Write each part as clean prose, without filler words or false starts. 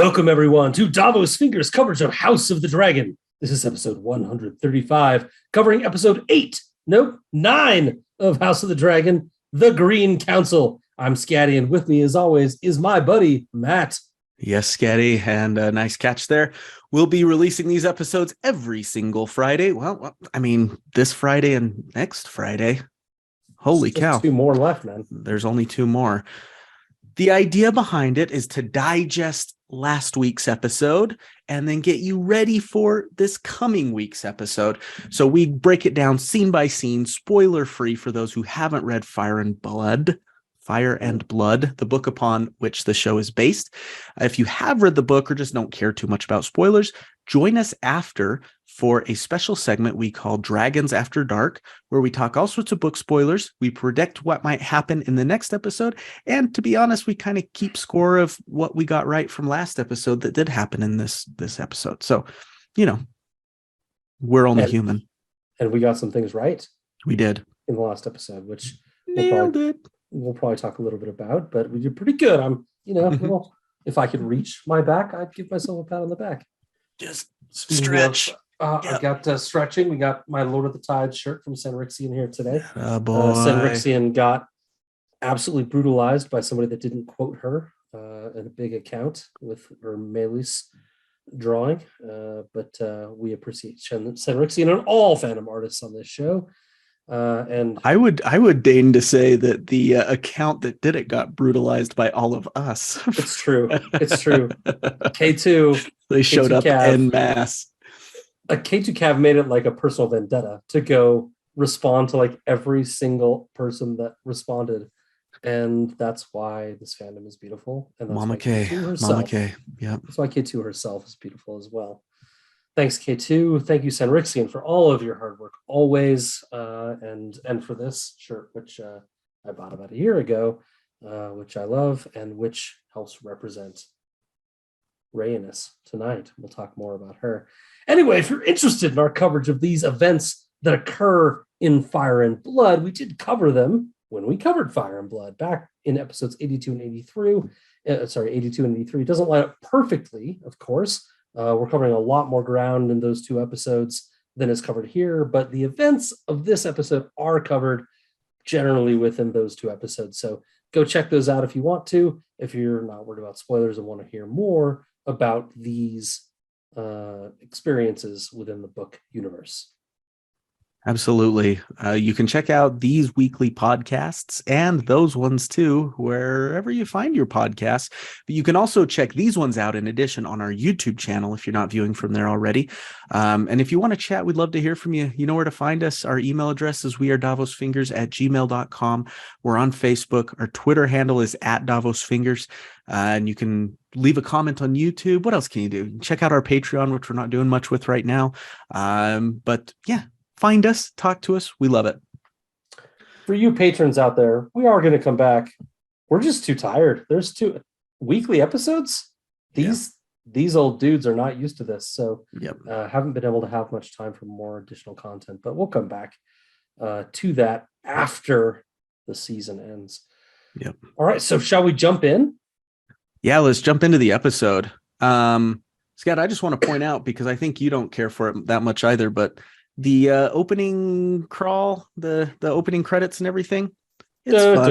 Welcome, everyone, to Davos Fingers coverage of House of the Dragon. This is episode 135, covering episode 9 of House of the Dragon, The Green Council. I'm Scaddy, and with me, as always, is my buddy, Matt. Yes, Scaddy, and a nice catch there. We'll be releasing these episodes every single Friday. Well, I mean, this Friday and next Friday. Holy cow. 2 more left, man. There's only 2 more. The idea behind it is to digest last week's episode and then get you ready for this coming week's episode. So we break it down scene by scene, spoiler free for those who haven't read Fire and Blood, the book upon which the show is based. If you have read the book or just don't care too much about spoilers, join us after for a special segment we call Dragons After Dark, where we talk all sorts of book spoilers. We predict what might happen in the next episode. And to be honest, we kind of keep score of what we got right from last episode that did happen in this episode. So, we're only human. And we got some things right. We did. In the last episode, which we'll probably talk a little bit about, but we did pretty good. I'm, little, if I could reach my back, I'd give myself a pat on the back. Just stretch. I got stretching. We got my Lord of the Tide shirt from Sanrixian here today. Oh, boy. Sanrixian got absolutely brutalized by somebody that didn't quote her in a big account with her Melis drawing. But we appreciate Sanrixian and all fandom artists on this show. And I would deign to say that the account that did it got brutalized by all of us. It's true. K2. They showed up en masse. K2 Cav made it like a personal vendetta to go respond to like every single person that responded. And that's why this fandom is beautiful. And that's Mama K. Yeah. That's why K2 herself is beautiful as well. Thanks, K2. Thank you, Sanrixian, for all of your hard work always. And for this shirt, which I bought about a year ago, which I love and which helps represent Rhaenys tonight. We'll talk more about her. Anyway, if you're interested in our coverage of these events that occur in Fire and Blood, we did cover them when we covered Fire and Blood back in episodes 82 and 83. 82 and 83. It doesn't line up perfectly, of course. We're covering a lot more ground in those 2 episodes than is covered here, but the events of this episode are covered generally within those 2 episodes. So go check those out if you want to, if you're not worried about spoilers and want to hear more about these experiences within the book universe. Absolutely. You can check out these weekly podcasts and those ones too, wherever you find your podcasts. But you can also check these ones out in addition on our YouTube channel if you're not viewing from there already. And if you want to chat, we'd love to hear from you. You know where to find us. Our email address is wearedavosfingers@gmail.com. We're on Facebook. Our Twitter handle is @davosfingers. And you can leave a comment on YouTube. What else can you do? Check out our Patreon, which we're not doing much with right now. But yeah. Find us, talk to us. We love it. For you patrons out there, we are going to come back. We're just too tired. There's 2 weekly episodes. These old dudes are not used to this. So haven't been able to have much time for more additional content, but we'll come back to that after the season ends. Yep. All right. So shall we jump in? Yeah, let's jump into the episode. Scott, I just want to point out, because I think you don't care for it that much either, but the opening crawl, the opening credits and everything, it's fun.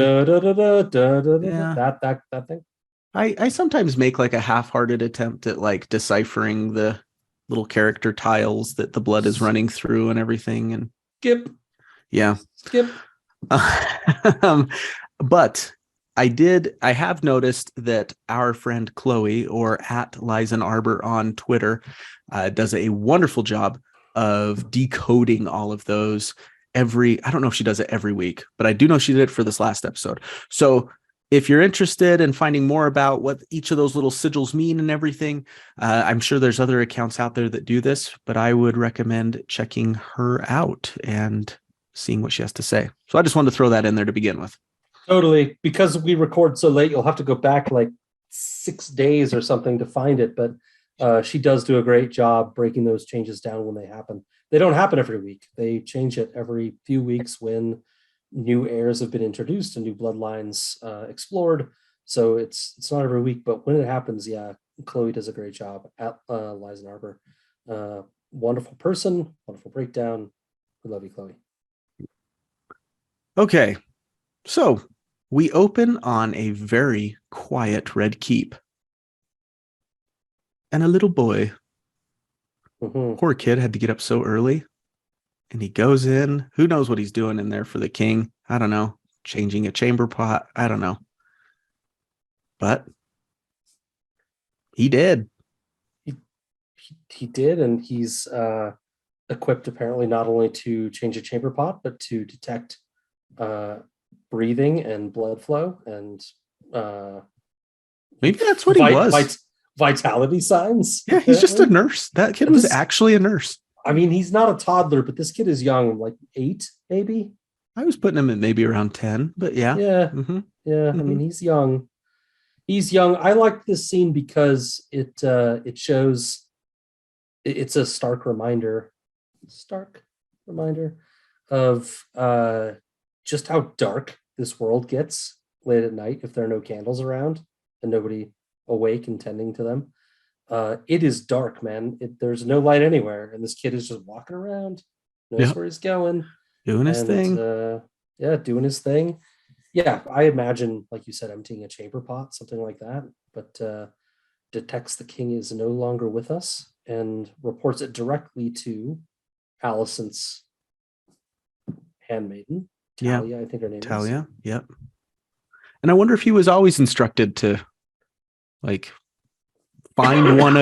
That thing. I sometimes make like a half-hearted attempt at like deciphering the little character tiles that the blood is running through and everything. And skip. But I have noticed that our friend Chloe, or @LizenArbour on Twitter, does a wonderful job of decoding all of those I don't know if she does it every week, but I do know she did it for this last episode. So if you're interested in finding more about what each of those little sigils mean and everything, I'm sure there's other accounts out there that do this, but I would recommend checking her out and seeing what she has to say. So I just wanted to throw that in there to begin with. Totally. Because we record so late, you'll have to go back like 6 days or something to find it. But she does do a great job breaking those changes down when they happen. They don't happen every week. They change it every few weeks when new heirs have been introduced and new bloodlines explored. So it's not every week, but when it happens, yeah, Chloe does a great job at Liza Arbor. Wonderful person, wonderful breakdown. We love you, Chloe. Okay, so we open on a very quiet red keep. And a little boy, poor kid, had to get up so early. And he goes in. Who knows what he's doing in there for the king? I don't know. Changing a chamber pot. I don't know. But he did. He did, and he's equipped apparently not only to change a chamber pot, but to detect breathing and blood flow and maybe that's what he was. Vitality signs. Yeah, he's just a nurse. That kid was actually a nurse. I mean, he's not a toddler, but this kid is young, like 8, maybe. I was putting him at maybe around 10, but yeah. Yeah. Mm-hmm. Yeah. Mm-hmm. I mean, he's young. He's young. I like this scene because it shows it's a stark reminder of just how dark this world gets late at night if there are no candles around and nobody awake and tending to them. It is dark, man. There's no light anywhere, and this kid is just walking around, knows where he's going, doing his thing. Doing his thing. Yeah, I imagine, like you said, emptying a chamber pot, something like that. But detects the king is no longer with us and reports it directly to Alicent's handmaiden, Talia, I think her name is. Talia, yep. And I wonder if he was always instructed to, like, find one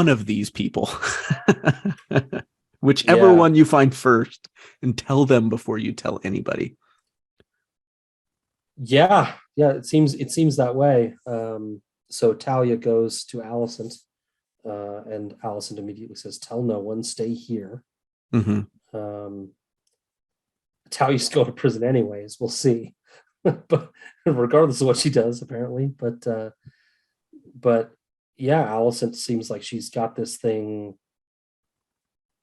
of these people, whichever one you find first, and tell them before you tell anybody. Yeah, it seems that way. So Talia goes to Alicent, and Alicent immediately says, "Tell no one, stay here." Mm-hmm. Talia's going to prison anyways. We'll see, but regardless of what she does, apparently. But yeah, Alicent seems like she's got this thing.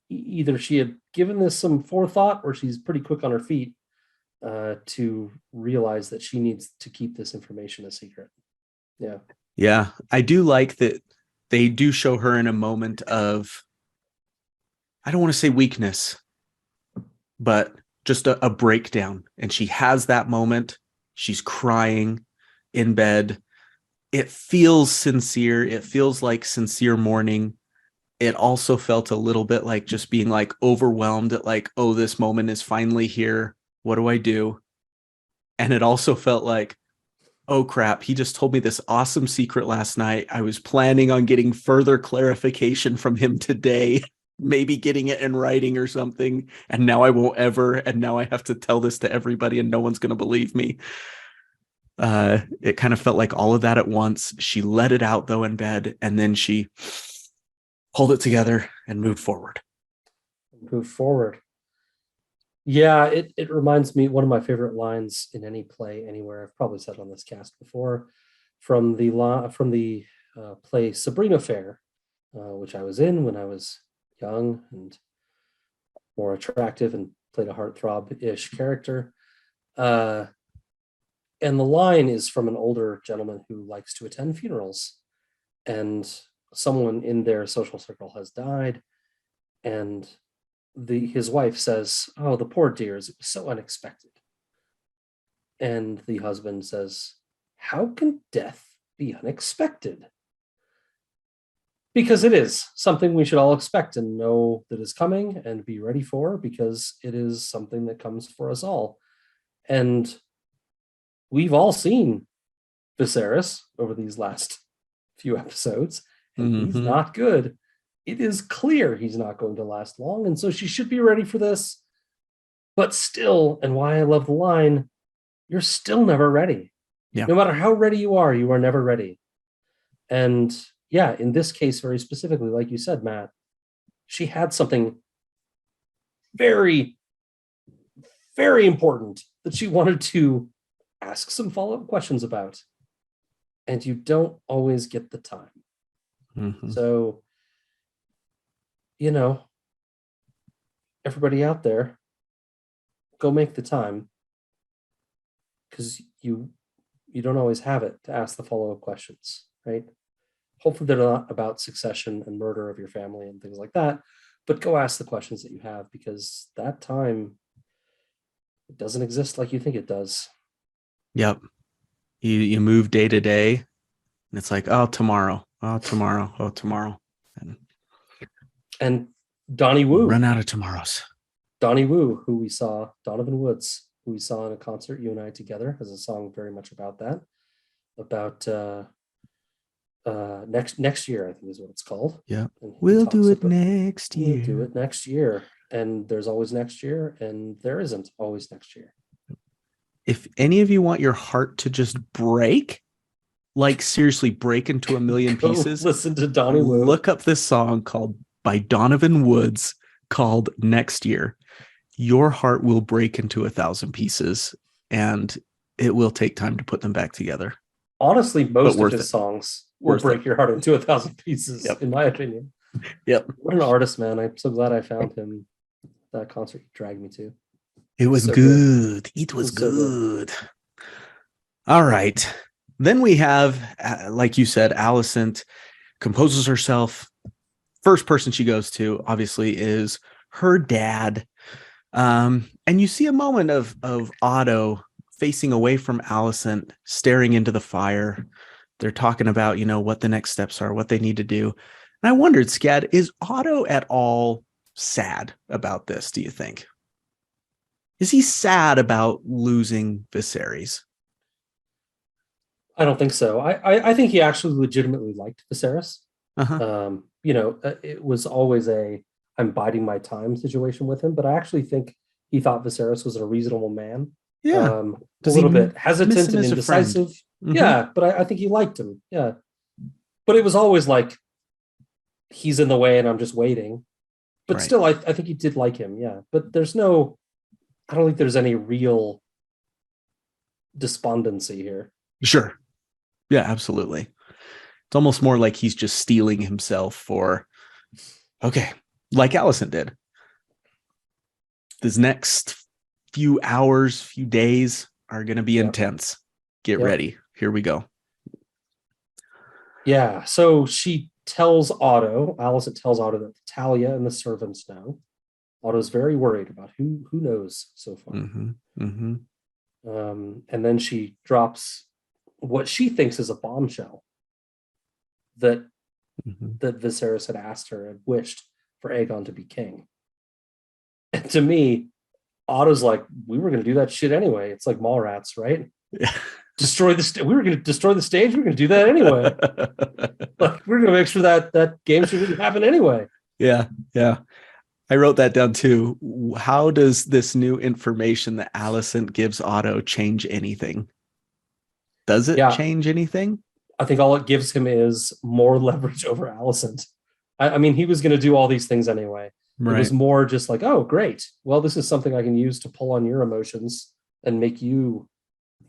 Either she had given this some forethought, or she's pretty quick on her feet to realize that she needs to keep this information a secret. Yeah, I do like that they do show her in a moment of, I don't want to say weakness, but just a breakdown. And she has that moment. She's crying in bed. It feels sincere. It feels like sincere mourning. It also felt a little bit like just being like overwhelmed at like, oh, this moment is finally here. What do I do? And it also felt like, oh crap, he just told me this awesome secret last night. I was planning on getting further clarification from him today, maybe getting it in writing or something. And now I won't ever. And now I have to tell this to everybody and no one's going to believe me. It kind of felt like all of that at once. She let it out though in bed, and then she pulled it together and moved forward. Yeah, it reminds me, one of my favorite lines in any play anywhere, I've probably said on this cast before, from the play Sabrina Fair, which I was in when I was young and more attractive and played a heartthrob-ish character. And the line is from an older gentleman who likes to attend funerals, and someone in their social circle has died, and his wife says, "Oh, the poor dears, it was so unexpected." And the husband says, "How can death be unexpected?" Because it is something we should all expect and know that is coming and be ready for, because it is something that comes for us all. And we've all seen Viserys over these last few episodes, and he's not good. It is clear he's not going to last long, and so she should be ready for this. But still, and why I love the line, you're still never ready. Yeah. No matter how ready you are never ready. And yeah, in this case, very specifically, like you said, Matt, she had something very, very important that she wanted to ask some follow-up questions about. And you don't always get the time. So, everybody out there, go make the time, because you don't always have it to ask the follow-up questions. right? Hopefully they're not about succession and murder of your family and things like that, but go ask the questions that you have, because that time, it doesn't exist like you think it does. Yep. You move day to day, and it's like, oh, tomorrow, oh, tomorrow, oh, tomorrow. And And Donnie you Wu, run out of tomorrows. Donnie Wu, who we saw, Donovan Woods, who we saw in a concert, you and I together, has a song very much about that, about next year, I think is what it's called. Yeah. And he We'll do talks it about, next we'll do year. it next year. And there's always next year, and there isn't always next year. If any of you want your heart to just break, like seriously break into a million Go pieces, listen to Donnie Wu. look up this song called by Donovan Woods called Next Year. Your heart will break into 1,000 pieces, and it will take time to put them back together. Honestly, most of worth his it. songs will Worth break it. your heart into 1,000 pieces, Yep. in my opinion. Yep. What an artist, man. I'm so glad I found him. That concert he dragged me to. It was So good. It was so good. All right. Then we have, like you said, Alicent composes herself. First person she goes to, obviously, is her dad. And you see a moment of Otto facing away from Alicent, staring into the fire. They're talking about, what the next steps are, what they need to do. And I wondered, Scad, is Otto at all sad about this, do you think? Is he sad about losing Viserys? I don't think so. I think he actually legitimately liked Viserys. Uh-huh. It was always a I'm biding my time situation with him, but I actually think he thought Viserys was a reasonable man. Yeah. A Does little he bit miss hesitant him and as a friend? indecisive. Mhm. Yeah, but I think he liked him. Yeah. But it was always like he's in the way and I'm just waiting. But Right. still, I think he did like him. Yeah. But I don't think there's any real despondency here. Sure. Yeah, absolutely. It's almost more like he's just steeling himself for, okay, like Alicent did. This next few hours, few days are going to be intense. Get ready. Here we go. Yeah. So Alicent tells Otto that Talia and the servants know. Otto's very worried about who knows so far. Mm-hmm. Mm-hmm. And then she drops what she thinks is a bombshell that Viserys had asked her and wished for Aegon to be king. And to me, Otto's like, we were going to do that shit anyway. It's like Mallrats, right? Yeah. We were going to destroy the stage. We are going to do that anyway. Like, we're going to make sure that game should really happen anyway. Yeah. Yeah. I wrote that down too. How does this new information that Alicent gives Otto change anything? Does it change anything? I think all it gives him is more leverage over Alicent. I mean, he was going to do all these things anyway. Right. It was more just like, oh, great. Well, this is something I can use to pull on your emotions and make you,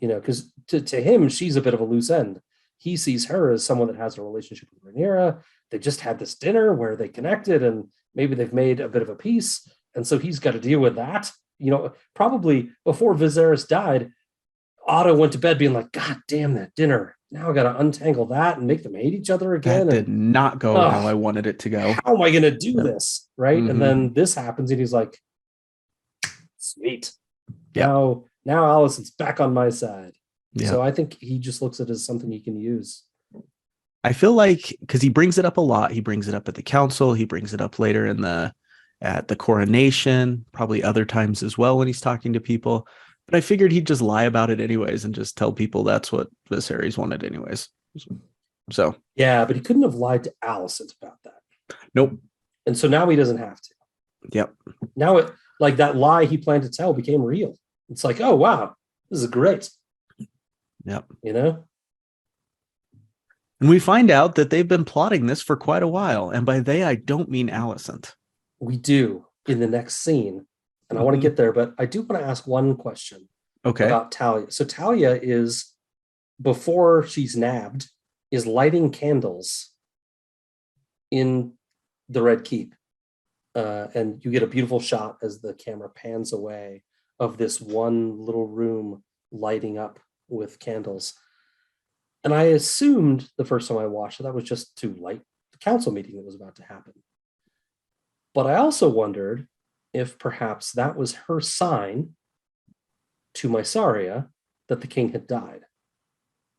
because to him, she's a bit of a loose end. He sees her as someone that has a relationship with Rhaenyra. They just had this dinner where they connected and maybe they've made a bit of a peace. And so he's got to deal with that. Probably before Viserys died, Otto went to bed being like, God damn that dinner. Now I got to untangle that and make them hate each other again. That did not go how I wanted it to go. How am I going to do this? Right. Mm-hmm. And then this happens and he's like, sweet. Yep. Now Alicent's back on my side. Yep. So I think he just looks at it as something he can use. I feel like, because he brings it up a lot. He brings it up at the council. He brings it up later at the coronation, probably other times as well when he's talking to people. But I figured he'd just lie about it anyways and just tell people that's what Viserys wanted anyways. So yeah, but he couldn't have lied to Alicent about that. Nope. And so now he doesn't have to. Yep. Now it like that lie he planned to tell became real. It's like, oh wow, this is great. Yep. And we find out that they've been plotting this for quite a while. And by they, I don't mean Alicent. We do in the next scene. And I want to get there, but I do want to ask one question about Talia. So Talia is, before she's nabbed, is lighting candles in the Red Keep. And you get a beautiful shot as the camera pans away of this one little room lighting up with candles. And I assumed the first time I watched it, that was just to light the council meeting that was about to happen. But I also wondered if perhaps that was her sign to Mysaria that the king had died.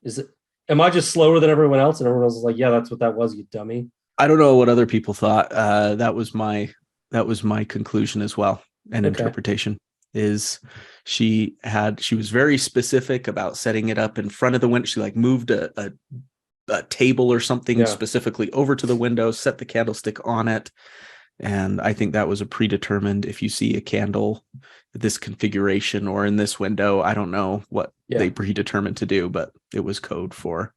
Is it? Am I just slower than everyone else? And everyone else is like, yeah, that's what that was, you dummy. I don't know what other people thought. That was my conclusion as well, and interpretation is she was very specific about setting it up in front of the window. She like moved a table or something specifically over to the window, set the candlestick on it. And I think that was a predetermined, if you see a candle, this configuration or in this window, I don't know what they predetermined to do, but it was code for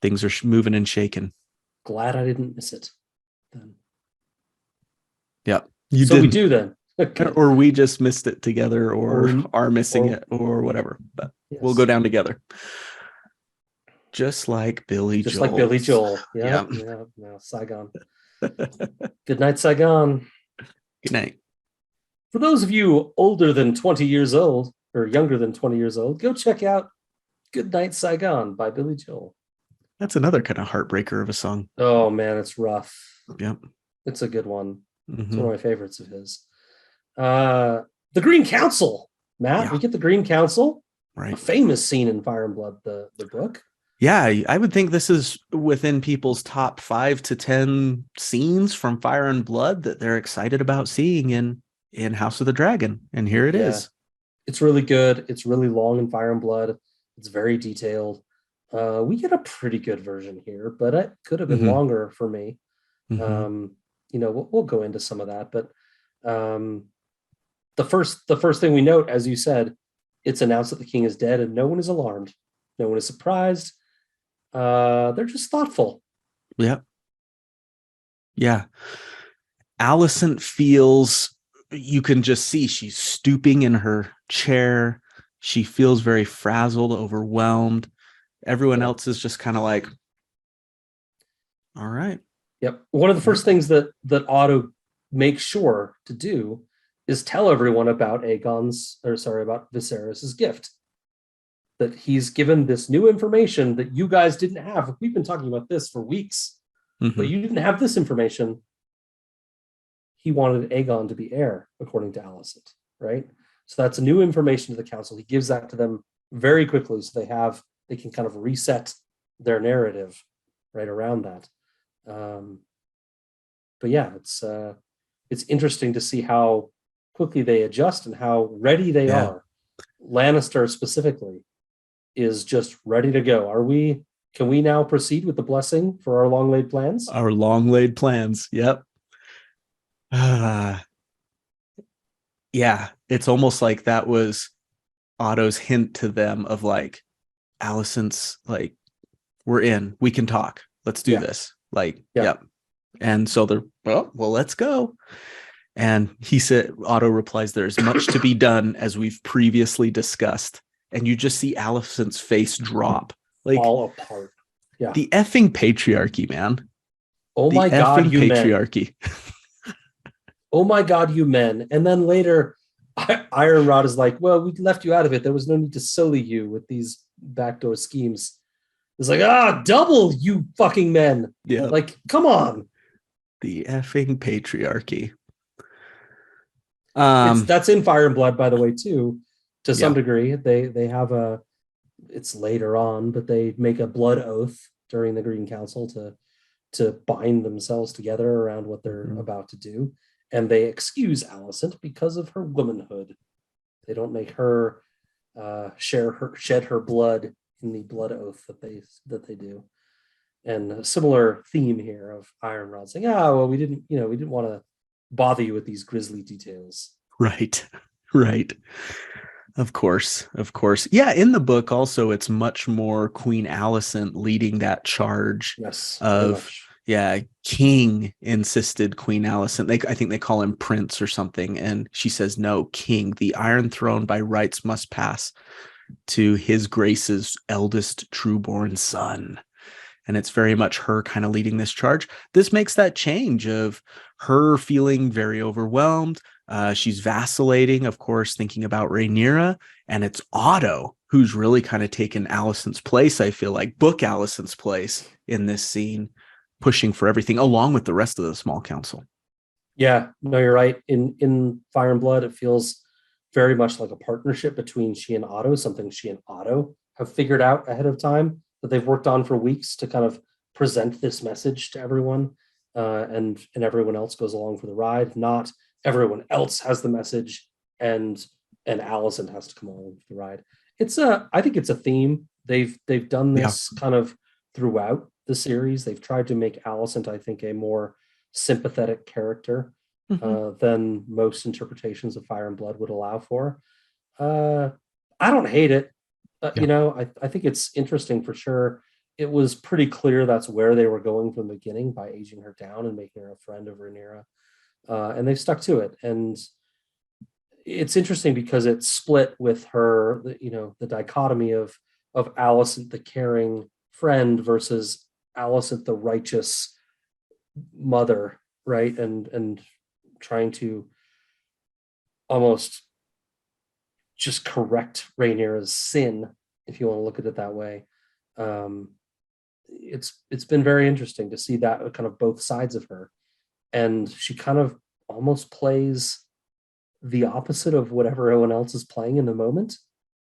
things are moving and shaking. Glad I didn't miss it then. Yeah. We do then. Okay. Or we just missed it together or are missing it or whatever. But we'll go down together. Just like Billy Joel. Just like Billy Joel. Yeah. Saigon. Good night, Saigon. Good night. For those of you older than 20 years old or younger than 20 years old, go check out Good Night, Saigon by Billy Joel. That's another kind of heartbreaker of a song. Oh, man, it's rough. Yep. It's a good one. It's one of my favorites of his. The Green Council, Matt. Yeah. We get the Green Council. Right. A famous scene in Fire and Blood, the book. Yeah, I would think this is within people's top 5 to 10 scenes from Fire and Blood that they're excited about seeing in House of the Dragon. And here it is. It's really good. It's really long in Fire and Blood. It's very detailed. We get a pretty good version here, but it could have been longer for me. We'll go into some of that, but the first thing we note, as you said, it's announced that the king is dead and no one is alarmed. No one is surprised. They're just thoughtful. Yeah. Alicent feels, you can just see she's stooping in her chair. She feels very frazzled, overwhelmed. Everyone else is just kind of like, all right. Yep. One of the first things that Otto makes sure to do is tell everyone about about Viserys's gift. That he's given this new information that you guys didn't have. We've been talking about this for weeks, but you didn't have this information. He wanted Aegon to be heir, according to Alicent, right? So that's new information to the council. He gives that to them very quickly, so they can kind of reset their narrative right around that. But yeah, it's interesting to see how quickly they adjust and how ready they are. Lannister specifically is just ready to go. Can we now proceed with the blessing for our long laid plans? Our long laid plans. Yep. It's almost like that was Otto's hint to them of like, Alicent's like, we're in, we can talk. Let's do this. Like, yep. And so they're, well, let's go. And Otto replies, there's much to be done as we've previously discussed. And you just see Alicent's face drop. Like, all apart. Yeah. The effing patriarchy, man. Oh my God, you patriarchy. Men. Oh my God, you men. And then later, Ironrod is like, well, we left you out of it. There was no need to sully you with these backdoor schemes. It's like, double, you fucking men. Yeah. Like, come on. The effing patriarchy. That's in Fire and Blood, by the way, too. To some degree, they have it's later on, but they make a blood oath during the Green Council to bind themselves together around what they're about to do. And they excuse Alicent because of her womanhood. They don't make her shed her blood in the blood oath that they do. And a similar theme here of Ironrod saying, we didn't want to bother you with these grisly details. Right. Of course. Yeah, in the book also, it's much more Queen Alicent leading that charge of, King insisted Queen Alicent. I think they call him Prince or something. And she says, no, King, the Iron Throne by rights must pass to His Grace's eldest trueborn son. And it's very much her kind of leading this charge. This makes that change of her feeling very overwhelmed, She's vacillating, of course, thinking about Rhaenyra, and it's Otto who's really kind of taken Alicent's place. I feel like book Alicent's place in this scene, pushing for everything along with the rest of the small council. Yeah, no, you're right. In Fire and Blood, it feels very much like a partnership between she and Otto, something she and Otto have figured out ahead of time that they've worked on for weeks to kind of present this message to everyone, and everyone else goes along for the ride. Not everyone else has the message, and Alicent has to come along for the ride. I think it's a theme. They've done this kind of throughout the series. They've tried to make Alicent, I think, a more sympathetic character than most interpretations of Fire and Blood would allow for. I don't hate it. I think it's interesting for sure. It was pretty clear that's where they were going from the beginning by aging her down and making her a friend of Rhaenyra, and they've stuck to it. And it's interesting because it's split with her, the dichotomy of Alicent, the caring friend, versus Alicent, the righteous mother, right? And trying to almost just correct Rhaenyra's sin, if you want to look at it that way. It's been very interesting to see that kind of both sides of her, and she kind of almost plays the opposite of what everyone else is playing in the moment.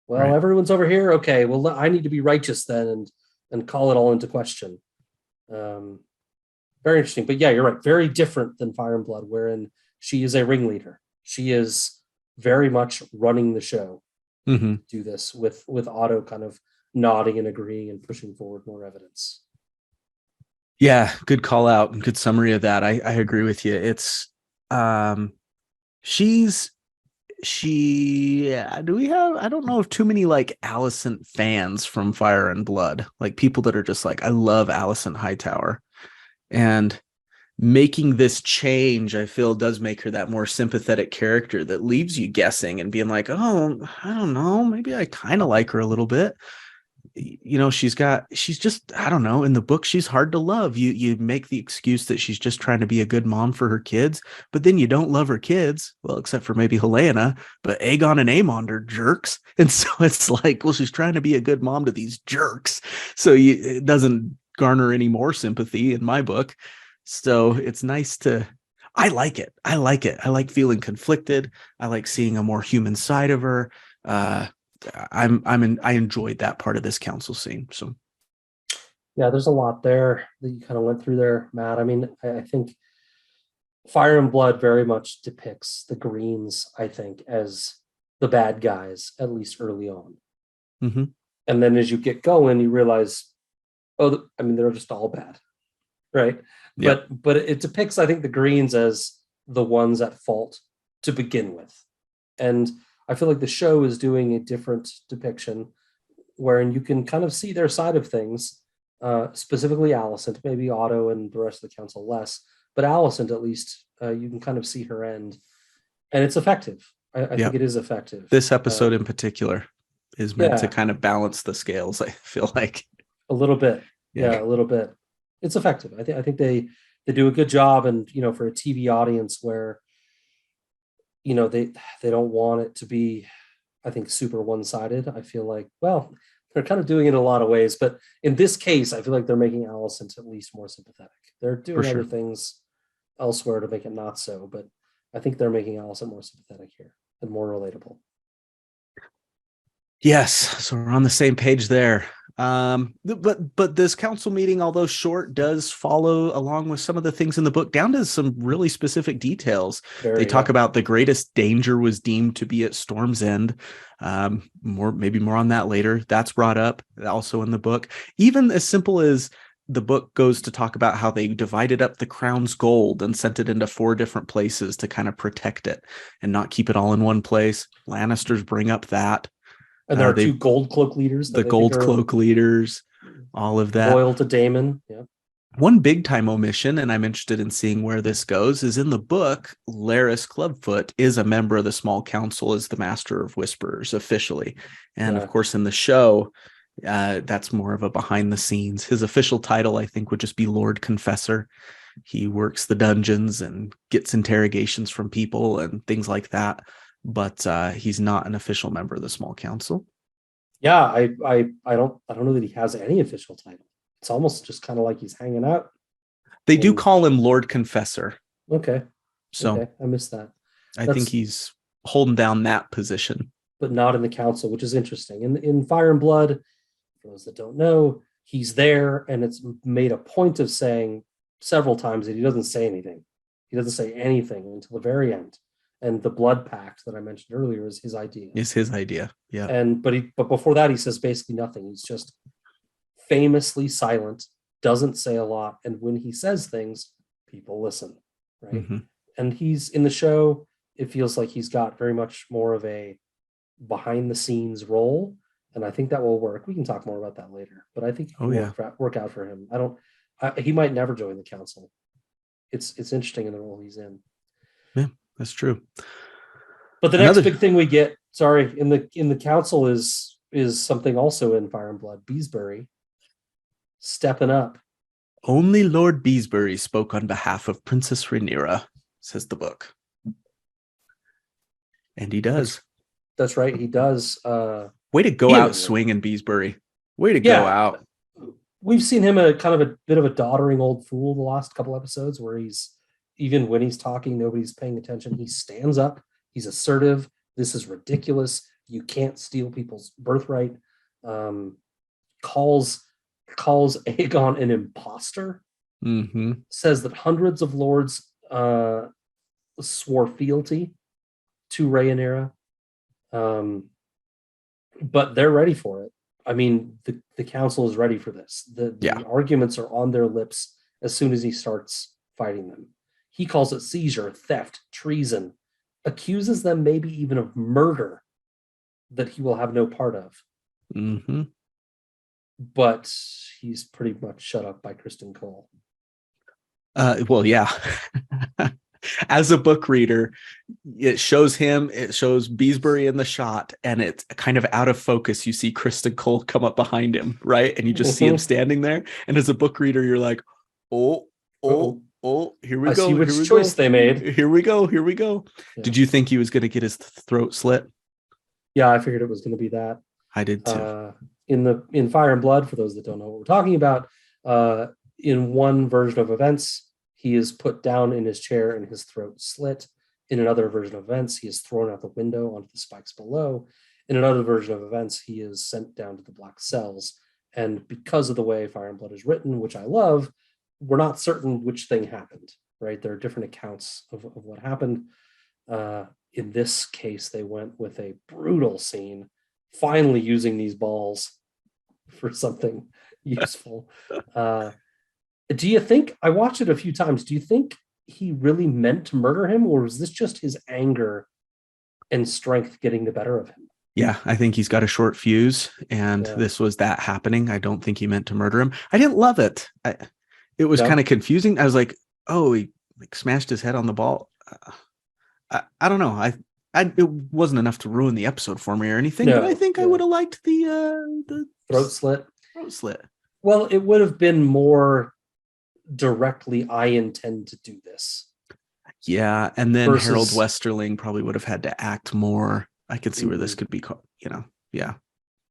Well, right. Everyone's over here. Okay, well, I need to be righteous then and call it all into question. Very interesting. But yeah, you're right. Very different than Fire and Blood, wherein she is a ringleader. She is very much running the show. Do this with Otto kind of nodding and agreeing and pushing forward more evidence. Yeah, good call out and good summary of that. I agree with you. It's I don't know if too many like Alicent fans from Fire and Blood, like people that are just like, I love Alicent Hightower, and making this change, I feel, does make her that more sympathetic character that leaves you guessing and being like, oh, I don't know, maybe I kind of like her a little bit. She's just, I don't know, in the book, she's hard to love. You make the excuse that she's just trying to be a good mom for her kids, but then you don't love her kids, well, except for maybe Helena, but Aegon and Aemond are jerks. And so it's like, well, she's trying to be a good mom to these jerks. So it doesn't garner any more sympathy in my book. So it's nice I like it. I like feeling conflicted. I like seeing a more human side of her. I enjoyed that part of this council scene. So yeah, there's a lot there that you kind of went through there, Matt. I mean, I think Fire and Blood very much depicts the Greens, I think, as the bad guys, at least early on. And then as you get going, you realize, they're just all bad, right? Yep. But it depicts, I think, the Greens as the ones at fault to begin with. And I feel like the show is doing a different depiction wherein you can kind of see their side of things, specifically Alicent, maybe Otto and the rest of the council less, but Alicent, at least, you can kind of see her end. And it's effective. I think it is effective. This episode in particular is meant to kind of balance the scales, I feel like. A little bit. Yeah, a little bit. It's effective. I think they do a good job. And, for a TV audience where, they don't want it to be, I think, super one-sided. I feel like, well, they're kind of doing it in a lot of ways, but in this case, I feel like they're making Alicent at least more sympathetic. They're doing other things elsewhere to make it not so, but I think they're making Alicent more sympathetic here and more relatable. Yes, so we're on the same page there. But this council meeting, although short, does follow along with some of the things in the book down to some really specific details. They talk about the greatest danger was deemed to be at Storm's End. Maybe more on that later. That's brought up also in the book. Even as simple as the book goes to talk about how they divided up the crown's gold and sent it into 4 different places to kind of protect it and not keep it all in one place. Lannisters bring up that. And there are 2 gold cloak leaders. The gold cloak leaders, all of that. Loyal to Daemon. Yeah. One big time omission, and I'm interested in seeing where this goes, is in the book, Larys Clubfoot is a member of the small council as the Master of Whisperers officially. And of course, in the show, that's more of a behind the scenes. His official title, I think, would just be Lord Confessor. He works the dungeons and gets interrogations from people and things like that. But he's not an official member of the small council. Yeah, I don't know that he has any official title. It's almost just kind of like he's hanging out. They do call him Lord Confessor. Okay. So okay, I missed that. I think he's holding down that position. But not in the council, which is interesting. In Fire and Blood, for those that don't know, he's there, and it's made a point of saying several times that he doesn't say anything. He doesn't say anything until the very end. And the blood pact that I mentioned earlier is his idea. Yeah. But before that, he says basically nothing. He's just famously silent, doesn't say a lot, and when he says things, people listen, right? Mm-hmm. And he's in the show. It feels like he's got very much more of a behind the scenes role, and I think that will work. We can talk more about that later, but I think it will work out for him. He might never join the council. It's interesting in the role he's in. Yeah, that's true. But the next big thing we get, in the council is something also in Fire and Blood. Beesbury stepping up. Only Lord Beesbury spoke on behalf of Princess Rhaenyra, says the book. And he does. That's right, he does. Way to go out swinging, Beesbury. Way to go out. We've seen him a kind of a bit of a doddering old fool the last couple episodes, where even when he's talking, nobody's paying attention. He stands up. He's assertive. This is ridiculous. You can't steal people's birthright. Calls Aegon an imposter. Mm-hmm. Says that hundreds of lords swore fealty to Rhaenyra. But they're ready for it. I mean, the council is ready for this. The arguments are on their lips as soon as he starts fighting them. He calls it seizure, theft, treason, accuses them maybe even of murder that he will have no part of. Mm-hmm. But he's pretty much shut up by Kristen Cole. Well, yeah. As a book reader, it shows Beesbury in the shot, and it's kind of out of focus. You see Kristen Cole come up behind him, right? And you just see him standing there. And as a book reader, you're like, oh, here we go. See which choice they made. Here we go. Yeah. Did you think he was going to get his throat slit? Yeah, I figured it was going to be that. I did too. In Fire and Blood, for those that don't know what we're talking about, in one version of events, he is put down in his chair and his throat slit. In another version of events, he is thrown out the window onto the spikes below. In another version of events, he is sent down to the black cells. And because of the way Fire and Blood is written, which I love, we're not certain which thing happened, right? There are different accounts of what happened. In this case, they went with a brutal scene, finally using these balls for something useful. Do you think, I watched it a few times, do you think he really meant to murder him, or was this just his anger and strength getting the better of him? Yeah, I think he's got a short fuse, and this was that happening. I don't think he meant to murder him. I didn't love it. It was kind of confusing. I was like, oh, he smashed his head on the ball. I don't know. It wasn't enough to ruin the episode for me or anything, but I think I would have liked the throat slit. Throat slit. Well, it would have been more directly, I intend to do this. Yeah, and then Harold Westerling probably would have had to act more. I could see where this could be,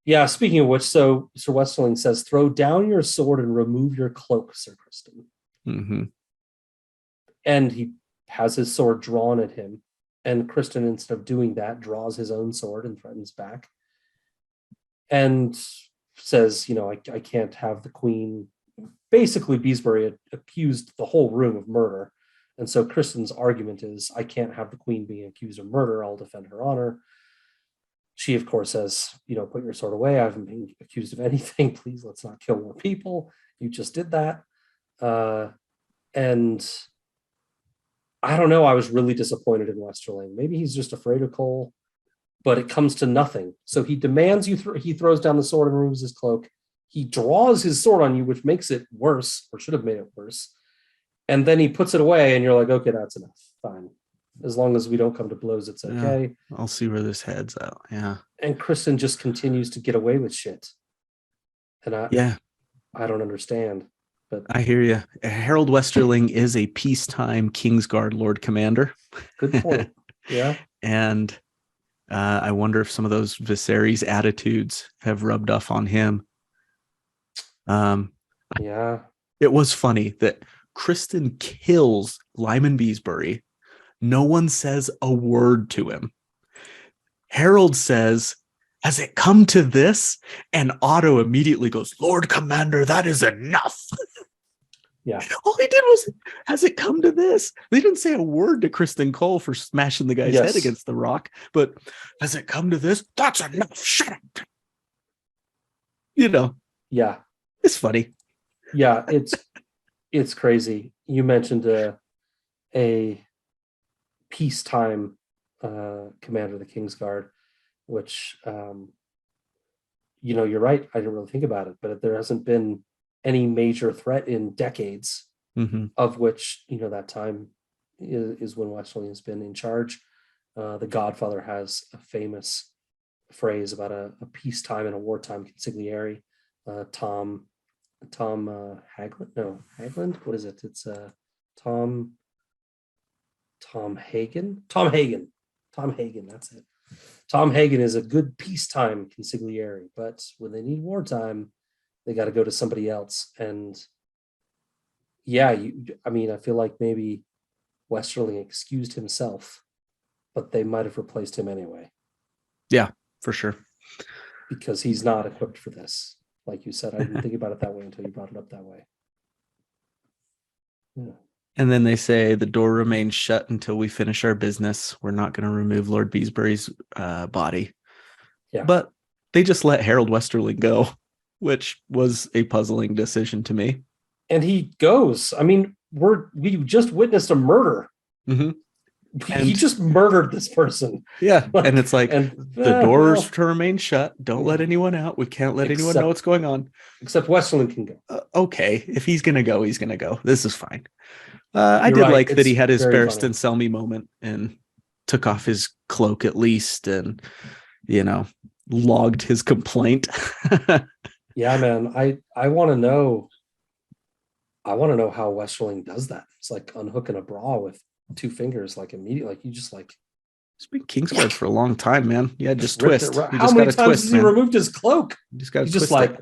Yeah, speaking of which, so Sir Westerling says, throw down your sword and remove your cloak, Sir Kristen. Mm-hmm. And he has his sword drawn at him. And Kristen, instead of doing that, draws his own sword and threatens back. And says, I can't have the queen. Basically, Beesbury had accused the whole room of murder. And so Kristen's argument is, I can't have the queen being accused of murder. I'll defend her honor. She, of course, says, put your sword away. I haven't been accused of anything. Please, let's not kill more people. You just did that. And I don't know. I was really disappointed in Westerling. Maybe he's just afraid of Cole, but it comes to nothing. So he demands he throws down the sword and removes his cloak. He draws his sword on you, which makes it worse, or should have made it worse. And then he puts it away, and you're like, okay, that's enough. Fine. As long as we don't come to blows, it's okay. Yeah, I'll see where this heads out. Yeah. And Kristen just continues to get away with shit. And I don't understand. But I hear you. Harold Westerling is a peacetime Kingsguard Lord Commander. good point. Yeah. And I wonder if some of those Viserys attitudes have rubbed off on him. Yeah. It was funny that Kristen kills Lyman Beesbury. No one says a word to him. Harold says, "Has it come to this?" And Otto immediately goes, "Lord Commander, that is enough." Yeah. All he did was, "Has it come to this?" They didn't say a word to Kristen Cole for smashing the guy's head against the rock, but "Has it come to this? That's enough. Shut up." Yeah. It's funny. Yeah. It's crazy. You mentioned a peacetime commander of the Kingsguard, which you're right. I didn't really think about it, but there hasn't been any major threat in decades, of which that time is when Westerling has been in charge. The Godfather has a famous phrase about a peacetime and a wartime consigliere. Tom Hagland? No, Hagland. What is it? It's Tom Hagen. Tom Hagen. That's it. Tom Hagen is a good peacetime consigliere, but when they need wartime, they got to go to somebody else. And yeah, I feel like maybe Westerling excused himself, but they might have replaced him anyway. Yeah, for sure. Because he's not equipped for this. Like you said, I didn't think about it that way until you brought it up that way. Yeah. And then they say the door remains shut until we finish our business. We're not going to remove Lord Beesbury's body. Yeah. But they just let Harold Westerling go, which was a puzzling decision to me. And he goes. I mean, we just witnessed a murder. Mm-hmm. He just murdered this person. Yeah. And it's like, the doors to remain shut. Don't let anyone out. We can't let anyone know what's going on. Except Westerling can go. Okay. If he's going to go, he's going to go. This is fine. I did like that he had his Barristan Selmy moment and took off his cloak at least and, logged his complaint. Yeah, man. I want to know. I want to know how Westerling does that. It's like unhooking a bra with 2 fingers, like immediately. Like you just like. He's been Kingsguard for a long time, man. Yeah, just twist. How many times has he removed his cloak? You just got to twist like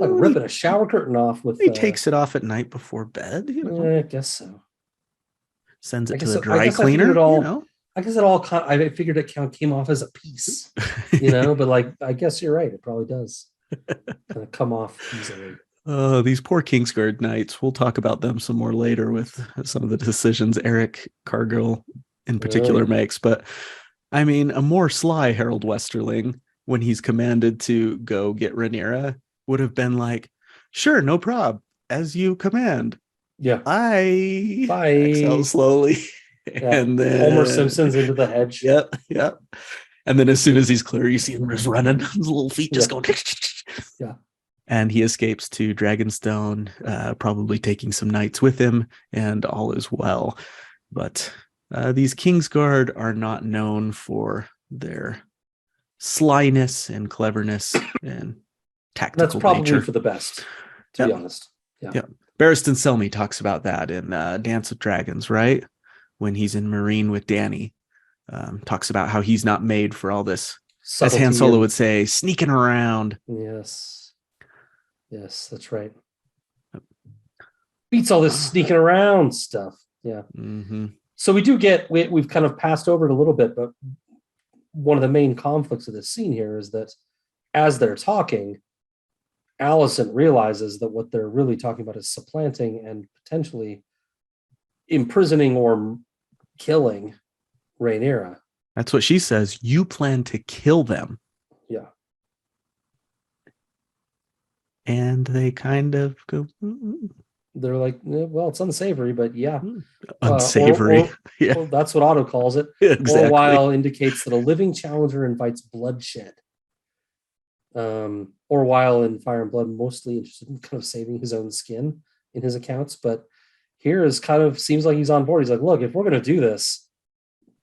ripping a shower curtain off with. He takes it off at night before bed. I guess so. Sends it to the dry cleaner. I guess it all. I figured it came off as a piece, But like, I guess you're right. It probably does kind of come off easily. These poor Kingsguard knights. We'll talk about them some more later with some of the decisions Eric Cargill in particular makes. But I mean, a more sly Harold Westerling, when he's commanded to go get Rhaenyra, would have been like, "Sure, no prob, as you command." Yeah. Bye. Exhale slowly. Yeah. And then Homer Simpson's into the hedge. Yep. And then as soon as he's clear, you see him just running, his little feet just going. Yeah. And he escapes to Dragonstone, probably taking some knights with him, and all is well. But these Kingsguard are not known for their slyness and cleverness and tactical That's probably nature. for the best, to be honest. Yeah. Barristan Selmy talks about that in Dance with Dragons, right? When he's in Marine with Dany, talks about how he's not made for all this, subtlety, as Han Solo would say, sneaking around. Yes, that's right. Beats all this sneaking around stuff. Yeah. Mm-hmm. So we've kind of passed over it a little bit, but one of the main conflicts of this scene here is that as they're talking, Alicent realizes that what they're really talking about is supplanting and potentially imprisoning or killing Rhaenyra. That's what she says. You plan to kill them. Yeah. And they kind of go. They're like, well, it's unsavory, but yeah. Unsavory. Or that's what Otto calls it. Exactly. Or while indicates that a living challenger invites bloodshed. Or while in Fire and Blood, mostly interested in kind of saving his own skin in his accounts. But here is kind of seems like he's on board. He's like, look, if we're going to do this,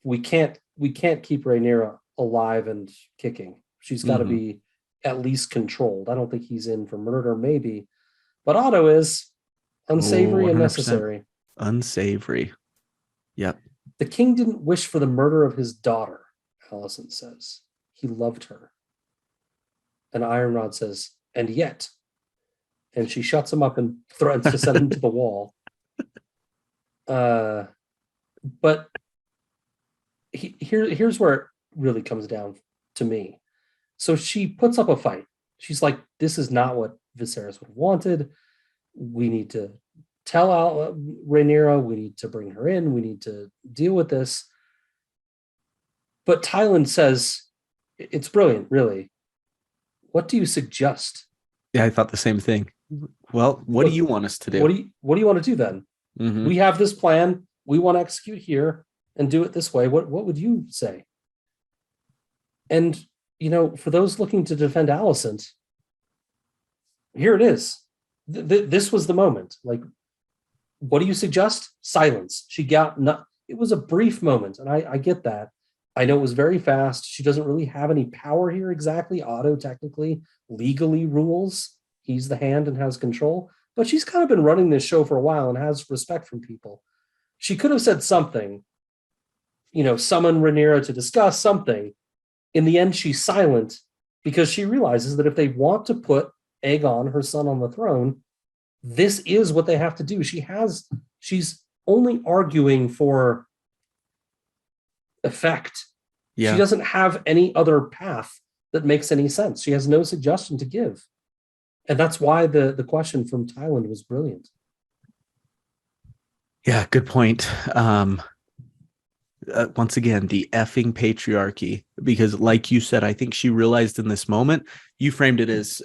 we can't keep Rhaenyra alive and kicking. She's got to be at least controlled. I don't think he's in for murder, maybe, But Otto is unsavory and 100% necessary. unsavory. Yep. The king didn't wish for the murder of his daughter, Alicent says. He loved her. And Ironrod says, and yet. And she shuts him up and threatens to send him to the wall. But here's where it really comes down to me. So she puts up a fight. She's like, this is not what Viserys would have wanted. We need to tell Rhaenyra. We need to bring her in. We need to deal with this. But Tyland says, it's brilliant, really. What do you suggest? Yeah, I thought the same thing. Well, what do you want us to do? What do you want to do then? Mm-hmm. We have this plan. We want to execute here and do it this way. What would you say? And, for those looking to defend Alicent, here it is. This was the moment. Like, what do you suggest? Silence. She got it was a brief moment, and I get that. I know it was very fast. She doesn't really have any power here exactly. Otto technically, legally rules. He's the hand and has control. But she's kind of been running this show for a while and has respect from people. She could have said something, summon Rhaenyra to discuss something. In the end, she's silent because she realizes that if they want to put Aegon, her son, on the throne, this is what they have to do. She's only arguing for effect. Yeah. She doesn't have any other path that makes any sense. She has no suggestion to give. And that's why the question from Tyland was brilliant. Yeah, good point. Once again, the effing patriarchy, because like you said, I think she realized in this moment, you framed it as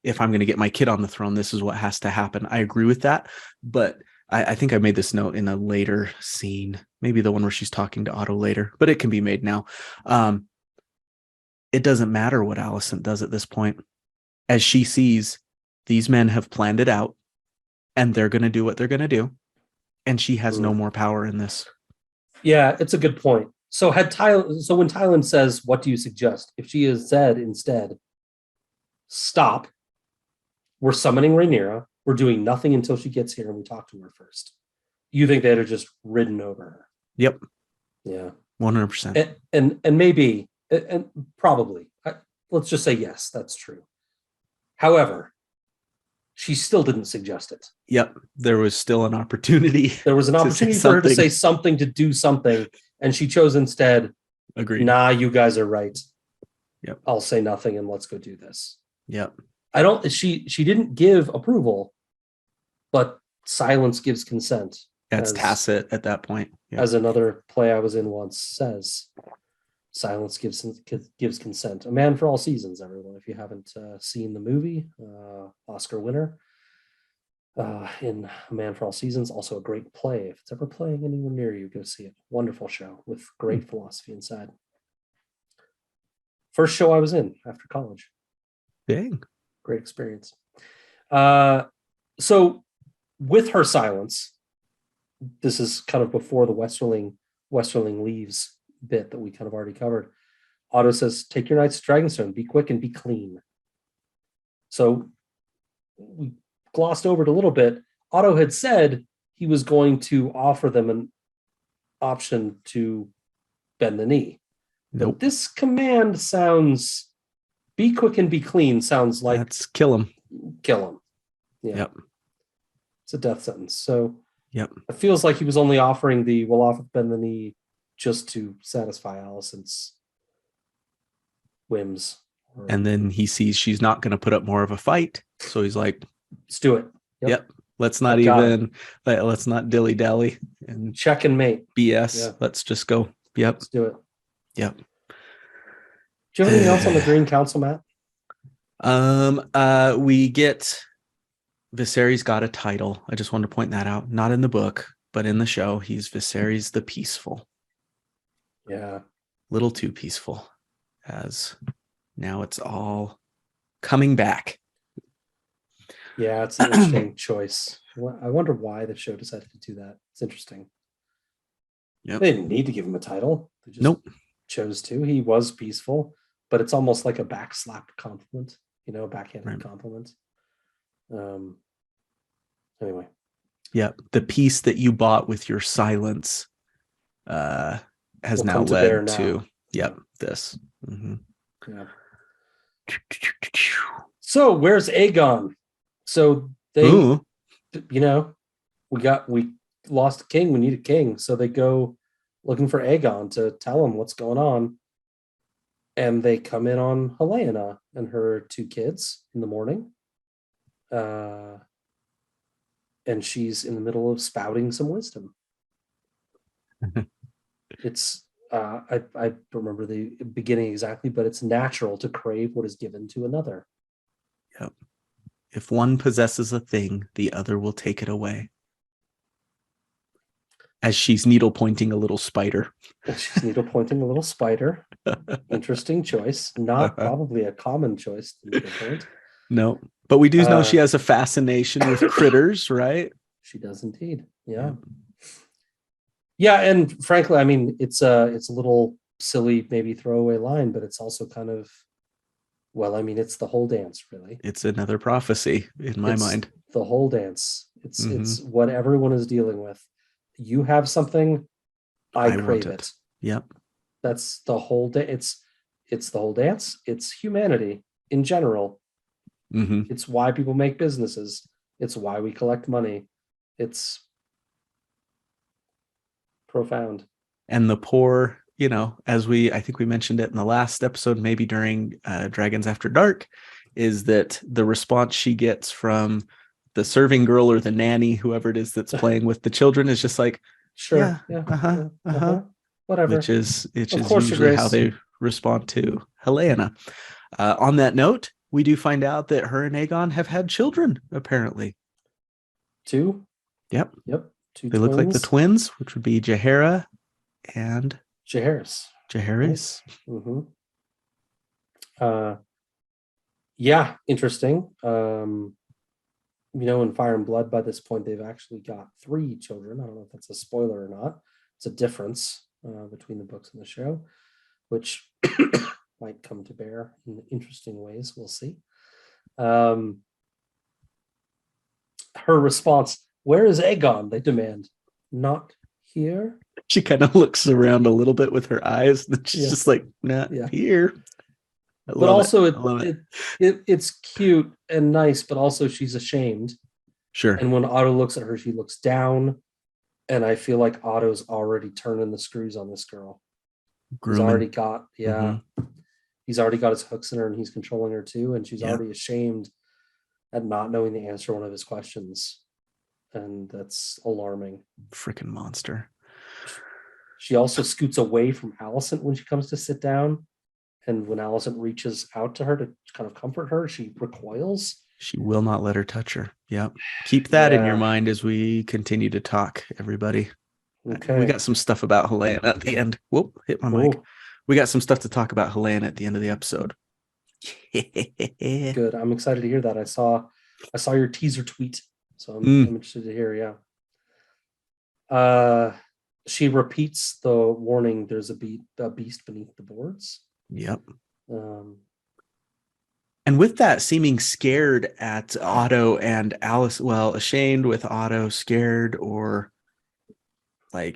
if I'm going to get my kid on the throne, this is what has to happen. I agree with that. But I think I made this note in a later scene, maybe the one where she's talking to Otto later, but it can be made now. It doesn't matter what Alicent does at this point. As she sees, these men have planned it out and they're going to do what they're going to do. And she has no more power in this. Yeah, it's a good point. So when Tyland says, what do you suggest? If she has said instead, stop, we're summoning Rhaenyra, we're doing nothing until she gets here and we talk to her first. You think they'd have just ridden over her? Yep. Yeah. 100%. And maybe, and probably, let's just say yes, that's true. However, she still didn't suggest it. Yep. There was still an opportunity. There was an opportunity for her to say something, to do something, and she chose instead, agreed. Nah, you guys are right. Yep. I'll say nothing and let's go do this. Yep. She didn't give approval, but silence gives consent. That's tacit at that point. Yep. As another play I was in once says, silence gives consent. A Man for All Seasons, everyone. If you haven't seen the movie, Oscar winner in A Man for All Seasons, also a great play. If it's ever playing anywhere near you, go see it. Wonderful show with great philosophy inside. First show I was in after college. Dang. Great experience. So with her silence, this is kind of before the Westerling leaves bit that we kind of already covered. Otto says, take your knights to Dragonstone, be quick and be clean. So we glossed over it a little bit. Otto had said he was going to offer them an option to bend the knee. Nope. But this command sounds, be quick and be clean, sounds like that's kill him. Kill him. Yeah. Yep. It's a death sentence. So yep. It feels like he was only offering we'll offer bend the knee just to satisfy Alicent's whims. And then he sees she's not going to put up more of a fight. So he's like, let's do it. Yep. Let's not let's not dilly dally and check and mate BS. Yeah. Let's just go. Yep. Let's do it. Yep. Do you have anything else on the Green Council, Matt? We get Viserys got a title. I just wanted to point that out. Not in the book, but in the show, he's Viserys the Peaceful. Yeah. Little too peaceful, as now it's all coming back. Yeah, it's an interesting choice. I wonder why the show decided to do that. It's interesting. Yep. They didn't need to give him a title. They just chose to. He was peaceful, but it's almost like a backslapped compliment, backhanded compliment. Anyway. Yep. The peace that you bought with your silence has Will now come to bear led now. to, this. Mhm. Yeah. So where's Aegon? So they, Ooh. we lost a king. We need a king. So they go looking for Aegon to tell him what's going on. And they come in on Helena and her 2 kids in the morning. And she's in the middle of spouting some wisdom. It's I don't remember the beginning exactly, but it's natural to crave what is given to another. Yep. If one possesses a thing, the other will take it away. As she's needle pointing a little spider. And she's needle pointing a little spider. Interesting choice. Not probably a common choice to needle point. No, but we do know she has a fascination with critters, right? She does indeed. Yeah. Yeah, and frankly, I mean, it's a little silly, maybe throwaway line, but it's also kind of, well, I mean, it's the whole dance, really. It's another prophecy in my mind. The whole dance. It's what everyone is dealing with. You have something, I crave it. Yep. That's the whole day. It's the whole dance. It's humanity in general. Mm-hmm. It's why people make businesses. It's why we collect money. It's profound. And the poor, I think we mentioned it in the last episode, maybe during Dragons After Dark, is that the response she gets from the serving girl or the nanny, whoever it is that's playing with the children, is just like, sure, whatever. Which is usually how they respond to Helena. On that note, we do find out that her and Aegon have had children, apparently. 2? Yep. 2 they look like the twins, which would be Jaehaera and Jaehaerys. Mm-hmm. Yeah, interesting. In Fire and Blood, by this point, they've actually got 3 children. I don't know if that's a spoiler or not. It's a difference between the books and the show, which might come to bear in interesting ways. We'll see. Her response, "Where is Aegon?" they demand. "Not here." She kind of looks around a little bit with her eyes. And she's just like, "Not here." But also, it's cute and nice, but also she's ashamed. Sure. And when Otto looks at her, she looks down. And I feel like Otto's already turning the screws on this girl. Grooming. He's already got, he's already got his hooks in her and he's controlling her too. And she's already ashamed at not knowing the answer to one of his questions. And that's alarming. Freaking monster. She also scoots away from Alicent when she comes to sit down. And when Alicent reaches out to her to kind of comfort her, she recoils. She will not let her touch her. Yep. Keep that in your mind as we continue to talk, everybody. Okay. We got some stuff about Helena at the end. Whoop, hit my mic. We got some stuff to talk about Helena at the end of the episode. Good. I'm excited to hear that. I saw your teaser tweet. So I'm interested to hear, she repeats the warning, there's a beast beneath the boards. Yep. And with that, seeming scared at Otto and Alice, ashamed with Otto, scared, or I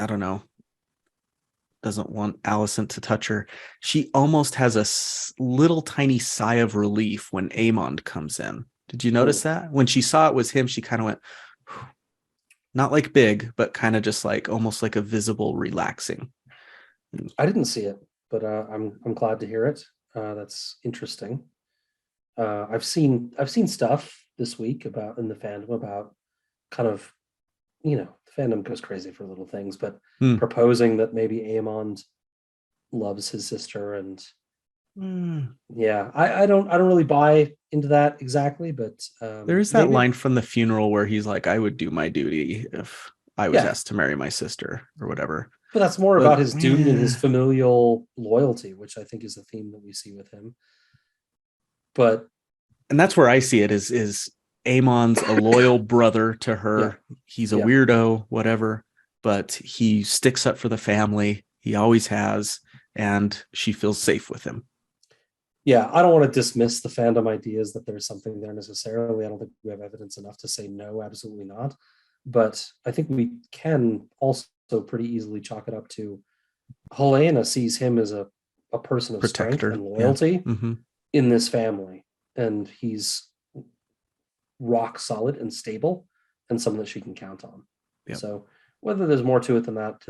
don't know, doesn't want Alicent to touch her. She almost has a little tiny sigh of relief when Aemond comes in. Did you notice that? When she saw it was him, she kind of went, not like big, but kind of just almost like a visible relaxing. I didn't see it, but I'm glad to hear it. That's interesting. I've seen stuff this week about in the fandom about kind of, the fandom goes crazy for little things, but proposing that maybe Aemond loves his sister, and I don't really buy into that exactly, but there is that line from the funeral where he's like, "I would do my duty if I was asked to marry my sister," or whatever. But that's more about his duty and his familial loyalty, which I think is the theme that we see with him. And that's where I see it is Aemon's a loyal brother to her. He's a weirdo, whatever, but he sticks up for the family. He always has, and she feels safe with him. yeah, I don't want to dismiss the fandom ideas that there's something there necessarily. I don't think we have evidence enough to say no, absolutely not. But I think we can also pretty easily chalk it up to Helena sees him as a person of strength Protector. and Yeah. loyalty Hmm. in this family. And he's rock solid and stable and someone that she can count on. Yep. So whether there's more to it than that,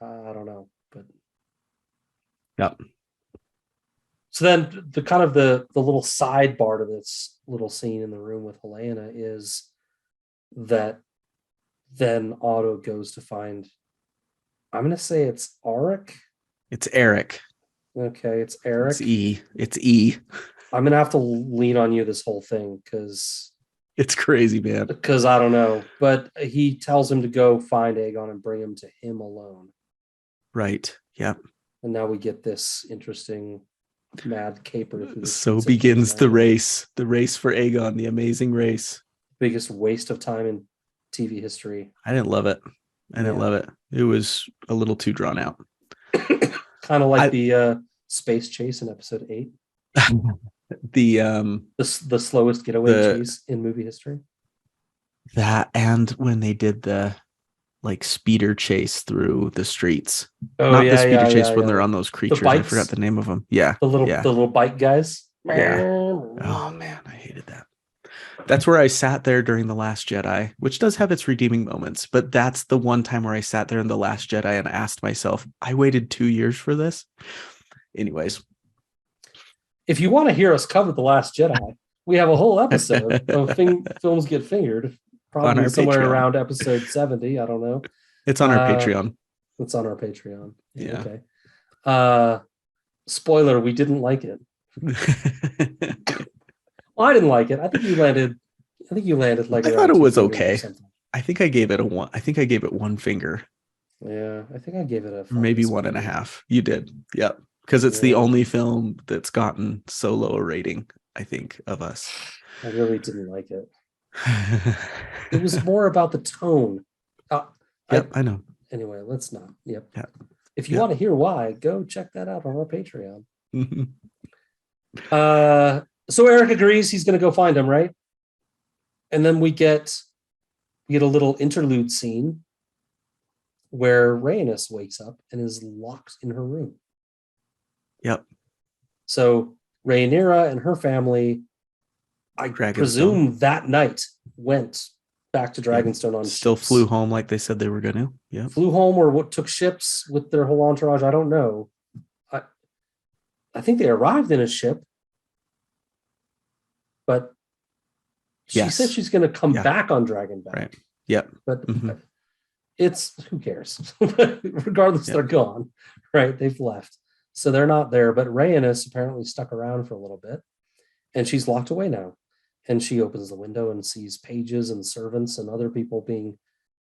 I don't know. But Yep. so then the kind of the little sidebar to this little scene in the room with Helena is that then Otto goes to find, I'm going to say it's Auric. It's Eric. Okay, it's Eric. It's E. It's E. I'm going to have to lean on you this whole thing because It's crazy, man. I don't know. But he tells him to go find Aegon and bring him to him alone. Right. Yep. And now we get this interesting mad caper. So begins the race for Aegon, the amazing race. Biggest waste of time in TV history. I didn't love it. It was a little too drawn out. Kind of like the space chase in episode 8. The slowest getaway chase in movie history. That, and when they did the like speeder chase through the streets. Oh, not yeah, the speeder chase when yeah. they're on those creatures. I forgot the name of them. Yeah. The little bike guys. Yeah. Oh man, I hated that. That's where I sat there during The Last Jedi, which does have its redeeming moments, but that's the one time where I sat there in The Last Jedi and asked myself, I waited 2 years for this. Anyways. If you want to hear us cover The Last Jedi, we have a whole episode of Films Get Fingered, probably somewhere Patreon. Around episode 70. I don't know. It's on our Patreon. It's on our Patreon. Yeah. Okay. Spoiler, we didn't like it. Well, I didn't like it. I think you landed like. I thought it was okay. I think I gave it a 1. I think I gave it 1 finger. Yeah, I think I gave it a maybe 1.5. You did. Yep. Because it's the only film that's gotten so low a rating, I think, of us. I really didn't like it. It was more about the tone. Yep, I know. Anyway, let's not. Yep. Yeah. If you want to hear why, go check that out on our Patreon. So Eric agrees he's going to go find him, right? And then we get a little interlude scene where Rhaenys wakes up and is locked in her room. Yep. So Rhaenyra and her family, I presume that night, went back to Dragonstone on still ships. Flew home like they said they were going to. Yeah. Flew home or took ships with their whole entourage. I don't know. I think they arrived in a ship. But she said she's going to come back on Dragonback. Right. Yep. But it's, who cares? Regardless, they're gone. Right. They've left. So they're not there. But Rhaenys apparently stuck around for a little bit. And she's locked away now. And she opens the window and sees pages and servants and other people being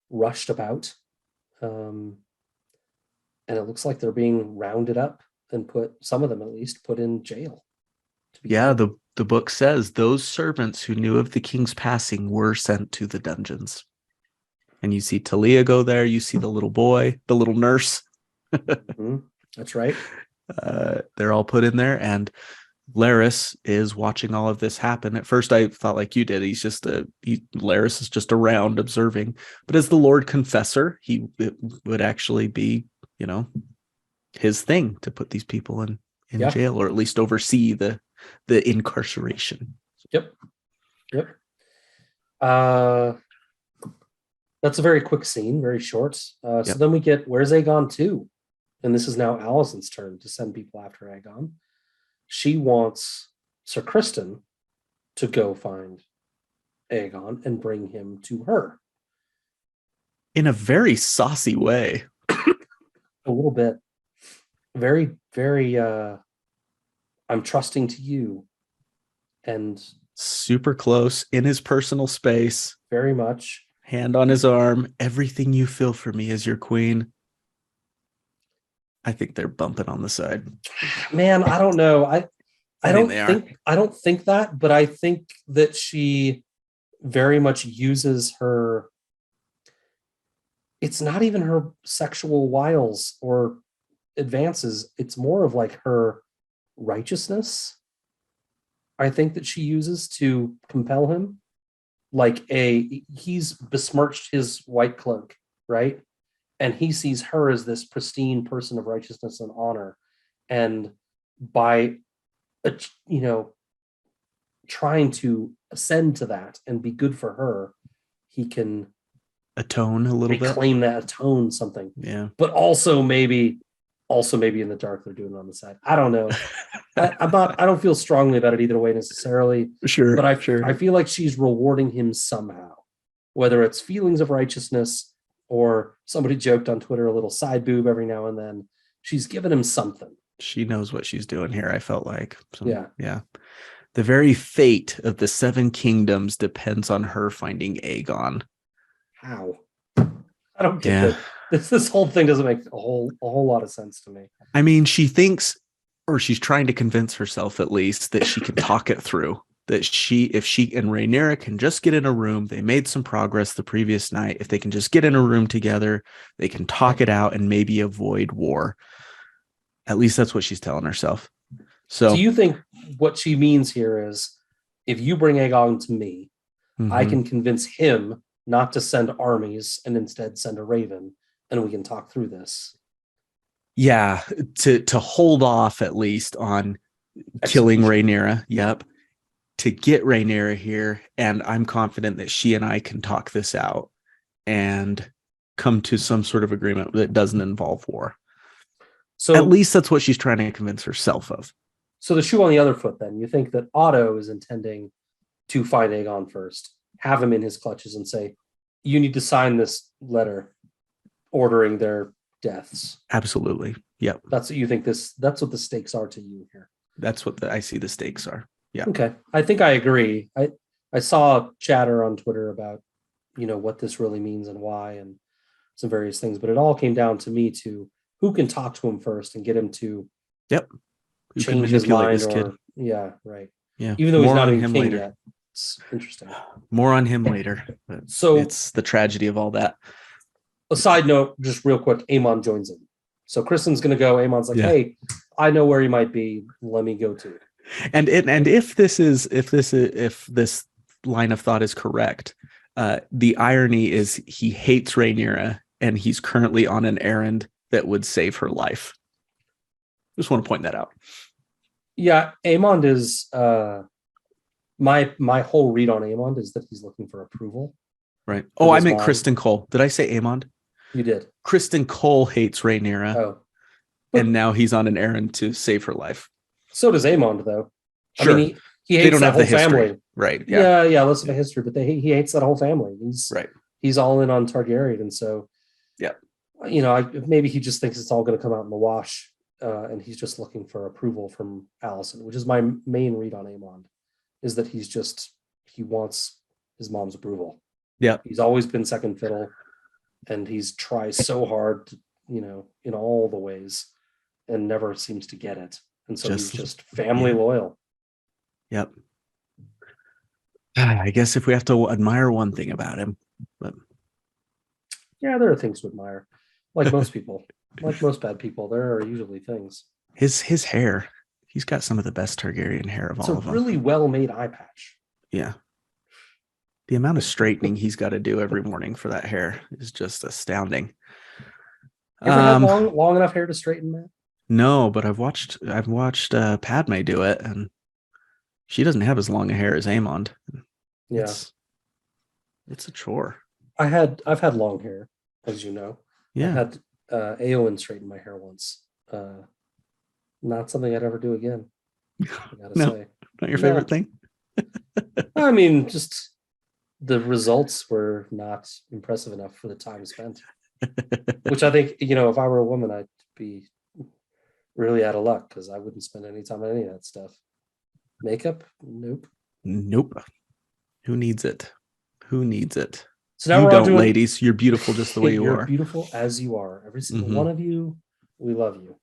rushed about. And it looks like they're being rounded up and some of them at least, put in jail. Yeah, the book says those servants who knew of the king's passing were sent to the dungeons. And you see Talia go there. You see the little boy, the little nurse. That's right. They're all put in there. And Larys is watching all of this happen. At first, I thought like you did. Larys is just around observing. But as the Lord Confessor, it would actually be, his thing to put these people in jail, or at least oversee the incarceration. Yep. That's a very quick scene, very short. So then we get, where's Aegon 2? And this is now Alicent's turn to send people after Aegon. She wants Sir Criston to go find Aegon and bring him to her. In a very saucy way. A little bit. Very, very, I'm trusting to you. And super close in his personal space. Very much. Hand on his arm. Everything you feel for me as your queen. I think they're bumping on the side. Man, I don't know. I don't think that, but I think that she very much uses her. It's not even her sexual wiles or advances. It's more of like her righteousness I think that she uses to compel him. Like he's besmirched his white cloak, right? And he sees her as this pristine person of righteousness and honor. And by, you know, trying to ascend to that and be good for her, he can atone a little reclaim that, atone something. Yeah. But also maybe in the dark they're doing it on the side. I don't know. I don't feel strongly about it either way necessarily. Sure. But I sure. feel like she's rewarding him somehow, whether it's feelings of righteousness or somebody joked on Twitter a little side boob every now and then. She's given him something. She knows what she's doing here, I felt like. So, yeah. Yeah. The very fate of the 7 kingdoms depends on her finding Aegon. How? I don't get it. This whole thing doesn't make a whole lot of sense to me. I mean, she thinks, or she's trying to convince herself at least, that she can talk it through. That if she and Rhaenyra can just get in a room, they made some progress the previous night. If they can just get in a room together, they can talk it out and maybe avoid war. At least that's what she's telling herself. So do you think what she means here is, if you bring Aegon to me, I can convince him not to send armies and instead send a raven, and we can talk through this? Yeah, to hold off at least on killing Rhaenyra. Yep. To get Rhaenyra here, and I'm confident that she and I can talk this out and come to some sort of agreement that doesn't involve war. So at least that's what she's trying to convince herself of. So the shoe on the other foot, then, you think that Otto is intending to find Aegon first, have him in his clutches and say, you need to sign this letter ordering their deaths. Absolutely. Yep. That's what you think that's what the stakes are to you here. That's what I see the stakes are. Yeah. Okay. I think I agree. I saw chatter on Twitter about, what this really means and why and some various things, but it all came down to me to who can talk to him first and get him to change his mind. This kid. Yeah, right. Yeah. Even though he's not even king yet. It's interesting. More on him later. So it's the tragedy of all that. A side note, just real quick, Aemon joins him. So Kristen's going to go. Aemon's like, hey, I know where he might be. Let me go too. And if this line of thought is correct, the irony is he hates Rhaenyra and he's currently on an errand that would save her life. Just want to point that out. Yeah, Aemond is my whole read on Aemond is that he's looking for approval. Right. Oh, I meant Kristen Cole. Did I say Aemond? You did. Kristen Cole hates Rhaenyra. Oh. And now he's on an errand to save her life. So does Aemond, though. Sure. I mean, he hates that whole family. Right. Yeah, less of a history, but he hates that whole family. He's all in on Targaryen. And so, maybe he just thinks it's all going to come out in the wash. And he's just looking for approval from Alicent, which is my main read on Aemond, is that he wants his mom's approval. Yeah. He's always been second fiddle, and he's tried so hard to, in all the ways, and never seems to get it. And so he's just family loyal. Yep. I guess if we have to admire one thing about him, but yeah, there are things to admire. Like most people, like most bad people, there are usually things. His hair, he's got some of the best Targaryen hair of all of them. It's a really well-made eye patch. Yeah. The amount of straightening he's got to do every morning for that hair is just astounding. You ever had long enough hair to straighten, Matt? No, but I've watched Padme do it, and she doesn't have as long a hair as Aemond. Yeah, it's a chore. I've had long hair, as you know. Yeah, I had Eowyn straighten my hair once. Not something I'd ever do again. I gotta say, not your favorite thing. I mean, just the results were not impressive enough for the time spent. Which I think, if I were a woman, I'd be really out of luck because I wouldn't spend any time on any of that stuff. Makeup? Nope. Who needs it? So now you don't, ladies. You're beautiful just the way you are. You're beautiful as you are. Every single one of you. We love you.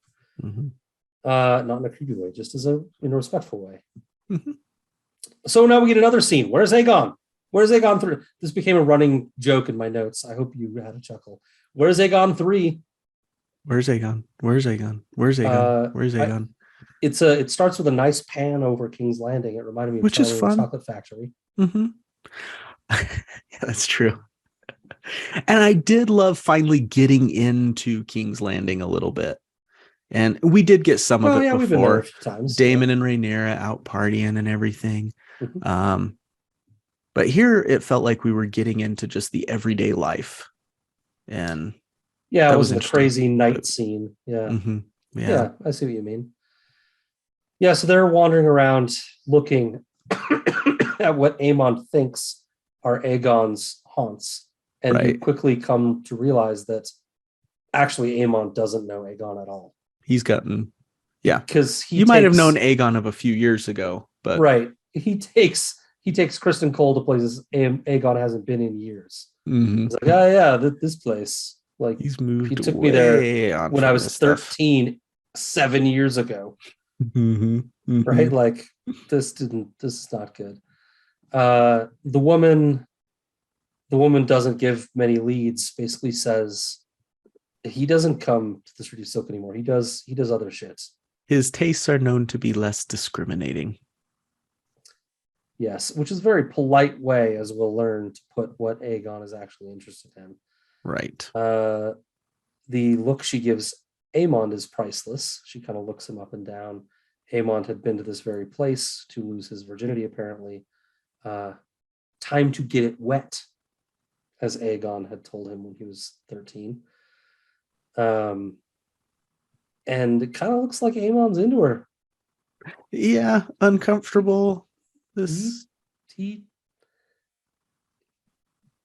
Mm-hmm. Not in a creepy way, just in a respectful way. Mm-hmm. So now we get another scene. Where's Aegon? Where's Aegon 3? This became a running joke in my notes. I hope you had a chuckle. Where's Aegon 3? Where's Aegon? It starts with a nice pan over King's Landing. It reminded me of which is Charlie and the fun. Chocolate Factory. Mm-hmm. Yeah, that's true. And I did love finally getting into King's Landing a little bit. And we did get some of Well, it yeah, we've been there a before. few times. Damon and Rhaenyra out partying and everything. Mhm. But here it felt like we were getting into just the everyday life. And Yeah, it that was wasn't a interesting. crazy night scene. Yeah. Mm-hmm. Yeah. Yeah, I see what you mean. Yeah, so they're wandering around looking at what Aemon thinks are Aegon's haunts. And you Right. quickly come to realize that actually Aemon doesn't know Aegon at all. He's gotten, yeah. Because he You might have takes known Aegon of a few years ago, but right. He takes Kristen Cole to places Aegon hasn't been in years. mm-hmm. He's like, oh yeah, this place. Like He's he moved took me there way on when I from was this stuff. 13, 7 years ago. Mm-hmm. Mm-hmm. Right? Like this is not good. The woman doesn't give many leads, basically says he doesn't come to the Street of Silk anymore. He does other shits. His tastes are known to be less discriminating. Yes, which is a very polite way, as we'll learn, to put what Aegon is actually interested in. Right. The look she gives Aemond is priceless. She kind of looks him up and down. Aemond had been to this very place to lose his virginity, apparently. Time to get it wet, as Aegon had told him when he was 13. And it kind of looks like Aemon's into her. Yeah, uncomfortable. This he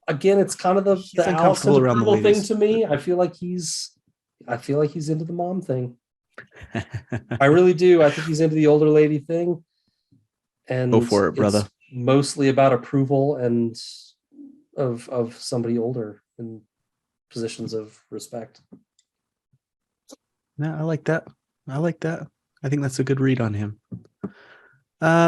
again, it's kind of the uncomfortable Alicent around the approval thing ladies. to me. I feel like he's into the mom thing. I really do. I think he's into the older lady thing. And Go for it, brother. it's mostly about approval and of somebody older in positions of respect. Yeah, I like that. I think that's a good read on him.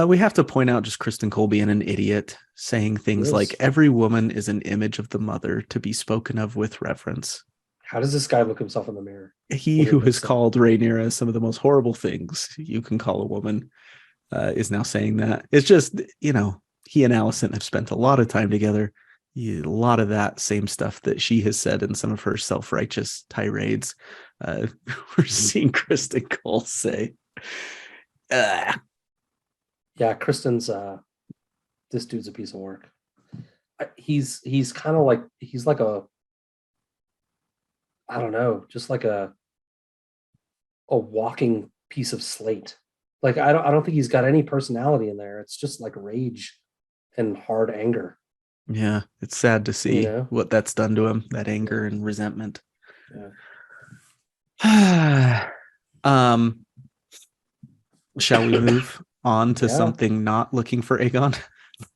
We have to point out just Kristen Cole being an idiot, saying things like every woman is an image of the mother to be spoken of with reverence. How does this guy look himself in the mirror? He who has called Rhaenyra some of the most horrible things you can call a woman is now saying that. It's just, he and Alicent have spent a lot of time together. A lot of that same stuff that she has said in some of her self-righteous tirades. We're seeing Kristen Cole say. Yeah, Kristen's this dude's a piece of work. He's kind of like he's like a, I don't know, just like a walking piece of slate. Like I don't think he's got any personality in there. It's just like rage and hard anger. Yeah, it's sad to see what that's done to him, that anger and resentment. Yeah. Shall we move on to something not looking for Aegon?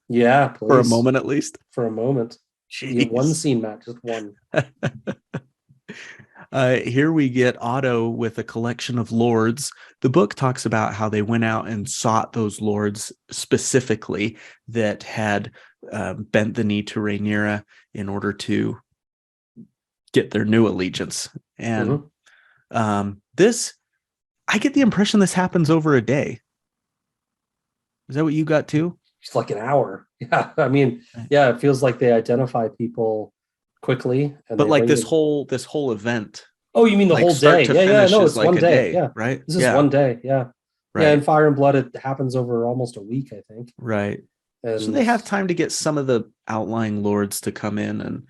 Yeah, please. For a moment at least. For a moment. You get one scene, Matt, just one. Here we get Otto with a collection of lords. The book talks about how they went out and sought those lords specifically that had bent the knee to Rhaenyra in order to get their new allegiance. And this, I get the impression this happens over a day. Is that what you got too? It's like an hour. Yeah, I mean, yeah, it feels like they identify people quickly. But like this whole event. Oh, you mean the whole day? Yeah, no, it's like one day. Yeah, right. This is one day. Yeah, right. Yeah, in Fire and Blood, it happens over almost a week, I think. Right. And so they have time to get some of the outlying lords to come in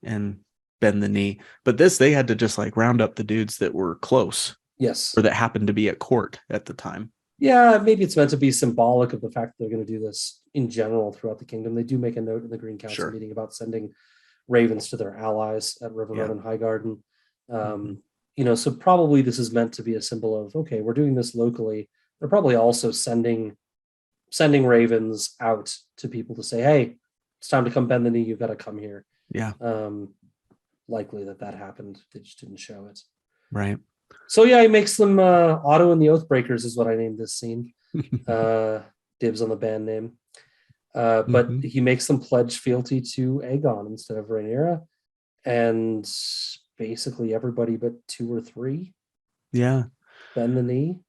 and bend the knee. But they had to just like round up the dudes that were close. Yes. Or that happened to be at court at the time. Yeah, maybe it's meant to be symbolic of the fact that they're going to do this in general throughout the kingdom. They do make a note in the Green Council meeting about sending ravens to their allies at River Run and Highgarden. So probably this is meant to be a symbol of, okay, we're doing this locally. They're probably also sending ravens out to people to say, hey, it's time to come bend the knee. You've got to come here. Yeah. Likely that happened. They just didn't show it. Right. So yeah, he makes them Otto and the Oathbreakers is what I named this scene. Dibs on the band name. But he makes them pledge fealty to Aegon instead of Rhaenyra. And basically everybody but 2 or 3. Yeah. Bend the knee.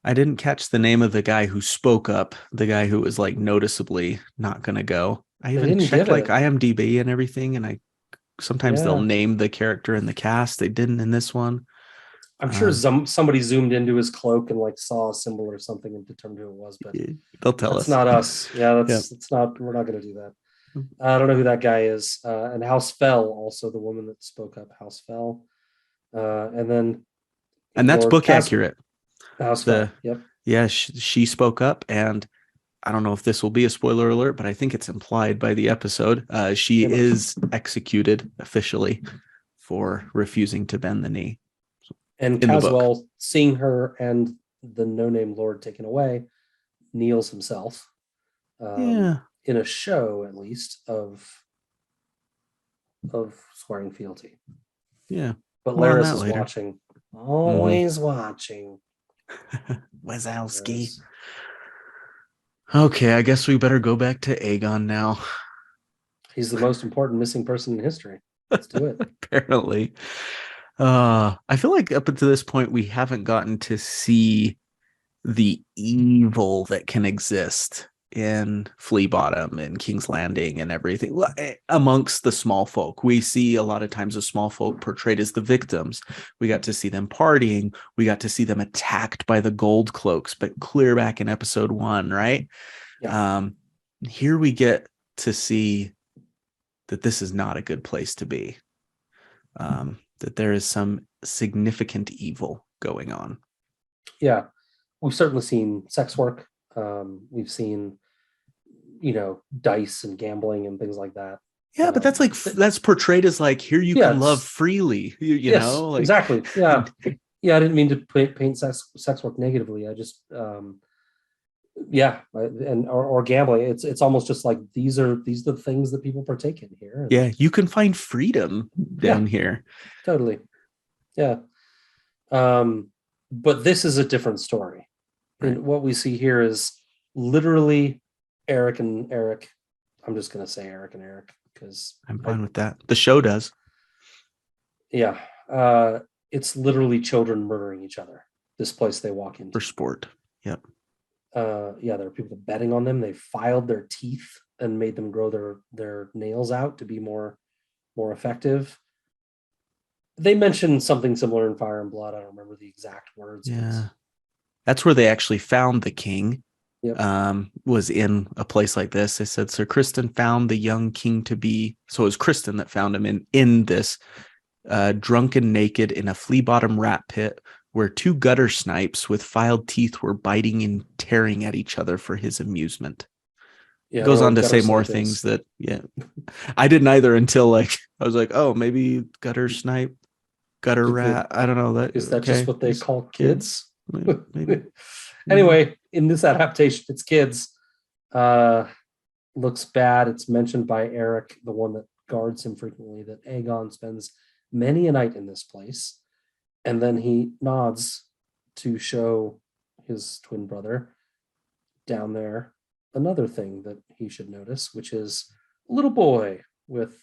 I didn't catch the name of the guy who spoke up, the guy who was like noticeably not going to go. I They even didn't checked give like it. IMDb and everything, and I sometimes they'll Yeah. name the character in the cast. They didn't in this one. I'm sure somebody zoomed into his cloak and like saw a symbol or something and determined who it was, but They'll tell that's us. not us. Yeah, Yeah. that's not. We're not going to do that. I don't know who that guy is. And House Fell, also the woman that spoke up. House Fell, and then And that's Lord book accurate. House Fell. Yep. Yeah, she spoke up, and I don't know if this will be a spoiler alert, but I think it's implied by the episode. She is executed officially for refusing to bend the knee. And in the book. Caswell, seeing her and the no-name Lord taken away, kneels himself. Yeah. In a show, at least, of swearing fealty. Yeah. But More on Laris that is later. watching. Always watching. Wazowski. Yes. Okay, I guess we better go back to Aegon now. He's the most important missing person in history. Let's do it. Apparently. I feel like up until this point, we haven't gotten to see the evil that can exist in Flea Bottom and King's Landing and everything amongst the small folk. We see a lot of times the small folk portrayed as the victims. We got to see them partying. We got to see them attacked by the gold cloaks, but clear back in episode 1, right? Yeah. Here we get to see that this is not a good place to be. That there is some significant evil going on. Yeah. We've certainly seen sex work. We've seen, dice and gambling and things like that. Yeah, but that's portrayed as like, here you can love freely, yes, know? Like, exactly. Yeah. Yeah, I didn't mean to paint sex work negatively. I just, or gambling. It's almost just like these are the things that people partake in here. And yeah, you can find freedom down here. Totally. Yeah. But this is a different story. Right. And what we see here is literally Eric and Eric. I'm just going to say Eric and Eric because I'm fine with that. The show does. Yeah. It's literally children murdering each other. This place they walk into. For sport. Yep. There are people betting on them. They filed their teeth and made them grow their nails out to be more effective. They mentioned something similar in Fire and Blood. I don't remember the exact words. Yeah. That's where they actually found the king. Yep. Was in a place like this. They said Sir Kristen found the young king to be, so it was Kristen that found him in this drunken naked in a flea bottom rat pit where 2 gutter snipes with filed teeth were biting and tearing at each other for his amusement. Yeah, goes on to say more things that, I didn't either until like, I was like, oh, maybe gutter snipe, gutter rat. I don't know. That is that just what they call kids? Maybe. Anyway, in this adaptation, it's kids. Looks bad. It's mentioned by Eric, the one that guards him frequently, that Aegon spends many a night in this place. And then he nods to show his twin brother down there another thing that he should notice, which is a little boy with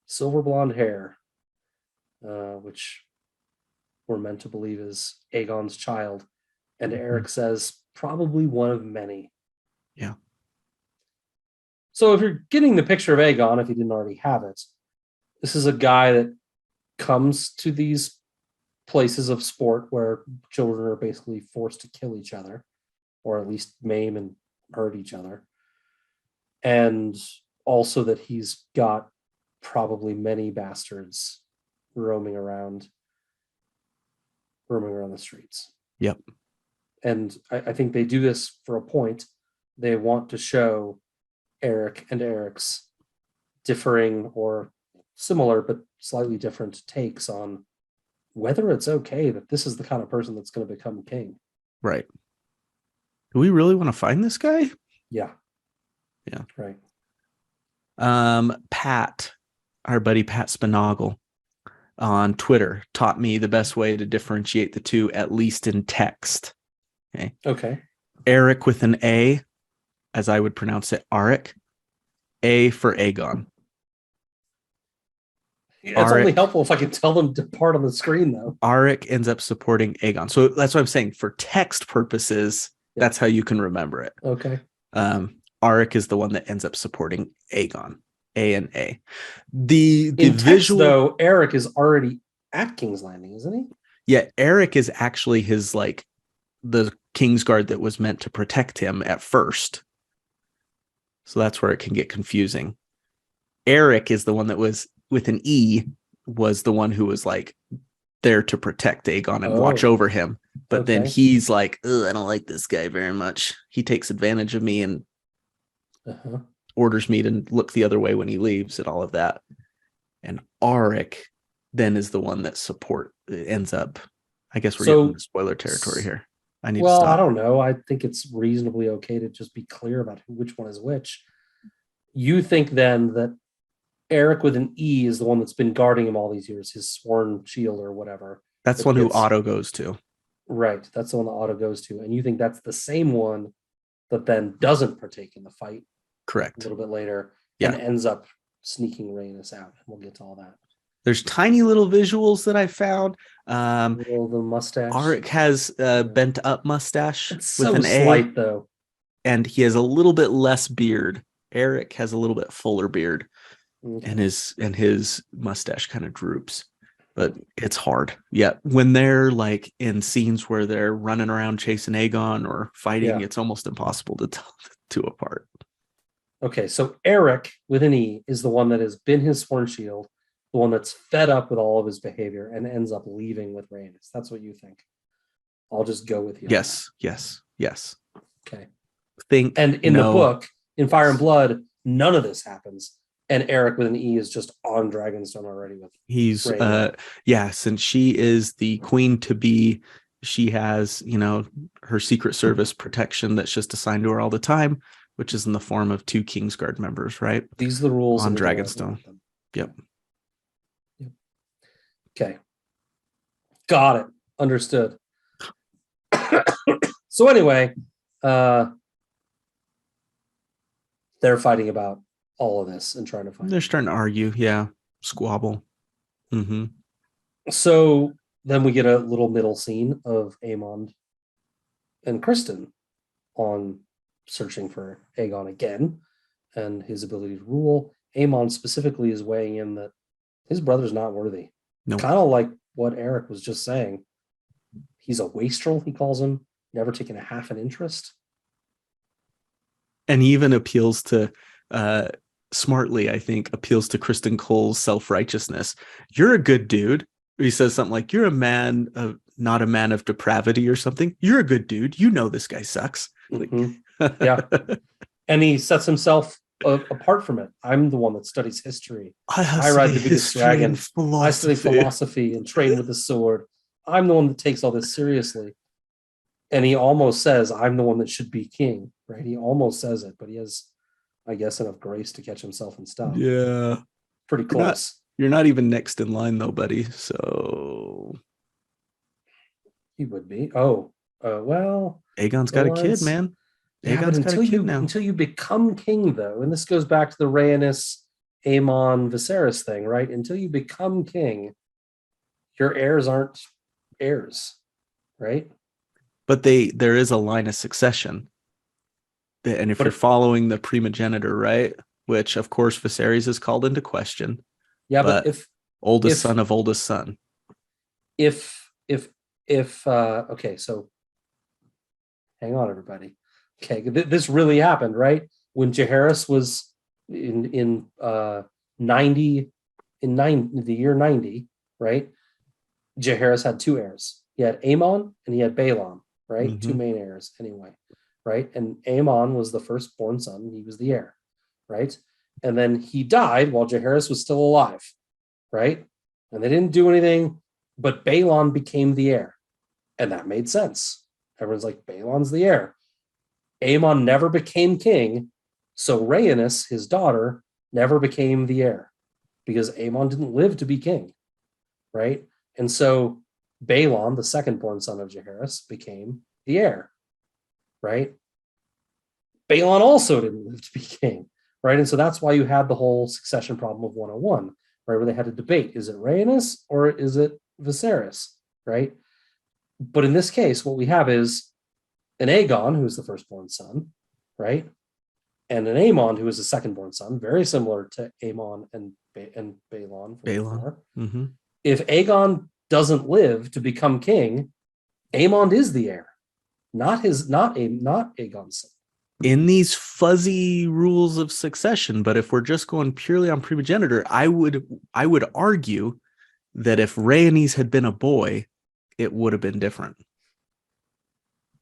silver blonde hair, which we're meant to believe is Aegon's child. And Eric says, probably one of many. Yeah. So if you're getting the picture of Aegon, if you didn't already have it, this is a guy that comes to these places of sport where children are basically forced to kill each other, or at least maim and hurt each other. And also that he's got probably many bastards roaming around the streets. Yep. And I think they do this for a point. They want to show Eric and Eric's differing or similar but slightly different takes on whether it's okay that this is the kind of person that's going to become king. Right. Do we really want to find this guy? Yeah. Yeah. Right. Pat, our buddy Pat Spinagle on Twitter taught me the best way to differentiate the two, at least in text. Okay. Eric with an A, as I would pronounce it, Arik. A for Aegon. It's only helpful if I can tell them to part on the screen, though. Arik ends up supporting Aegon. So that's what I'm saying. For text purposes, that's how you can remember it. Okay. Arik is the one that ends up supporting Aegon. A and A. The In visual, text, though, Eric is already at King's Landing, isn't he? Yeah, Eric is actually his like the Kingsguard that was meant to protect him at first. So that's where it can get confusing. Eric is the one that was with an E, was the one who was like there to protect Aegon and watch over him. But then he's like, I don't like this guy very much. He takes advantage of me and orders me to look the other way when he leaves and all of that. And Arik then is the one that ends up. I guess we're getting into spoiler territory here. I need to stop. I don't know. I think it's reasonably okay to just be clear about which one is which. You think then that Eric with an E is the one that's been guarding him all these years, his sworn shield or whatever. That's the one who Otto goes to. Right. That's the one that Otto goes to. And you think that's the same one that then doesn't partake in the fight. Correct. A little bit later. And ends up sneaking Rhaenys out. We'll get to all that. There's tiny little visuals that I found. The mustache. Arik has a bent up mustache it's with so an slight, A, though. And he has a little bit less beard. Eric has a little bit fuller beard, and his mustache kind of droops. But it's hard. Yeah, when they're like in scenes where they're running around chasing Aegon or fighting, it's almost impossible to tell the two apart. Okay, so Eric with an E is the one that has been his sworn shield, the one that's fed up with all of his behavior and ends up leaving with Rhaenys. That's what you think. I'll just go with you. Yes. Okay. And in the book, in Fire and Blood, none of this happens. And Eric with an E is just on Dragonstone already with Rhaenys. Since she is the queen to be, she has, her Secret Service protection that's just assigned to her all the time, which is in the form of 2 Kingsguard members, right? These are the rules on Dragonstone. Yep. Okay. Got it. Understood. So anyway, they're fighting about all of this and trying to find. They're starting to argue. Yeah. Squabble. Mm-hmm. So then we get a little middle scene of Aemond and Kristen on searching for Aegon again and his ability to rule. Aemond specifically is weighing in that his brother's not worthy. Nope. Kind of like what Eric was just saying. He's a wastrel, he calls him, never taken a half an interest. And he even appeals to, smartly, I think, appeals to Kristen Cole's self-righteousness. You're a good dude. He says something like, you're a man of, not a man of depravity or something. You're a good dude. You know this guy sucks. Yeah. And he sets himself apart from it. I'm the one that studies history. I ride the biggest dragon. I study philosophy and train with the sword. I'm the one that takes all this seriously. And he almost says, I'm the one that should be king, right? He almost says it, but he has, I guess, enough grace to catch himself and stop. Yeah. Pretty close. You're not even next in line, though, buddy. So. He would be. Well. Aegon's got a kid, man. Aegon's got a kid now. Until you become king, though, and this goes back to the Rhaenys, Aemon, Viserys thing, right? Until you become king, your heirs aren't heirs, right? But there is a line of succession. And if you're following the primogenitor, right? Which, of course, Viserys is called into question. Yeah, but if oldest son of oldest son. Okay, so hang on, everybody. Okay, this really happened, right? When Jaehaerys was in the year 90, right? Jaehaerys had 2 heirs. He had Aemon and he had Baelon, right? Mm-hmm. 2 main heirs, anyway, right? And Aemon was the firstborn son; he was the heir, right? And then he died while Jaehaerys was still alive, right? And they didn't do anything, but Baelon became the heir, and that made sense. Everyone's like, Baelon's the heir. Aemon never became king, so Rhaenys, his daughter, never became the heir because Aemon didn't live to be king, right? And so Baelon, the second-born son of Jaehaerys, became the heir, right? Baelon also didn't live to be king, right? And so that's why you had the whole succession problem of 101. right? Where they had a debate. Is it Rhaenys or is it Viserys, right? But in this case, what we have is an Aegon, who is the firstborn son, right? And an Aemon, who is the secondborn son, very similar to Aemon and Balon from before. Mm-hmm. If Aegon doesn't live to become king, Aemon is the heir, not Aegon's son. In these fuzzy rules of succession, but if we're just going purely on primogeniture, I would argue that if Rhaenys had been a boy, it would have been different.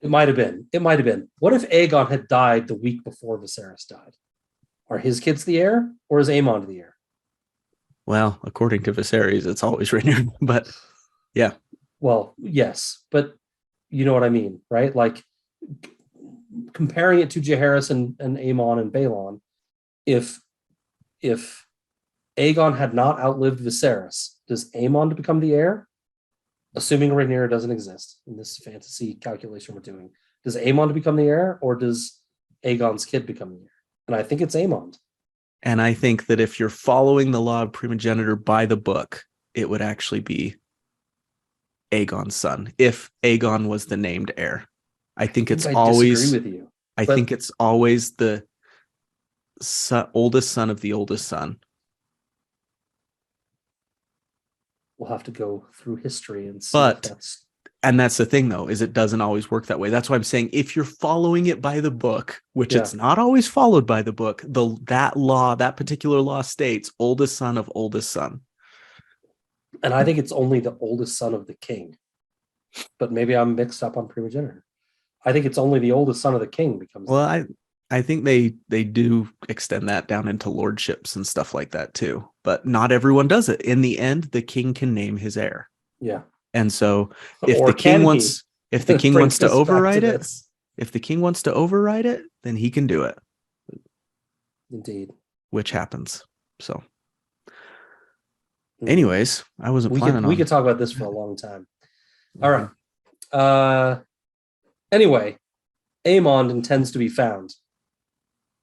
It might have been. What if Aegon had died the week before Viserys died? Are his kids the heir, or is Aemon the heir? Well, according to Viserys, it's always Rhaenyra, but yeah. Well, yes, but you know what I mean, right? Like comparing it to Jaehaerys and Aemon and Balon, if Aegon had not outlived Viserys, does Aemon become the heir? Assuming Rhaenyra doesn't exist in this fantasy calculation we're doing, does Aemon become the heir, or does Aegon's kid become the heir? And I think it's Aemon. And I think that if you're following the law of primogeniture by the book, it would actually be Aegon's son, if Aegon was the named heir. I think it's always disagree with you. I think it's always the oldest son of the oldest son. We'll have to go through history and see. And that's the thing, though, is it doesn't always work that way. That's why I'm saying if you're following it by the book, which it's not always followed by the book, that particular law states oldest son of oldest son. And I think it's only the oldest son of the king. But maybe I'm mixed up on primogeniture. I think it's only the oldest son of the king becomes. Well, I think they do extend that down into lordships and stuff like that too. But not everyone does it. In the end, the king can name his heir. Yeah. And so if the king wants to override it, then he can do it. Indeed. Which happens. So anyways, I wasn't planning on. We could talk about this for a long time. All right. Anyway, Aemon intends to be found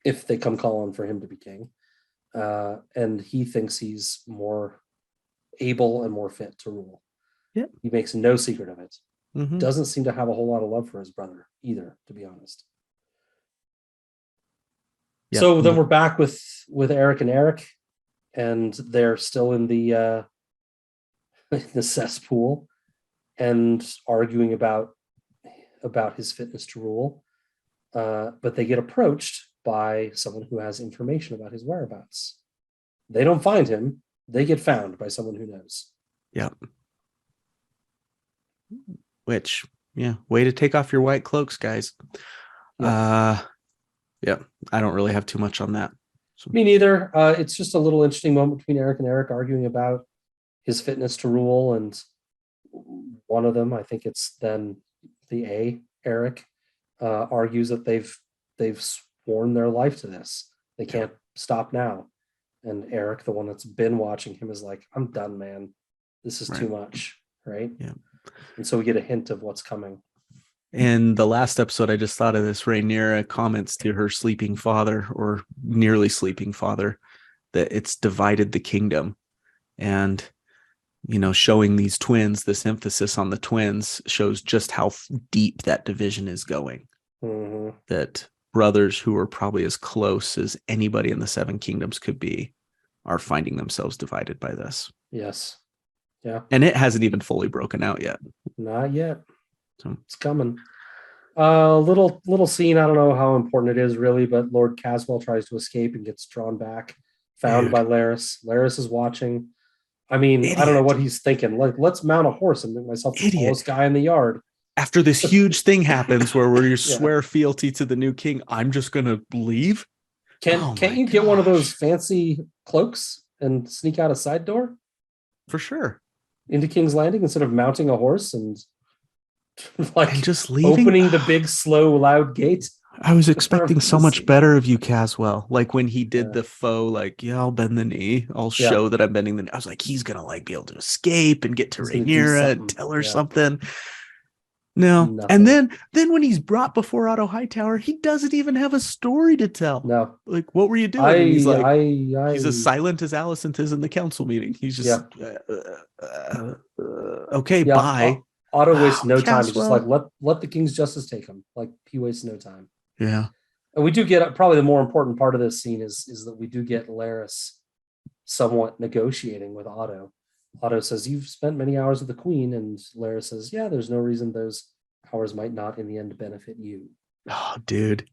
if they come calling for him to be king. And he thinks he's more able and more fit to rule. Yeah. He makes no secret of it. Mm-hmm. Doesn't seem to have a whole lot of love for his brother either, to be honest. Yep. So then we're back with Eric and Eric, and they're still in the cesspool and arguing about his fitness to rule. But they get approached by someone who has information about his whereabouts. They don't find him. They get found by someone who knows. Yep. Which, way to take off your white cloaks, guys. Yeah. I don't really have too much on that. So. Me neither. It's just a little interesting moment between Eric and Eric arguing about his fitness to rule, and one of them, I think it's then the Eric, argues that they've sworn their life to this. They can't stop now. And Eric, the one that's been watching him, is like, I'm done, man. This is too much, right? Yeah. And so we get a hint of what's coming. In the last episode, I just thought of this. Rhaenyra comments to her sleeping father, or nearly sleeping father, that it's divided the kingdom. And, showing these twins, this emphasis on the twins shows just how deep that division is going. Mm-hmm. That brothers who are probably as close as anybody in the Seven Kingdoms could be are finding themselves divided by this. Yes. Yeah. And it hasn't even fully broken out yet. Not yet. So it's coming. Little scene. I don't know how important it is really, but Lord Caswell tries to escape and gets drawn back, found by Larys. Larys is watching. I mean, Idiot. I don't know what he's thinking. Like, let's mount a horse and make myself the tallest guy in the yard. After this huge thing happens where you swear fealty to the new king, I'm just going to leave. Can't you get one of those fancy cloaks and sneak out a side door? For sure. Into King's Landing instead of mounting a horse and just leaving? Opening the big, slow, loud gate. I was expecting so much better of you, Caswell. Like when he did the faux, I'll bend the knee. I'll show that I'm bending the knee. I was like, he's going to be able to escape and get to Rhaenyra and tell her something. No. Nothing. And then when he's brought before Otto Hightower, he doesn't even have a story to tell. No. Like, what were you doing? And he's like, I he's as silent as Alicent is in the council meeting. He's just okay, bye. Otto wastes no time. He's just Caswell. like, let the King's Justice take him. Like, he wastes no time. Yeah. And we do get, probably the more important part of this scene is that we do get Laris somewhat negotiating with Otto. Otto says, "You've spent many hours with the Queen," and Laris says, "Yeah, there's no reason those hours might not in the end benefit you." Oh, dude.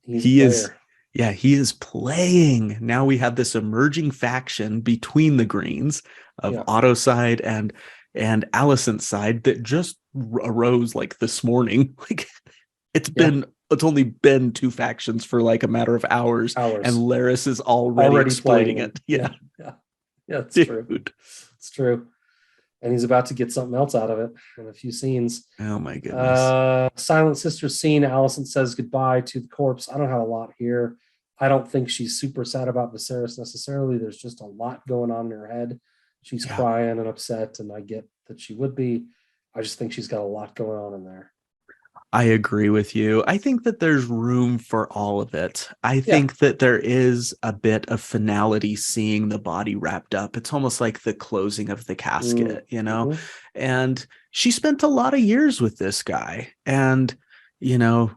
He's He a is, player. yeah, he is playing. Now we have this emerging faction between the Greens of Yeah. Otto's side and Alicent's side that just arose like this morning. Like it's only been two factions for like a matter of hours, and Laris is already exploiting it. Yeah. It's true. It's true. And he's about to get something else out of it in a few scenes. Oh my goodness. Silent Sister scene. Alicent says goodbye to the corpse. I don't have a lot here. I don't think she's super sad about Viserys necessarily. There's just a lot going on in her head. She's crying and upset, and I get that she would be. I just think she's got a lot going on in there. I agree with you. I think that there's room for all of it. I think that there is a bit of finality seeing the body wrapped up. It's almost like the closing of the casket, you know? Mm-hmm. And she spent a lot of years with this guy. And, you know,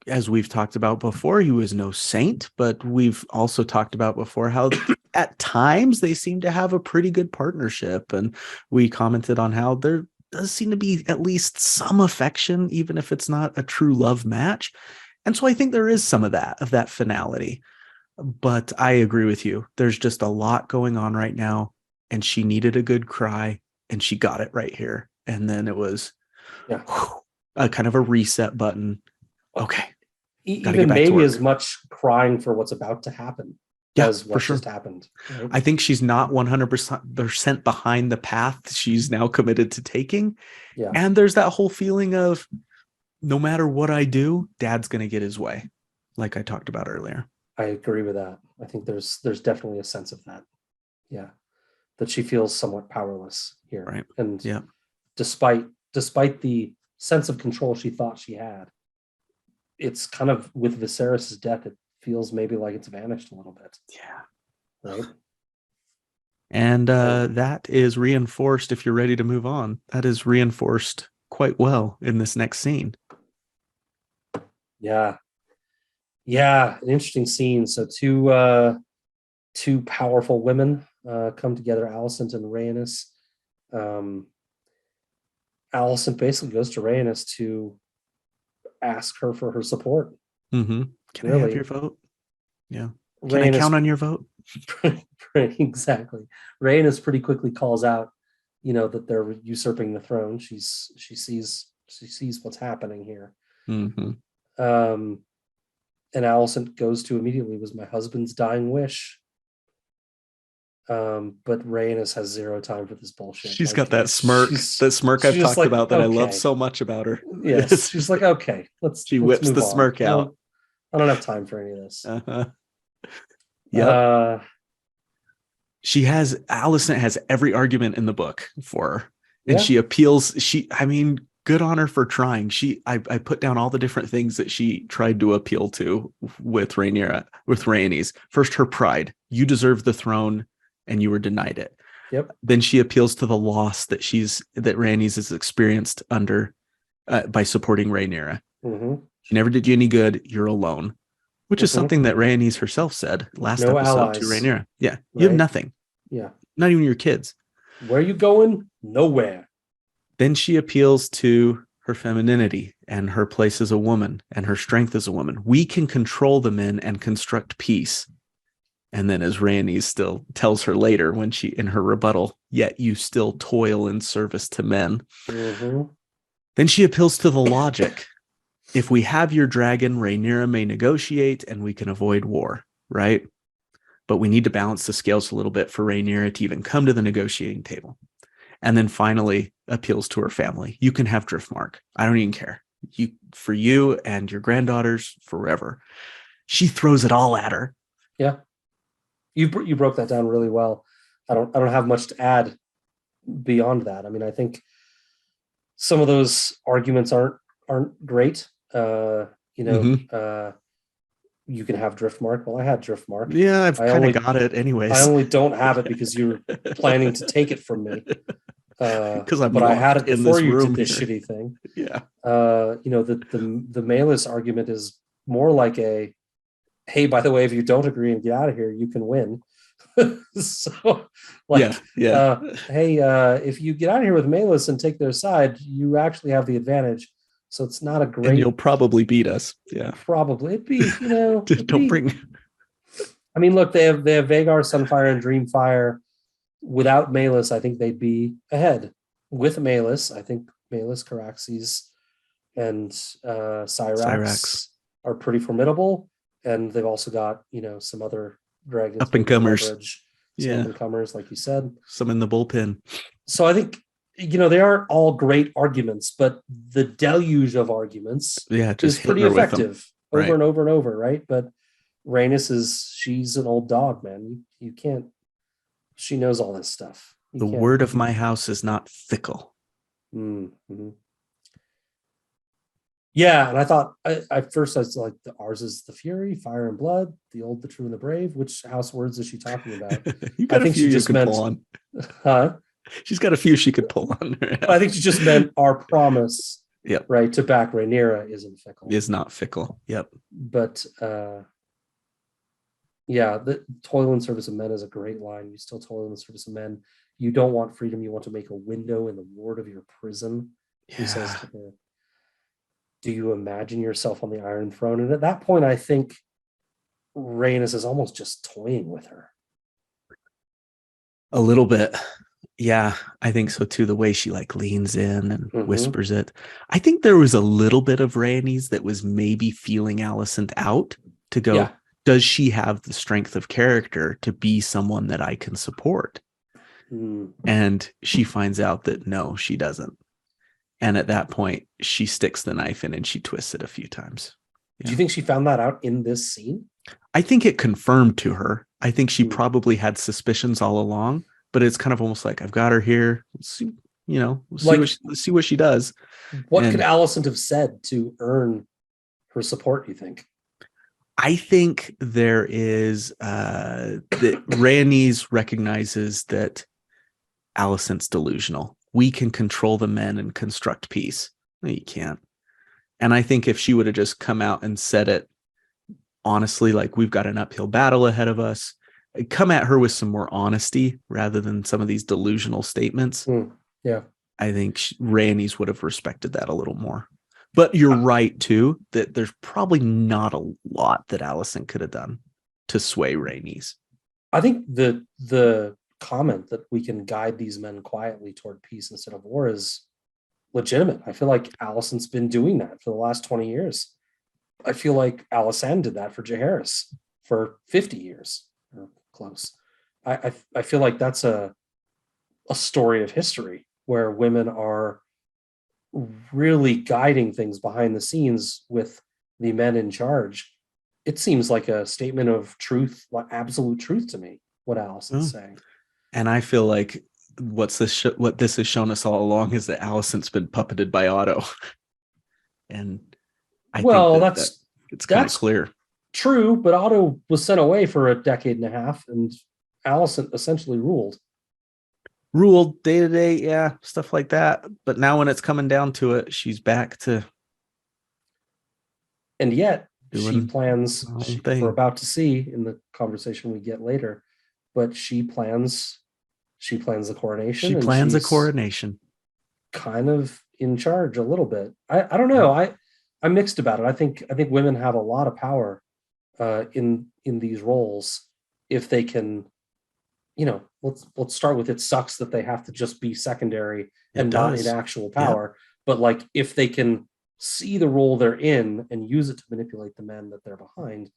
as we've talked about before, he was no saint, but we've also talked about before how at times they seem to have a pretty good partnership. And we commented on how there does seem to be at least some affection, even if it's not a true love match. And so I think there is some of that finality. But I agree with you. There's just a lot going on right now, and she needed a good cry, and she got it right here. And then it was a kind of a reset button. Okay. Even maybe as much crying for what's about to happen. As what just happened. Right? I think she's not 100% behind the path she's now committed to taking. Yeah. And there's that whole feeling of no matter what I do, Dad's going to get his way, like I talked about earlier. I agree with that. I think there's definitely a sense of that. Yeah. That she feels somewhat powerless here. Right. And despite the sense of control she thought she had, it's kind of with Viserys' death, it feels maybe like it's vanished a little bit. Yeah. Right. And that is reinforced if you're ready to move on. That is reinforced quite well in this next scene. Yeah. An interesting scene. So two powerful women come together, Alicent and Rhaenys. Alicent basically goes to Rhaenys to ask her for her support. Mm-hmm. Can I have your vote? Yeah. Can Rhaenys, I count on your vote? Exactly. Rhaenys pretty quickly calls out, that they're usurping the throne. She sees what's happening here. Mm-hmm. And Alicent goes to immediately, was my husband's dying wish. But Rhaenys has zero time for this bullshit. She's got that smirk, I've talked about that I love so much about her. Yes, she's like, okay, she whips the smirk out. I don't have time for any of this. Yep. Alicent has every argument in the book for her, and she appeals. Good on her for trying. I put down all the different things that she tried to appeal to with Rhaenys. First, her pride. You deserve the throne, and you were denied it. Yep. Then she appeals to the loss that Rhaenys has experienced under by supporting Rhaenyra. Mm-hmm. She never did you any good. You're alone, which is something that Rhaenys herself said last episode allies to Rhaenyra. Yeah, you have nothing. Yeah, not even your kids. Where are you going? Nowhere. Then she appeals to her femininity and her place as a woman and her strength as a woman. We can control the men and construct peace. And then as Rhaenys still tells her later when she, in her rebuttal, yet you still toil in service to men. Mm-hmm. Then she appeals to the logic. If we have your dragon, Rhaenyra may negotiate and we can avoid war, right? But we need to balance the scales a little bit for Rhaenyra to even come to the negotiating table. And then finally appeals to her family. You can have Driftmark. I don't even care. For you and your granddaughters forever. She throws it all at her. Yeah. You broke that down really well. I don't have much to add beyond that. I mean, I think some of those arguments aren't great. You know, Mhm. you can have Driftmark. Well, I had Driftmark. Yeah, I've I kind of only got it I anyways. only don't have it because you're planning to take it from me. Because I'm But I had locked it in before this you did room this here. shitty thing. Yeah. You know, the Malus argument is more like a, hey, by the way, if you don't agree and get out of here, you can win. So, Yeah. like, Yeah. hey, if you get out of here with Malus and take their side, you actually have the advantage. So it's not a And you'll great, probably beat us. Yeah. probably. It'd be, you know, Just it'd don't be. bring. I mean, look, they have Vagar, Sunfire, and Dreamfire. Without Malus, I think they'd be ahead. With Malus, I think Malus, Caraxes, and Cyrax. Cyrax are pretty formidable. And they've also got, you know, some other dragons Up and we can comers. leverage, some Yeah. up and comers, like you said. Some in the bullpen. So I think, you know, they aren't all great arguments, but the deluge of arguments Yeah. is Just hitting pretty her with them. effective over Right. and over and over, right? But she's an old dog, man. You can't, she knows all this stuff. You The can't. word of my house is not fickle. Mm-hmm. Yeah, and I thought at first I was like, ours is the Fury, Fire and Blood, the Old, the True, and the Brave. Which house words is she talking about? You I got a think few she you just could meant, pull on. huh? She's got a few she could pull on. I think she just meant our promise, Yep. right, to back Rhaenyra isn't fickle. Is not fickle. Yep. But yeah, the toil in service of men is a great line. You still toil in the service of men. You don't want freedom. You want to make a window in the ward of your prison. He says to her, do you imagine yourself on the Iron Throne? And at that point, I think Rhaenys is almost just toying with her. A little bit. Yeah, I think so too. The way she like leans in and whispers it. I think there was a little bit of Rhaenys that was maybe feeling Alicent out to go, Yeah. Does she have the strength of character to be someone that I can support? And she finds out that no, she doesn't. And at that point, she sticks the knife in and she twists it a few times. Yeah. Do you think she found that out in this scene? I think it confirmed to her. I think she probably had suspicions all along, but it's kind of almost like, I've got her here. Let's see, you know, let's see what she does. What could Alicent have said to earn her support, you think? I think there is that Rhaenys recognizes that Alicent's delusional. We can control the men and construct peace. No, you can't. And I think if she would have just come out and said it honestly, like, we've got an uphill battle ahead of us, come at her with some more honesty rather than some of these delusional statements. Yeah. I think Rhaenys would have respected that a little more. But you're right, too, that there's probably not a lot that Alicent could have done to sway Rhaenys. I think the comment that we can guide these men quietly toward peace instead of war is legitimate. I feel like Alicent's been doing that for the last 20 years. I feel like Alysanne did that for Jaehaerys for 50 years or close. I feel like that's a story of history where women are really guiding things behind the scenes with the men in charge. It seems like a statement of truth, like absolute truth to me, what Alicent's saying. And I feel like what this has shown us all along is that Alicent's been puppeted by Otto. And I think that's kind of clear. True, but Otto was sent away for a decade and a half, and Alicent essentially ruled day to day, yeah, stuff like that. But now when it's coming down to it, she's back to. And yet she plans, we're about to see in the conversation we get later, but she plans the coronation. She plans a coronation. Kind of in charge a little bit. I don't know. I'm mixed about it. I think women have a lot of power in these roles if they can, you know, let's start with, it sucks that they have to just be secondary and not in actual power. Yeah. But like, if they can see the role they're in and use it to manipulate the men that they're behind,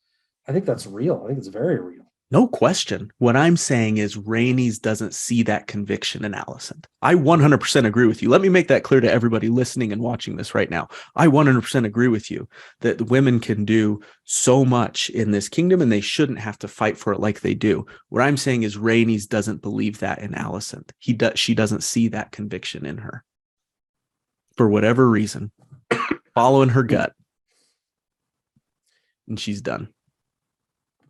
I think that's real. I think it's very real. No question. What I'm saying is Rhaenys doesn't see that conviction in Alicent. I 100% agree with you. Let me make that clear to everybody listening and watching this right now. I 100% agree with you that women can do so much in this kingdom and they shouldn't have to fight for it like they do. What I'm saying is Rhaenys doesn't believe that in Alicent. She doesn't see that conviction in her. for whatever reason, following her gut. And she's done.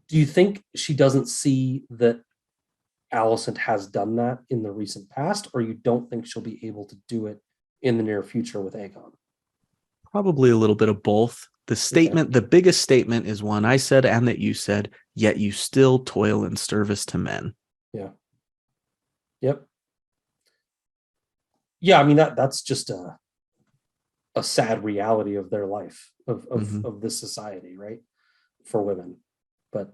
Do you think she doesn't see that Alicent has done that in the recent past, or you don't think she'll be able to do it in the near future with Aegon? Probably a little bit of both. The statement, the biggest statement is one I said and that you said, yet you still toil in service to men. Yeah. Yep. Yeah, I mean that's just a sad reality of their life, of this society, right? For women. But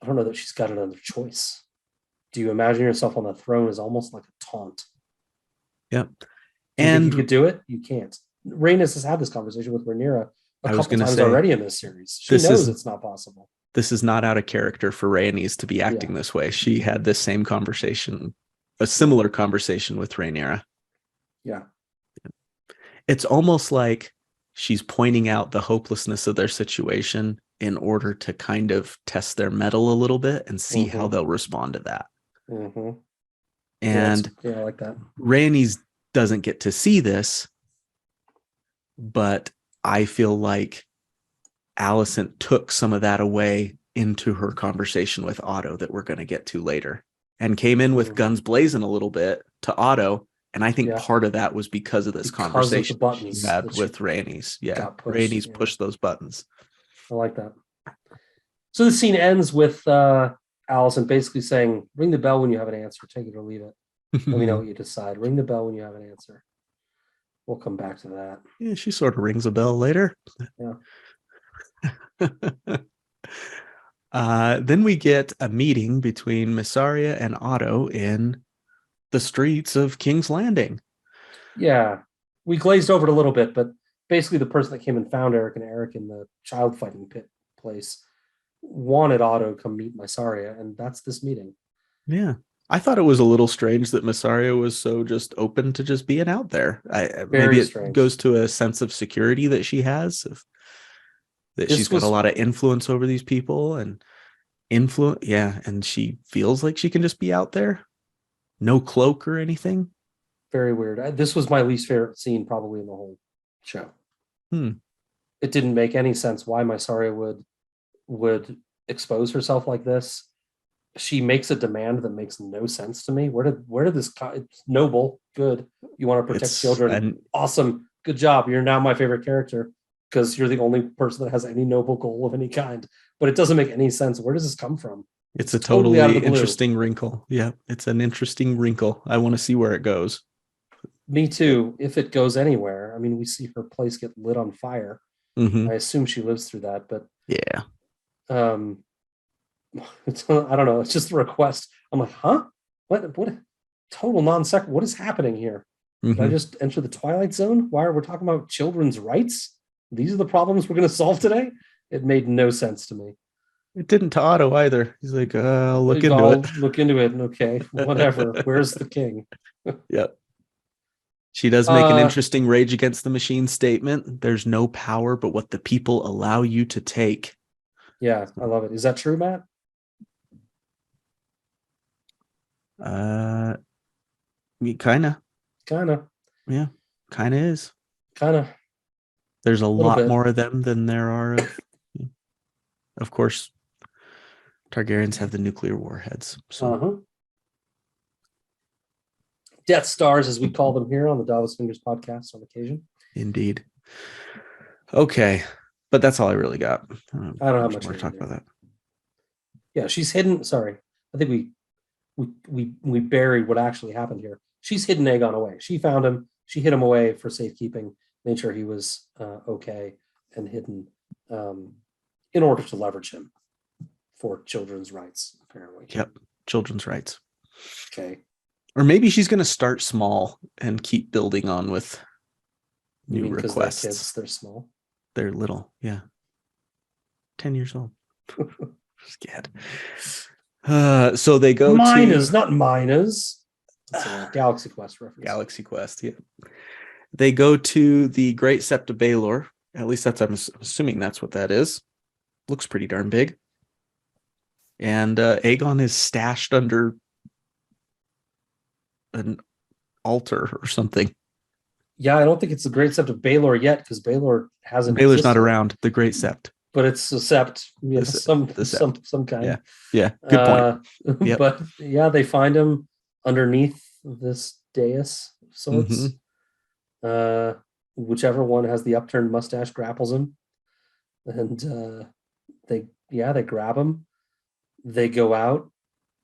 I don't know that she's got another choice. Do you imagine yourself on the throne as almost like a taunt? Yep. Do you think you could do it? You can't. Rhaenys has had this conversation with Rhaenyra a couple times already in this series. She knows it's not possible. This is not out of character for Rhaenys to be acting this way. She had this same conversation, a similar conversation with Rhaenyra. Yeah. It's almost like she's pointing out the hopelessness of their situation in order to kind of test their mettle a little bit and see how they'll respond to that. And I like that. Rhaenys doesn't get to see this, but I feel like Alicent took some of that away into her conversation with Otto that we're going to get to later, and came in with guns blazing a little bit to Otto. And I think part of that was because of this conversation she had with Rhaenys. Yeah, Rhaenys pushed those buttons. I like that. So the scene ends with Alicent basically saying, ring the bell when you have an answer. Take it or leave it. Let me know what you decide. Ring the bell when you have an answer. We'll come back to that. Yeah, she sort of rings a bell later. Yeah. Then we get a meeting between Mysaria and Otto in the streets of King's Landing. Yeah. We glazed over it a little bit, but basically the person that came and found Eric and Eric in the child fighting pit place wanted Otto to come meet Mysaria, and that's this meeting. Yeah. I thought it was a little strange that Mysaria was so just open to just being out there. Maybe it goes to a sense of security that she has, that she's got a lot of influence over these people and and she feels like she can just be out there. No cloak or anything. Very weird. This was my least favorite scene probably in the whole show. It didn't make any sense why Mysaria would expose herself like this. She makes a demand that makes no sense to me. Where did this it's noble, good. You want to protect children. Awesome. Good job. You're now my favorite character because you're the only person that has any noble goal of any kind. But it doesn't make any sense. Where does this come from? It's a totally interesting wrinkle. Yeah, it's an interesting wrinkle. I want to see where it goes. Me too. If it goes anywhere. I mean, we see her place get lit on fire. I assume she lives through that, but yeah. It's, I don't know. It's just a request. I'm like, huh? What? Total non-sequitur. What is happening here? Did I just enter the Twilight Zone? Why are we talking about children's rights? These are the problems we're going to solve today? It made no sense to me. It didn't to Otto either. He's like, I'll look into it. Look into it. Okay, whatever. Where's the king? Yep. She does make an interesting Rage Against the Machine statement. There's no power but what the people allow you to take. Yeah, I love it. Is that true, Matt? Kind of. Yeah, kind of is. There's a lot more of them than there are of course, Targaryens have the nuclear warheads. So Death Stars, as we call them here on the Davos Fingers podcast on occasion. Indeed. Okay, but that's all I really got. I don't have much more to talk about that. Yeah, she's hidden. Sorry, I think we buried what actually happened here. She's hidden Aegon away. She found him. She hid him away for safekeeping, made sure he was okay and hidden in order to leverage him for children's rights, apparently. Yep, children's rights. Okay. Or maybe she's going to start small and keep building on with new requests. They're kids, they're small. They're little, yeah. 10 years old. Scared. So they go Miners, not miners. That's a Galaxy Quest reference. Galaxy Quest, yeah. They go to the Great Sept of Baelor. At least I'm assuming that's what that is. Looks pretty darn big. And Aegon is stashed under an altar or something. Yeah, I don't think it's the Great Sept of Baelor yet, because Baelor hasn't Baylor's not existed. around. The Great Sept. But it's a sept, The, the Sept. some kind. Yeah. Yeah. Good point. Yep. But yeah, they find him underneath this dais of sorts. Whichever one has the upturned mustache grapples him, and they grab him. They go out.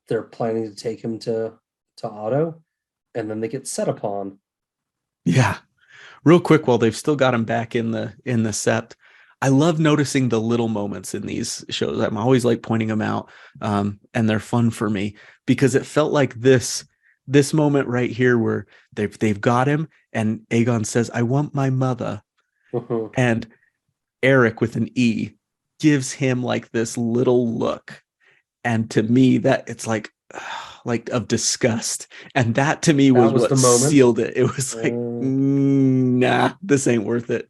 They're planning to take him to Otto, and then they get set upon. Yeah. Real quick, while they've still got him back in the Sept, I love noticing the little moments in these shows. I'm always like pointing them out, and they're fun for me because it felt like this moment right here where they've got him, and Aegon says, "I want my mother," and Eric with an E gives him like this little look, and to me that it's like of disgust, and that to me was what sealed it. It was like, nah, this ain't worth it.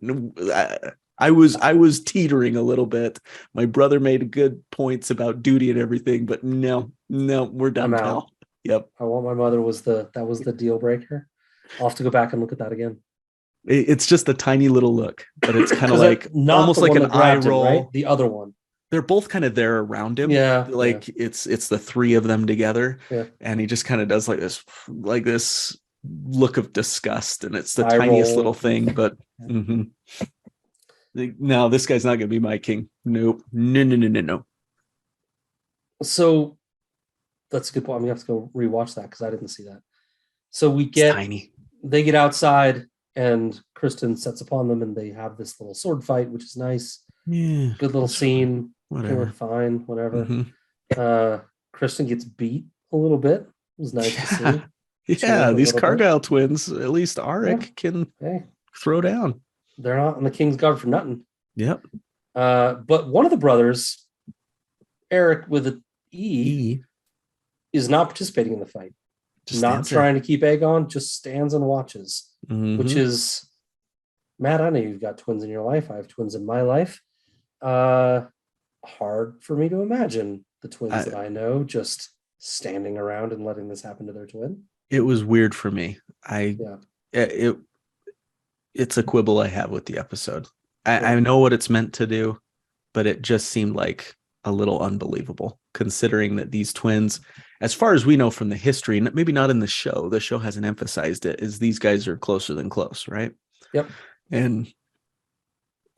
I was teetering a little bit. My brother made good points about duty and everything, but no, we're done now. Yep. I want my mother was the deal breaker. I'll have to go back and look at that again. It's just a tiny little look, but it's kind of like almost like an eye roll. Him, right? The other one. They're both kind of there around him. Yeah. Like it's the three of them together. Yeah. And he just kind of does like this look of disgust. And it's the tiniest little thing, but no, this guy's not gonna be my king. Nope. No. So that's a good point. I'm gonna have to go rewatch that because I didn't see that. So they get outside and Kristen sets upon them and they have this little sword fight, which is nice. Yeah. Good little scene. Fine. Whatever. Fine, whatever. Kristen gets beat a little bit. It was nice to see. Yeah, these Cargyle twins, at least Arik can throw down. They're not on the King's Guard for nothing. Yep. But one of the brothers, Eric with an E, is not participating in the fight. Just not trying to keep Aegon, just stands and watches. Which is, Matt, I know you've got twins in your life. I have twins in my life. Hard for me to imagine the twins that I know just standing around and letting this happen to their twin. It was weird for me. It's a quibble I have with the episode. I know what it's meant to do, but it just seemed like a little unbelievable, considering that these twins, as far as we know from the history, maybe not in the show hasn't emphasized it, is these guys are closer than close, right? Yep. And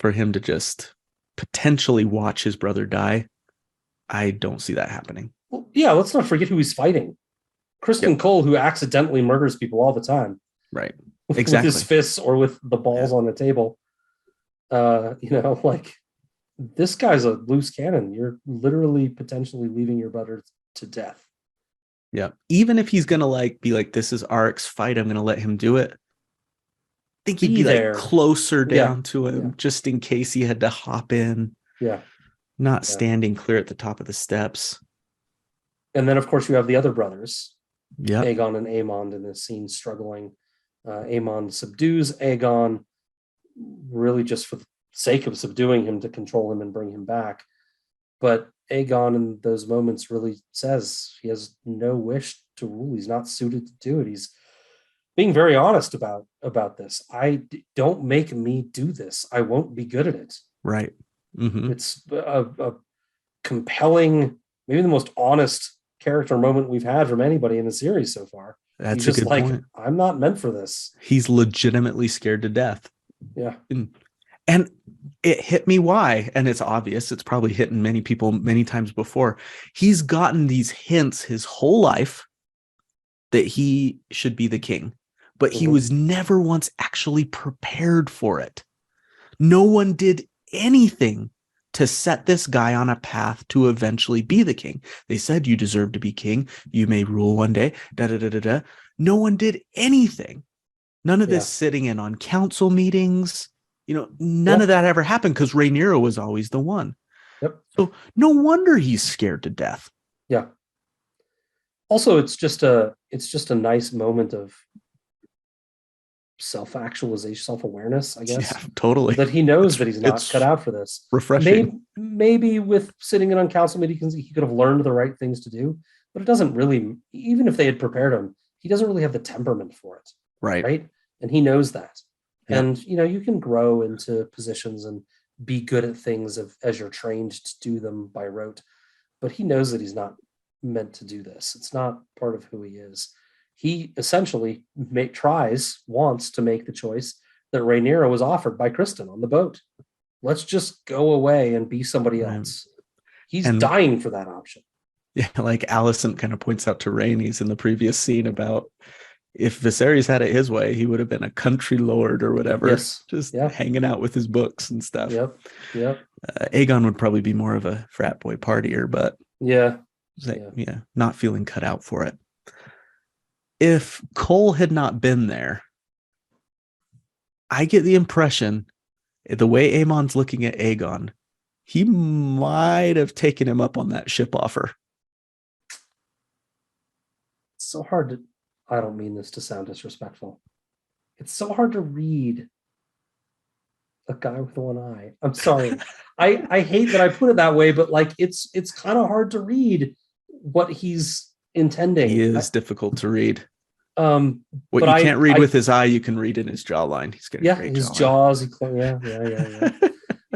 for him to just potentially watch his brother die, I don't see that happening. Well, yeah, let's not forget who he's fighting. Kristen Cole, who accidentally murders people all the time. Right. Exactly. With his fists or with the balls on the table. This guy's a loose cannon. You're literally potentially leaving your brother to death. Yeah. Even if he's gonna be like, this is Arik's fight, I'm gonna let him do it. I think he'd be like closer down to him just in case he had to hop in. Yeah. Not standing clear at the top of the steps. And then of course you have the other brothers. Yeah. Aegon and Aemond in this scene struggling. Aemond subdues Aegon really just for the sake of subduing him to control him and bring him back. But Aegon in those moments really says he has no wish to rule. He's not suited to do it. He's being very honest about this. Don't make me do this. I won't be good at it. Right. It's a compelling, maybe the most honest character moment we've had from anybody in the series so far. That's a good point. I'm not meant for this. He's legitimately scared to death. Yeah. And it hit me why, and it's obvious. It's probably hit many people many times before. He's gotten these hints his whole life that he should be the king, but he was never once actually prepared for it. No one did anything to set this guy on a path to eventually be the king. They said, you deserve to be king. You may rule one day. No one did anything. None of this sitting in on council meetings. None of that ever happened because Rhaenyra was always the one. Yep. So no wonder he's scared to death. Yeah. Also, it's just a nice moment of self-actualization, self-awareness, I guess. Yeah, totally. That he knows that he's not cut out for this. Refreshing. Maybe with sitting in on council meetings, he could have learned the right things to do, but it doesn't really, even if they had prepared him, he doesn't really have the temperament for it. Right. Right. And he knows that. Yep. And you can grow into positions and be good at things as you're trained to do them by rote. But he knows that he's not meant to do this. It's not part of who he is. He essentially wants to make the choice that Rhaenyra was offered by Kristen on the boat. Let's just go away and be somebody else. He's dying for that option. Yeah, like Alicent kind of points out to Rhaenys in the previous scene about if Viserys had it his way, he would have been a country lord or whatever, yes. just hanging out with his books and stuff. Yep. Aegon would probably be more of a frat boy partier, but yeah, not feeling cut out for it. If Cole had not been there, I get the impression, the way Aemon's looking at Aegon, he might have taken him up on that ship offer. It's so hard to, I don't mean this to sound disrespectful. It's so hard to read a guy with one eye. I'm sorry. I hate that I put it that way, but like it's kind of hard to read what he's intending. He is difficult to read. What you can't read with his eye, you can read in his jawline. He's got a great his jawline.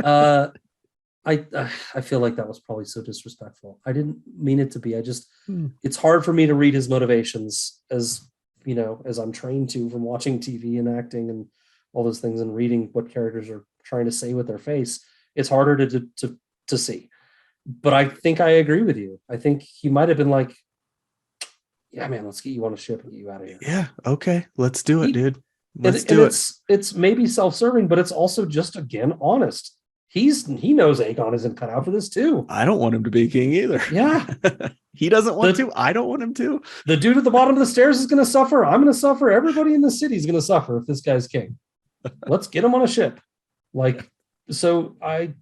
jaws. I feel like that was probably so disrespectful. I didn't mean it to be. It's hard for me to read his motivations as I'm trained to from watching TV and acting and all those things and reading what characters are trying to say with their face. It's harder to see. But I think I agree with you. I think he might have been like, yeah, man, let's get you on a ship and get you out of here. Yeah, okay, let's do it, dude. Let's do it. It's maybe self-serving, but it's also just, again, honest. He knows Aegon isn't cut out for this too. I don't want him to be king either. Yeah. He doesn't want to. I don't want him to. The dude at the bottom of the stairs is going to suffer. I'm going to suffer. Everybody in the city is going to suffer if this guy's king. Let's get him on a ship. So I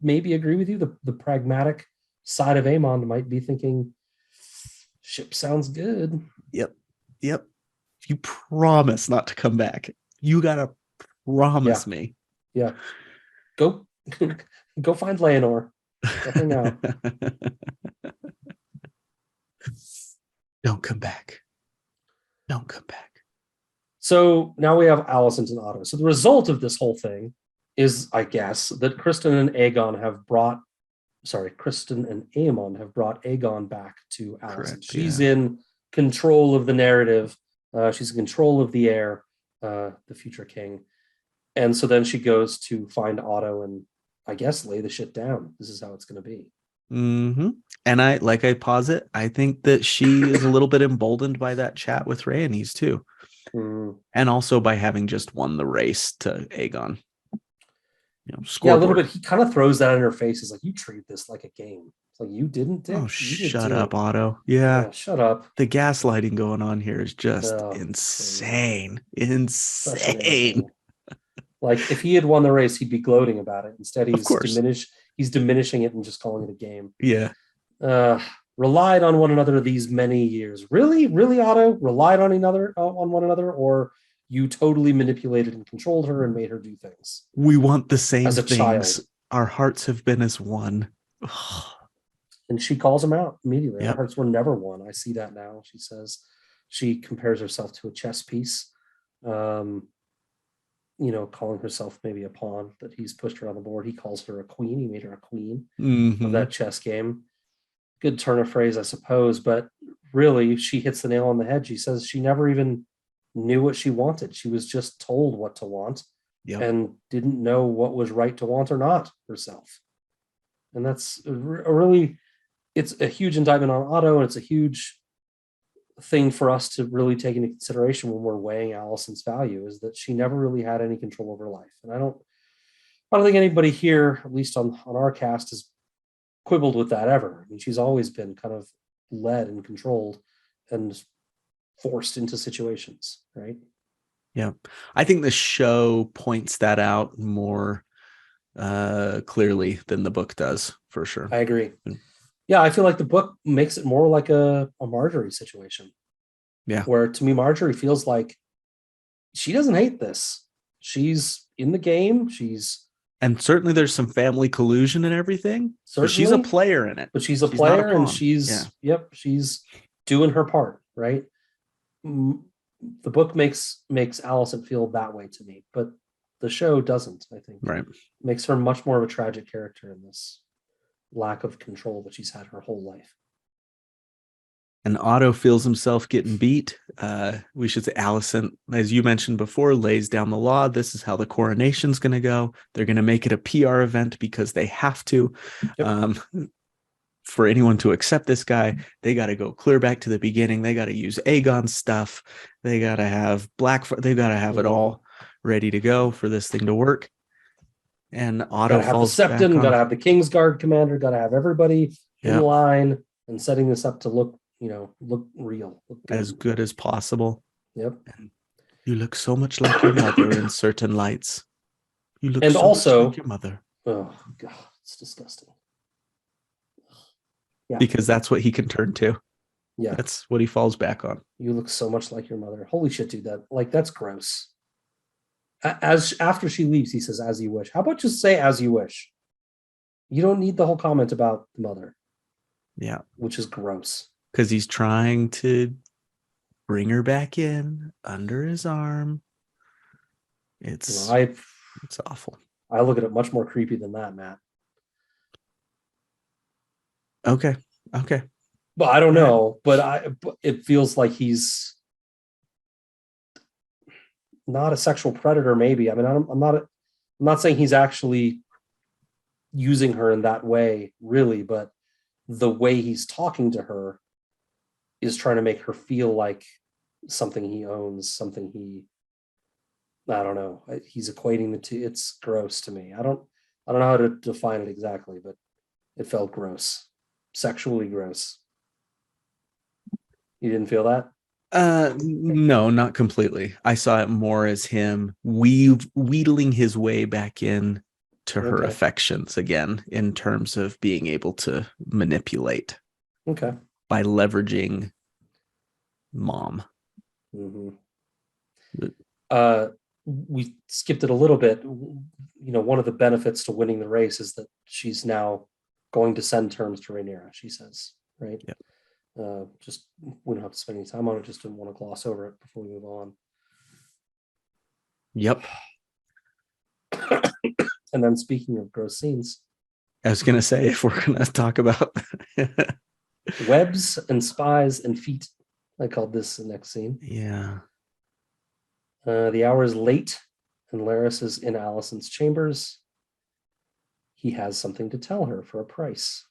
maybe agree with you. The pragmatic side of Aemon might be thinking, ship sounds good. Yep. If you promise not to come back, you got to promise me. Yeah. Go find Leonor. Hang out. Don't come back. So now we have Alicent and Otto. So the result of this whole thing is, I guess, that Kristen and Aemon have brought Aegon back to Alicent. Correct, She's in control of the narrative. She's in control of the heir, the future king. And so then she goes to find Otto and, I guess, lay the shit down. This is how it's going to be. Mm-hmm. And I posit, I think that she is a little bit emboldened by that chat with Rhaenys too. And also by having just won the race to Aegon. A little bit. He kind of throws that in her face. He's like, you treat this like a game. It's like, you didn't, Dick. Oh, shut up, Otto. Yeah, shut up. The gaslighting going on here is just insane. Insane. Like, if he had won the race, he'd be gloating about it. Instead, he's diminishing it and just calling it a game. Yeah. Relied on one another these many years. Really, Otto? Relied on one another, or you totally manipulated and controlled her and made her do things? We want the same as a things. Child. Our hearts have been as one. And she calls him out immediately. Yep. Our hearts were never one. I see that now. She says she compares herself to a chess piece. Calling herself maybe a pawn that he's pushed around the board. He calls her a queen. He made her a queen of that chess game. Good turn of phrase, I suppose, but really she hits the nail on the head. She says she never even knew what she wanted. She was just told what to want and didn't know what was right to want or not herself. And that's it's a huge indictment on Otto, and it's a huge thing for us to really take into consideration when we're weighing Alicent's value, is that she never really had any control over life. And I don't think anybody here, at least on our cast, has quibbled with that ever. I mean, she's always been kind of led and controlled and forced into situations, right? Yeah. I think the show points that out more clearly than the book does, for sure. I agree. Yeah, I feel like the book makes it more like a Marjorie situation. Yeah. Where, to me, Marjorie feels like she doesn't hate this. She's in the game. And certainly there's some family collusion and everything. But she's a player in it. But she's a player, and she's doing her part, right? the book makes Alicent feel that way to me, but the show doesn't. I think Right. makes her much more of a tragic character in this lack of control that she's had her whole life. And Otto feels himself getting beat. We should say Alicent, as you mentioned before, lays down the law. This is how the coronation's going to go. They're going to make it a PR event because they have to. Yep. For anyone to accept this guy, they got to go clear back to the beginning. They got to use Aegon's stuff. They got to have they've got to have it all ready to go for this thing to work. And Otto Gotta have the falls back Septon, on. gotta have the Kingsguard commander, gotta have everybody in Yeah. line and setting this up to look real. Look As good as possible. Yep. You look so much like your mother in certain lights. You look And so also, much like your mother. Oh God, it's disgusting. Yeah. Because that's what he can turn to. Yeah. That's what he falls back on. You look so much like your mother. Holy shit, dude. That's gross. After she leaves, he says, "As you wish." How about just say "as you wish"? You don't need the whole comment about the mother. Yeah. Which is gross. Because he's trying to bring her back in under his arm. It's awful. I look at it much more creepy than that, Matt. Okay. But I don't know. But it feels like he's not a sexual predator. Maybe. I mean, I'm not saying he's actually using her in that way, really. But the way he's talking to her is trying to make her feel like something he owns, something I don't know. He's equating the two. It's gross to me. I don't know how to define it exactly, but it felt gross, sexually gross. You didn't feel that? No, not completely. I saw it more as him wheedling his way back in to her affections again, in terms of being able to manipulate. Okay. By leveraging mom. Mm-hmm. We skipped it a little bit. One of the benefits to winning the race is that she's now going to send terms to Rhaenyra, she says, right? Yep. Just we don't have to spend any time on it. Just didn't want to gloss over it before we move on. Yep. And then speaking of gross scenes, I was going to say, if we're going to talk about webs and spies and feet, I called this the next scene. Yeah. The hour is late, and Larys is in Alicent's chambers. He has something to tell her for a price.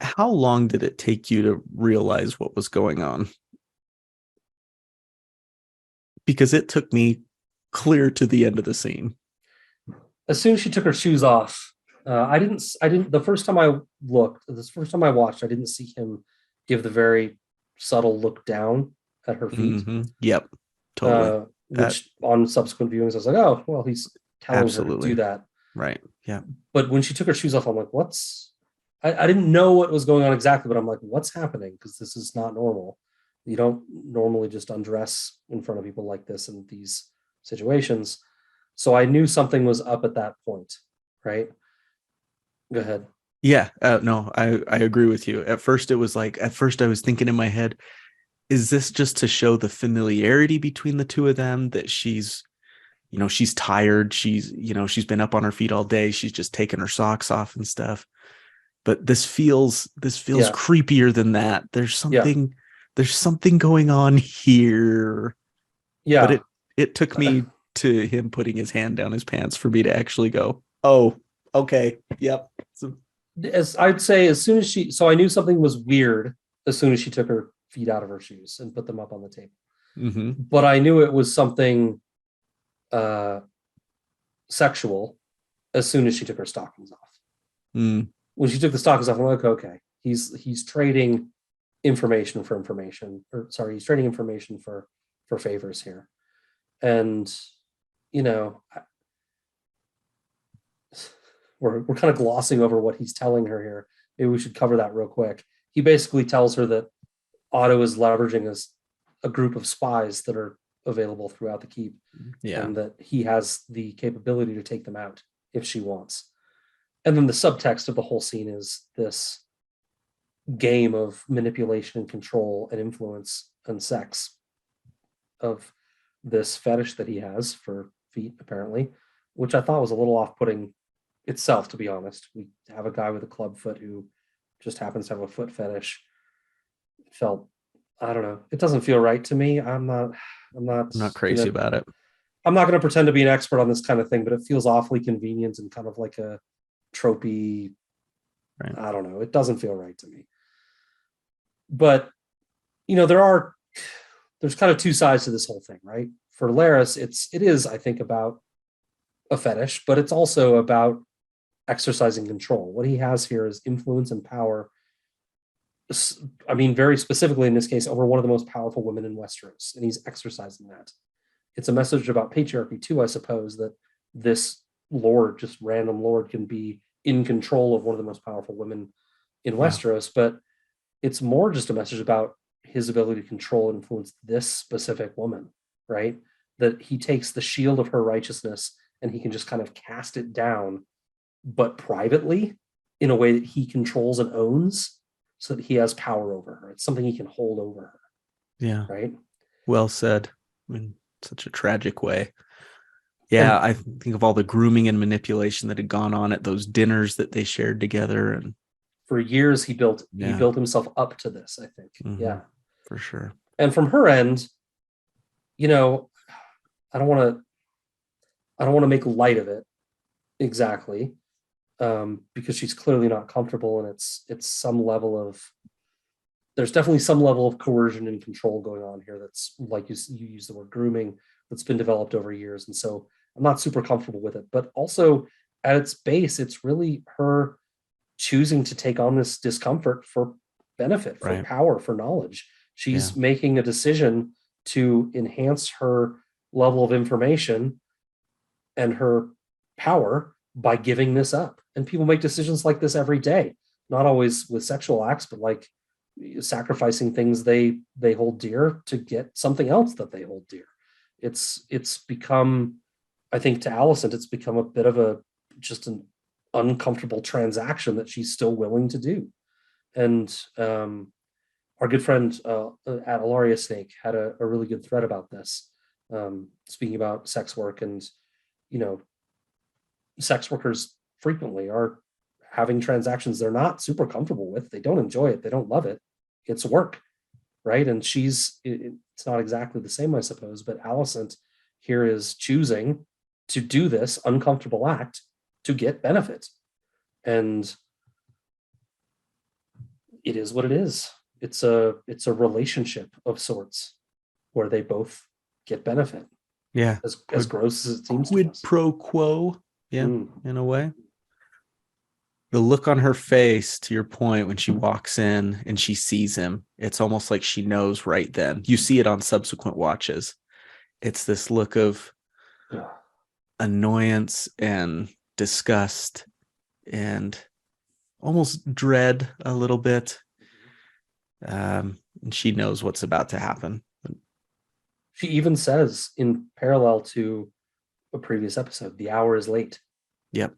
How long did it take you to realize what was going on? Because it took me clear to the end of the scene. As soon as she took her shoes off, I didn't. The first time I watched, I didn't see him give the very subtle look down at her feet. Mm-hmm. Yep, totally. Which on subsequent viewings, I was like, oh, well, he's telling her to do that. Right. Yeah. But when she took her shoes off, I'm like, I didn't know what was going on exactly, but I'm like, what's happening? Because this is not normal. You don't normally just undress in front of people like this in these situations. So I knew something was up at that point, right? Go ahead. Yeah, no, I agree with you. At first I was thinking in my head, is this just to show the familiarity between the two of them, that she's tired. She's been up on her feet all day. She's just taking her socks off and stuff. But this feels creepier than that. There's something going on here. Yeah. But it took me to him putting his hand down his pants for me to actually go, oh, okay. Yep. As I'd say, as soon as I knew something was weird as soon as she took her feet out of her shoes and put them up on the table. Mm-hmm. But I knew it was something sexual as soon as she took her stockings off. Mm. When she took the stockings off, I'm like, okay, he's trading information for information, he's trading information for favors here. And we're kind of glossing over what he's telling her here. Maybe we should cover that real quick. He basically tells her that Otto is leveraging a group of spies that are available throughout the keep, and that he has the capability to take them out if she wants. And then the subtext of the whole scene is this: game of manipulation and control and influence and sex of this fetish that he has for feet, apparently, which I thought was a little off-putting itself, to be honest. We have a guy with a club foot who just happens to have a foot fetish. It felt, I don't know, it doesn't feel right to me. I'm not crazy about it. I'm not gonna pretend to be an expert on this kind of thing, but it feels awfully convenient and kind of like a tropey. Right. I don't know. It doesn't feel right to me. But there's kind of two sides to this whole thing, right? For Laris, it is, I think, about a fetish, but it's also about exercising control. What he has here is influence and power. I mean, very specifically in this case, over one of the most powerful women in Westeros, and he's exercising that. It's a message about patriarchy too, I suppose, that this lord, just random lord, can be in control of one of the most powerful women in Westeros, but it's more just a message about his ability to control and influence this specific woman, right? That he takes the shield of her righteousness and he can just kind of cast it down, but privately in a way that he controls and owns so that he has power over her. It's something he can hold over her. Yeah. Right. Well said. In such a tragic way. Yeah. And I think of all the grooming and manipulation that had gone on at those dinners that they shared together. And for years, he built himself up to this, I think. Mm-hmm. Yeah, for sure. And from her end, I don't want to make light of it exactly, because she's clearly not comfortable, and it's some level of, there's definitely some level of coercion and control going on here that's, like you use the word grooming, that's been developed over years. And so I'm not super comfortable with it. But also at its base, it's really her choosing to take on this discomfort for benefit, for power, for knowledge. She's making a decision to enhance her level of information and her power by giving this up. And people make decisions like this every day, not always with sexual acts, but like sacrificing things they hold dear to get something else that they hold dear. It's become, I think, to Alicent, it's become a bit of just an uncomfortable transaction that she's still willing to do. And our good friend at Alaria Snake had a really good thread about this, speaking about sex work. And sex workers frequently are having transactions they're not super comfortable with. They don't enjoy it. They don't love it. It's work, right? And it's not exactly the same, I suppose, but Alicent here is choosing to do this uncomfortable act to get benefit. And it is what it is. It's a relationship of sorts where they both get benefit. Yeah. As gross as it seems. Quid pro quo. Yeah. In a way. The look on her face, to your point, when she walks in and she sees him, it's almost like she knows right then. You see it on subsequent watches. It's this look of annoyance and disgust and almost dread a little bit. And she knows what's about to happen. She even says, in parallel to a previous episode, the hour is late. Yep.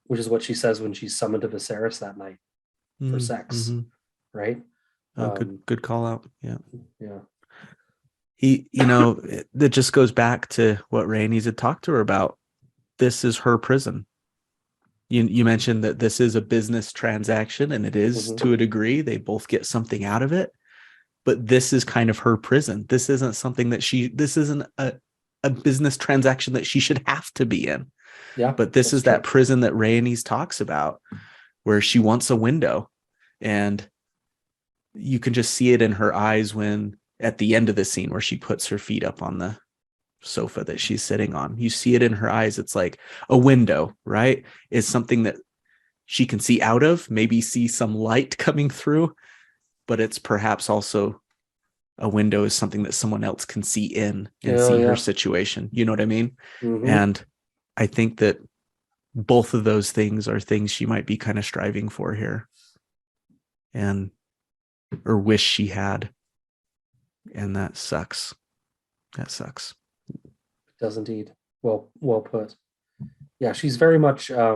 Which is what she says when she's summoned to Viserys that night for sex, right? Oh, good call out. Yeah. He, that just goes back to what Rhaenys had talked to her about. This is her prison. You mentioned that this is a business transaction, and it is to a degree. They both get something out of it, but this is kind of her prison. This isn't something that this isn't a business transaction that she should have to be in. Yeah, but this is true. That prison that Rhaenys talks about, where she wants a window, and you can just see it in her eyes when at the end of the scene where she puts her feet up on the sofa that she's sitting on. You see it in her eyes. It's like a window, right? It's something that she can see out of, maybe see some light coming through, but it's perhaps also a window is something that someone else can see in and see her situation. You know what I mean? And I think that both of those things are things she might be kind of striving for here, or wish she had. And that sucks. That sucks. It does indeed. Well put. Yeah, she's very much, I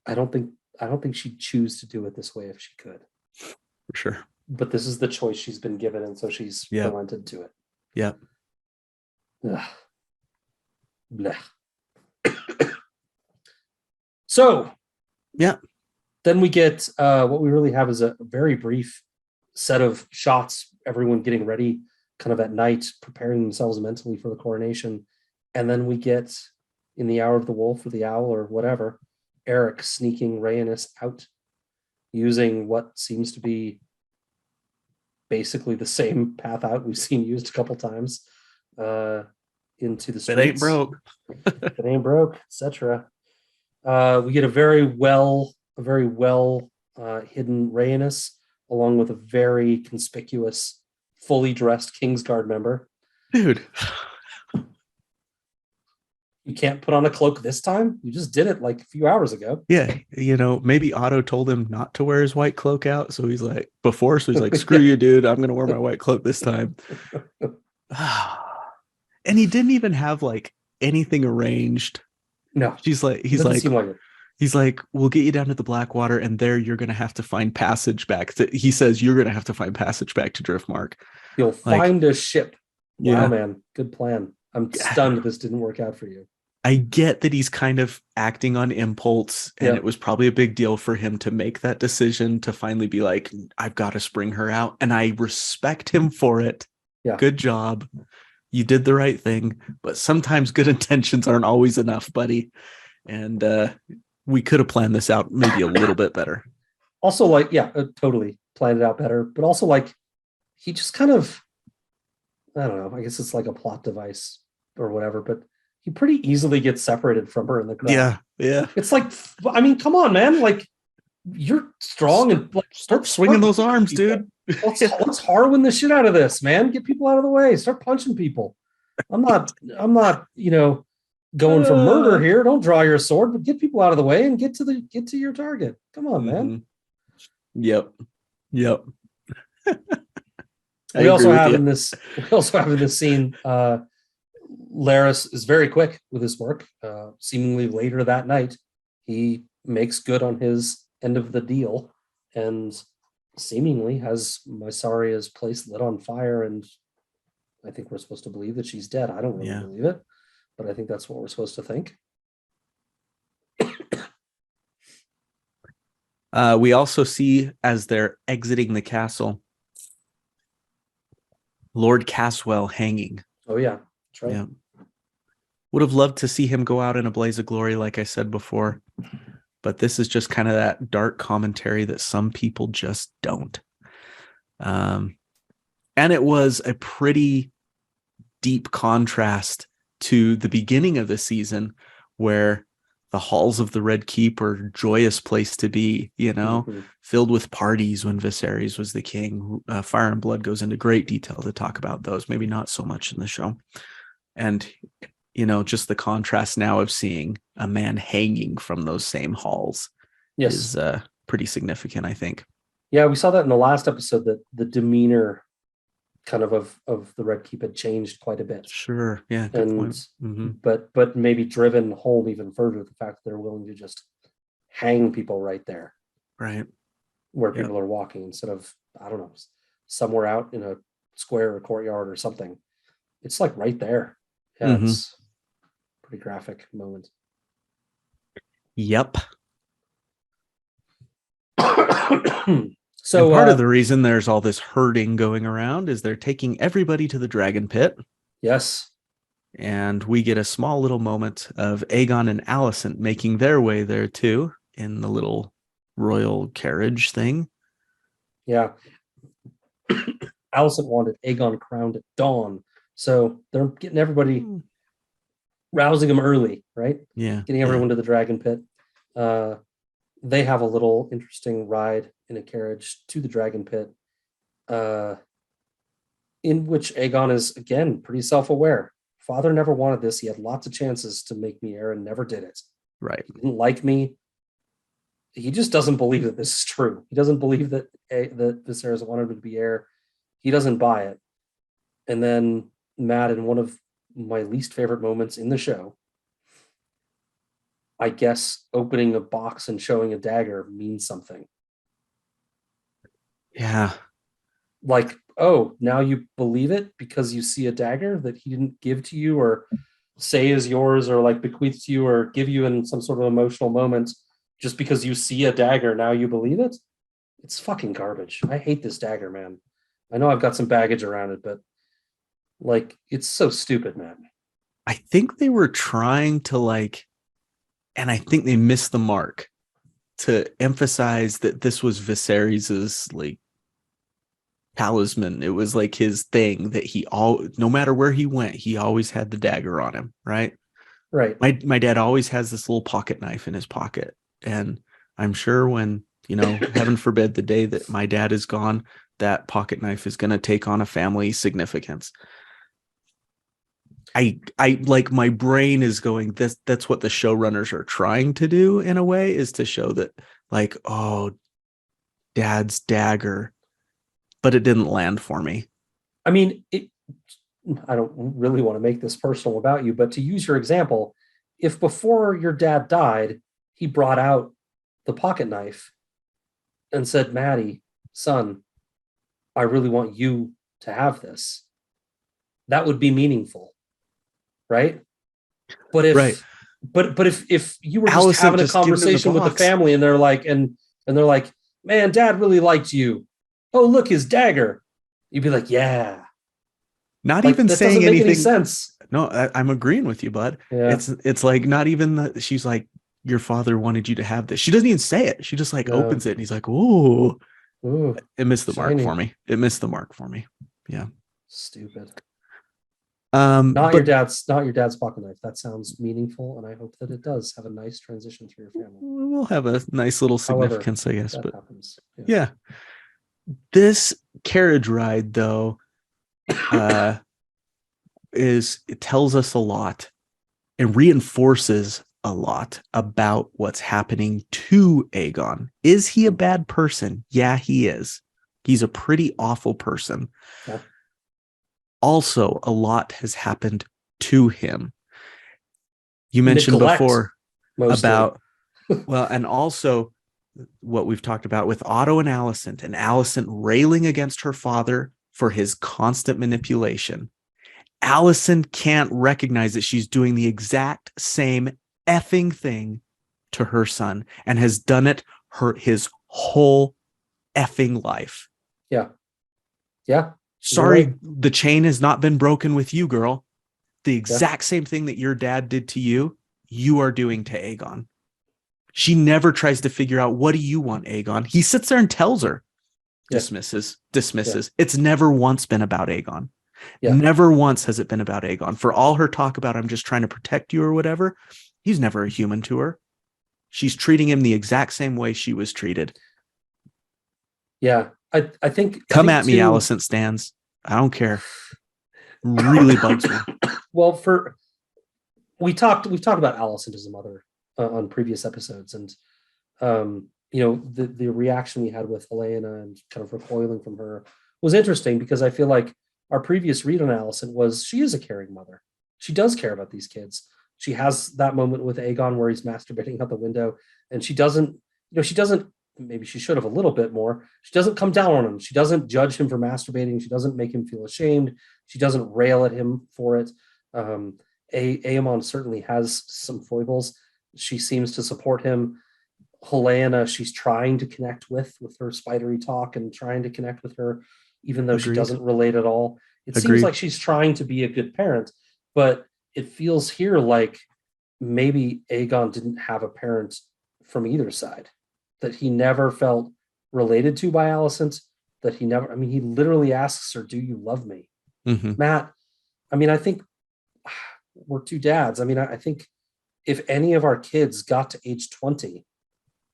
don't think I don't think she'd choose to do it this way if she could. For sure. But this is the choice she's been given, and so she's relented to it. Yeah. Blech. So, yeah. Then we get what we really have is a very brief set of shots, everyone getting ready kind of at night, preparing themselves mentally for the coronation. And then we get, in the hour of the wolf or the owl or whatever, Eric sneaking Rhaenys out using what seems to be basically the same path out we've seen used a couple times into the streets. It ain't broke. It ain't broke, etc. We get a very well hidden Rhaenys, along with a very conspicuous, fully dressed Kingsguard member. Dude. You can't put on a cloak this time? You just did it like a few hours ago. Yeah, maybe Otto told him not to wear his white cloak out, so he's like, screw you, dude, I'm gonna wear my white cloak this time. And he didn't even have like anything arranged. No. He's like, we'll get you down to the Blackwater, and there you're gonna have to find passage back. He says you're gonna have to find passage back to Driftmark. You'll find a ship. Wow, yeah. Man, good plan. I'm stunned this didn't work out for you. I get that he's kind of acting on impulse, and it was probably a big deal for him to make that decision to finally be like, I've got to spring her out. And I respect him for it. Yeah. Good job. You did the right thing, but sometimes good intentions aren't always enough, buddy. And we could have planned this out maybe a little bit better. Also, totally planned it out better, but also like he just kind of, I don't know, I guess it's like a plot device or whatever, but he pretty easily gets separated from her in the crowd. Yeah. It's like, I mean, come on, man. Like, you're strong and like start swinging those arms, dude. Let's Harwin the shit out of this, man. Get people out of the way. Start punching people. I'm not, going for murder here. Don't draw your sword, but get people out of the way and get to your target. Come on, man. Yep. We also have in this scene, Larys is very quick with his work. Seemingly later that night, he makes good on his end of the deal and seemingly has Mysaria's place lit on fire. And I think we're supposed to believe that she's dead. I don't really believe it, but I think that's what we're supposed to think. We also see, as they're exiting the castle, Lord Caswell hanging. Oh, yeah. That's right. Yeah. Would have loved to see him go out in a blaze of glory, like I said before. But this is just kind of that dark commentary that some people just don't. And it was a pretty deep contrast to the beginning of the season, where the halls of the Red Keep are a joyous place to be, filled with parties when Viserys was the king. Fire and Blood goes into great detail to talk about those, maybe not so much in the show. And, just the contrast now of seeing a man hanging from those same halls is pretty significant, I think. Yeah, we saw that in the last episode, that the demeanor kind of the Red Keep had changed quite a bit. Sure. Yeah. Good point. Mm-hmm. But maybe driven home even further, the fact that they're willing to just hang people right there. Right. Where people are walking, instead of, I don't know, somewhere out in a square or courtyard or something. It's like right there. Yeah, It's a pretty graphic moment. Yep. So part of the reason there's all this herding going around is they're taking everybody to the dragon pit. Yes. And we get a small little moment of Aegon and Alicent making their way there too, in the little royal carriage thing. Yeah. Alicent wanted Aegon crowned at dawn. So they're getting everybody, rousing them early, right? Yeah. Getting everyone to the dragon pit. They have a little interesting ride in a carriage to the dragon pit, in which Aegon is, again, pretty self-aware. Father never wanted this. He had lots of chances to make me heir and never did it. Right. He didn't like me. He just doesn't believe that this is true. He doesn't believe that Viserys wanted him to be heir. He doesn't buy it. And then Matt, in one of my least favorite moments in the show, I guess opening a box and showing a dagger means something. Yeah. Like, oh, now you believe it because you see a dagger that he didn't give to you or say is yours or like bequeath to you or give you in some sort of emotional moment just because you see a dagger. Now you believe it. It's fucking garbage. I hate this dagger, man. I know I've got some baggage around it, but like, it's so stupid, man. I think they were trying to and I think they missed the mark to emphasize that this was Viserys's like talisman. It was like his thing that no matter where he went, he always had the dagger on him, right? Right. My dad always has this little pocket knife in his pocket. And I'm sure when, heaven forbid the day that my dad is gone, that pocket knife is going to take on a family significance. I like my brain is going, that's what the showrunners are trying to do in a way, is to show that like, oh, dad's dagger, but it didn't land for me. I mean, I don't really want to make this personal about you, but to use your example, if before your dad died, he brought out the pocket knife and said, Maddie, son, I really want you to have this, that would be meaningful. Right. But Right. if you were just Alicent having a just giving him the conversation with the box. family and they're like, man, dad really liked you. Oh, look, his dagger. You'd be like, yeah. Not Like, even that saying doesn't make any anything. sense. No, I'm agreeing with you, bud. Yeah. It's like not even she's like, your father wanted you to have this. She doesn't even say it. She just like No. opens it and he's like, oh, Ooh, it missed the mark for shiny. me. It missed the mark for me. Yeah. Stupid. But Not your dad's pocket knife. That sounds meaningful, and I hope that it does have a nice transition through your family. we'll have a nice little However, significance, I guess. that But happens. yeah, this carriage ride though, it tells us a lot and reinforces a lot about what's happening to Aegon. Is he a bad person? Yeah, he is. He's a pretty awful person. Yeah. Also, a lot has happened to him. You mentioned Neglect, before mostly. about, well, and also what we've talked about with Otto and Alicent railing against her father for his constant manipulation. Alicent can't recognize that she's doing the exact same effing thing to her son and has done it his whole effing life. Yeah. Yeah. Sorry, right. the chain has not been broken with you, girl. The exact same thing that your dad did to you, you are doing to Aegon. She never tries to figure out, what do you want, Aegon? He sits there and tells her. Dismisses. Yeah. It's never once been about Aegon. Yeah. Never once has it been about Aegon. For all her talk about, I'm just trying to protect you or whatever, he's never a human to her. She's treating him the exact same way she was treated. Yeah. I think Come at me, Alicent stands. I don't care. Really bugs me. Well, we've talked about Alicent as a mother on previous episodes, and the reaction we had with Helena and kind of recoiling from her was interesting, because I feel like our previous read on Alicent was she is a caring mother. She does care about these kids. She has that moment with Aegon where he's masturbating out the window, and she doesn't, maybe she should have a little bit more. She doesn't come down on him. She doesn't judge him for masturbating. She doesn't make him feel ashamed. She doesn't rail at him for it. Aemon certainly has some foibles. She seems to support him. Helena, she's trying to connect with her spidery talk and trying to connect with her, even though she doesn't relate at all. It seems like she's trying to be a good parent, but it feels here like maybe Aegon didn't have a parent from either side, that he never felt related to by Alicent, that he literally asks her, do you love me? Mm-hmm. Matt, I think we're two dads. I think if any of our kids got to age 20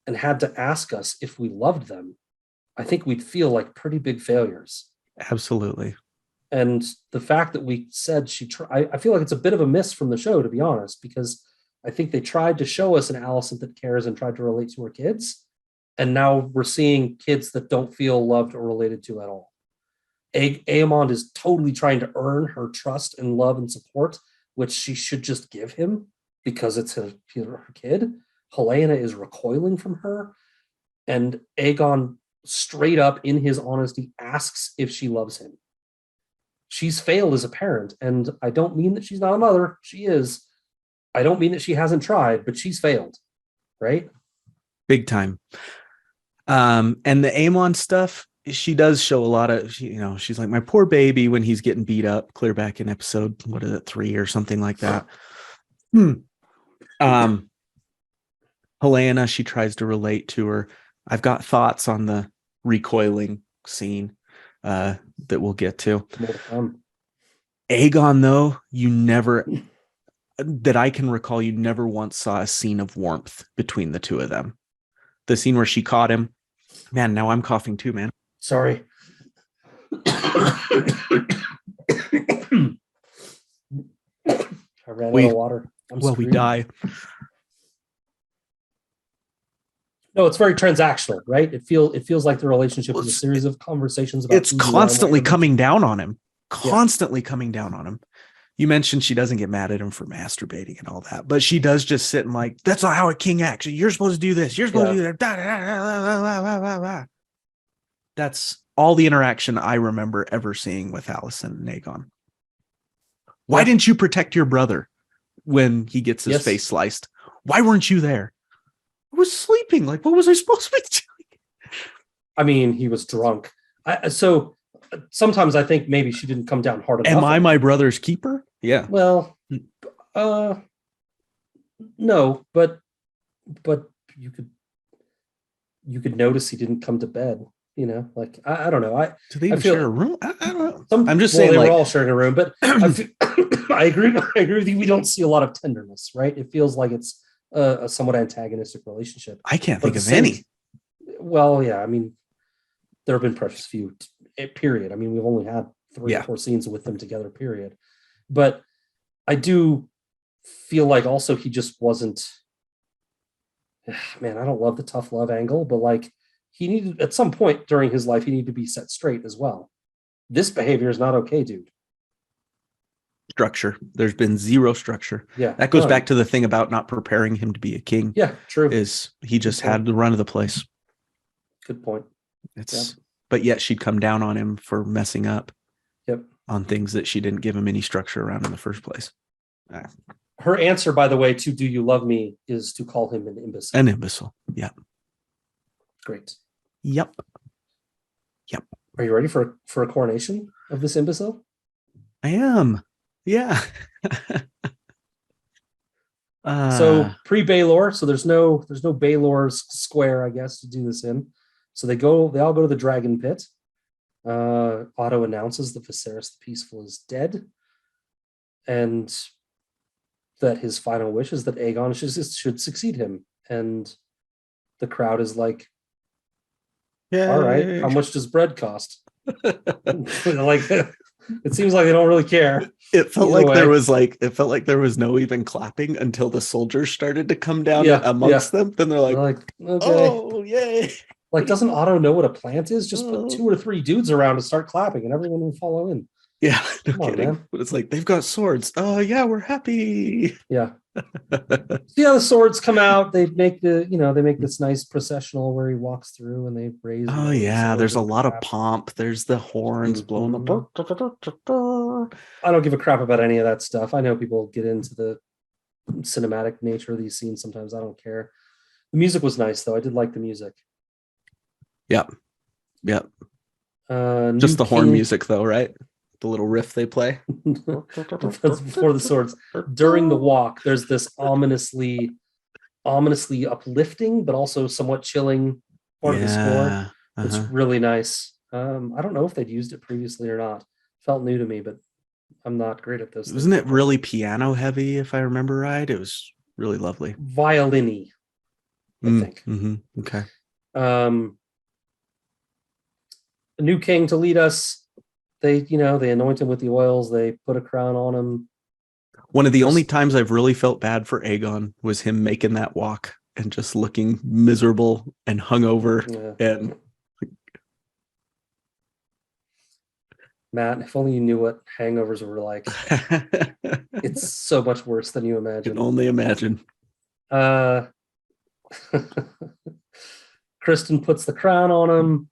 and had to ask us if we loved them, I think we'd feel like pretty big failures. Absolutely. And the fact that we said I feel like it's a bit of a miss from the show, to be honest, because I think they tried to show us an Alicent that cares and tried to relate to her kids. And now we're seeing kids that don't feel loved or related to at all. Aemond is totally trying to earn her trust and love and support, which she should just give him. because it's her kid. Helena is recoiling from her, and Aegon straight up in his honesty asks if she loves him. She's failed as a parent, and I don't mean that she's not a mother. She is. I don't mean that she hasn't tried, but she's failed, right? Big time. And the Aemon stuff, she does show a lot of, she's like, my poor baby, when he's getting beat up, clear back in episode, 3 or something like that. Helena, she tries to relate to her. I've got thoughts on the recoiling scene that we'll get to. Aegon, though, you never, that I can recall, you never once saw a scene of warmth between the two of them. The scene where she caught him. Man, now I'm coughing too, man. Sorry. I ran out of water. We die. No, it's very transactional, right? It feels like the relationship is a series of conversations about. It's constantly coming down on him. Coming down on him. You mentioned she doesn't get mad at him for masturbating and all that, but she does just sit and like, that's not how a king acts. You're supposed to do this. You're supposed to do that. That's all the interaction I remember ever seeing with Alicent and Aegon. Why didn't you protect your brother when he gets his face sliced? Why weren't you there? I was sleeping. Like, what was I supposed to be doing? I mean, he was drunk. So sometimes I think maybe she didn't come down hard enough. Am I my brother's keeper? Yeah. Well, no, but you could notice he didn't come to bed. Like I don't know. Do they even share a room? I don't know. I'm just saying they were all sharing a room, but I agree with you. We don't see a lot of tenderness, right? It feels like it's a somewhat antagonistic relationship. I can't think of any. Well, yeah, I mean, there have been precious few. Period. I mean, we've only had 3 or 4 scenes with them together. Period. But I do feel like also he just wasn't. Man, I don't love the tough love angle, but like he needed at some point during his life, he needed to be set straight as well. This behavior is not okay, dude. Structure. There's been zero structure. Yeah, that goes back to the thing about not preparing him to be a king. Yeah, true. Is he just had the run of the place? Good point. But yet she'd come down on him for messing up. Yep. On things that she didn't give him any structure around in the first place. Her answer, by the way, to "Do you love me?" is to call him an imbecile. An imbecile. Yeah. Great. Yep. Are you ready for a coronation of this imbecile? I am. Yeah. So pre-Baelor, so there's no Baelor's square, I guess, to do this in. So they all go to the Dragon Pit. Otto announces that Viserys the Peaceful is dead, and that his final wish is that Aegon should succeed him. And the crowd is like, "Yay. All right, how much does bread cost?" Like, it seems like they don't really care. It felt like there was no even clapping until the soldiers started to come down amongst them. Then they're like, okay. "Oh, yay!" Like, doesn't Otto know what a plant is? Just put 2 or 3 dudes around to start clapping, and everyone will follow in. Yeah, no kidding. On, but it's like they've got swords. Oh yeah, we're happy. Yeah. The swords come out. They make this nice processional where he walks through and they raise. Oh yeah, there's a lot of pomp. There's the horns blowing the. I don't give a crap about any of that stuff. I know people get into the cinematic nature of these scenes. Sometimes I don't care. The music was nice though. I did like the music. Yep. Just the horn music though, right? The little riff they play. That's before the swords. During the walk, there's this ominously uplifting, but also somewhat chilling part of the score. It's really nice. I don't know if they'd used it previously or not. Felt new to me, but I'm not great at this. Wasn't it really piano heavy, if I remember right? It was really lovely. Violin-y, I think. Mm-hmm. Okay. A new king to lead us. They anoint him with the oils. They put a crown on him. One of the only times I've really felt bad for Aegon was him making that walk and just looking miserable and hungover. And Matt, if only you knew what hangovers were like. It's so much worse than you Can imagine. only imagine. Uh, Kristen puts the crown on him.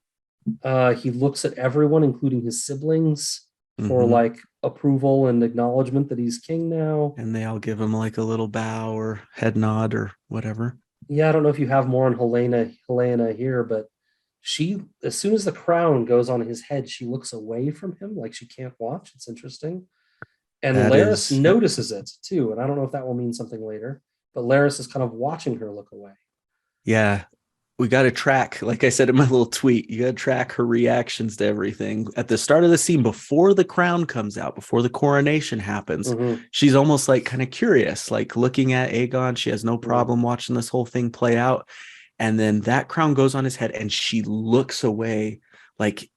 He looks at everyone, including his siblings, for like approval and acknowledgement that he's king now. And they all give him like a little bow or head nod or whatever. Yeah, I don't know if you have more on Helena here, but she, as soon as the crown goes on his head, she looks away from him like she can't watch. It's interesting. And That Laris is- notices it too. And I don't know if that will mean something later, but Laris is kind of watching her look away. Yeah. We got to track, like I said in my little tweet, you got to track her reactions to everything. At the start of the scene, before the crown comes out, before the coronation happens, she's almost like kind of curious, like looking at Aegon. She has no problem watching this whole thing play out. And then that crown goes on his head and she looks away, like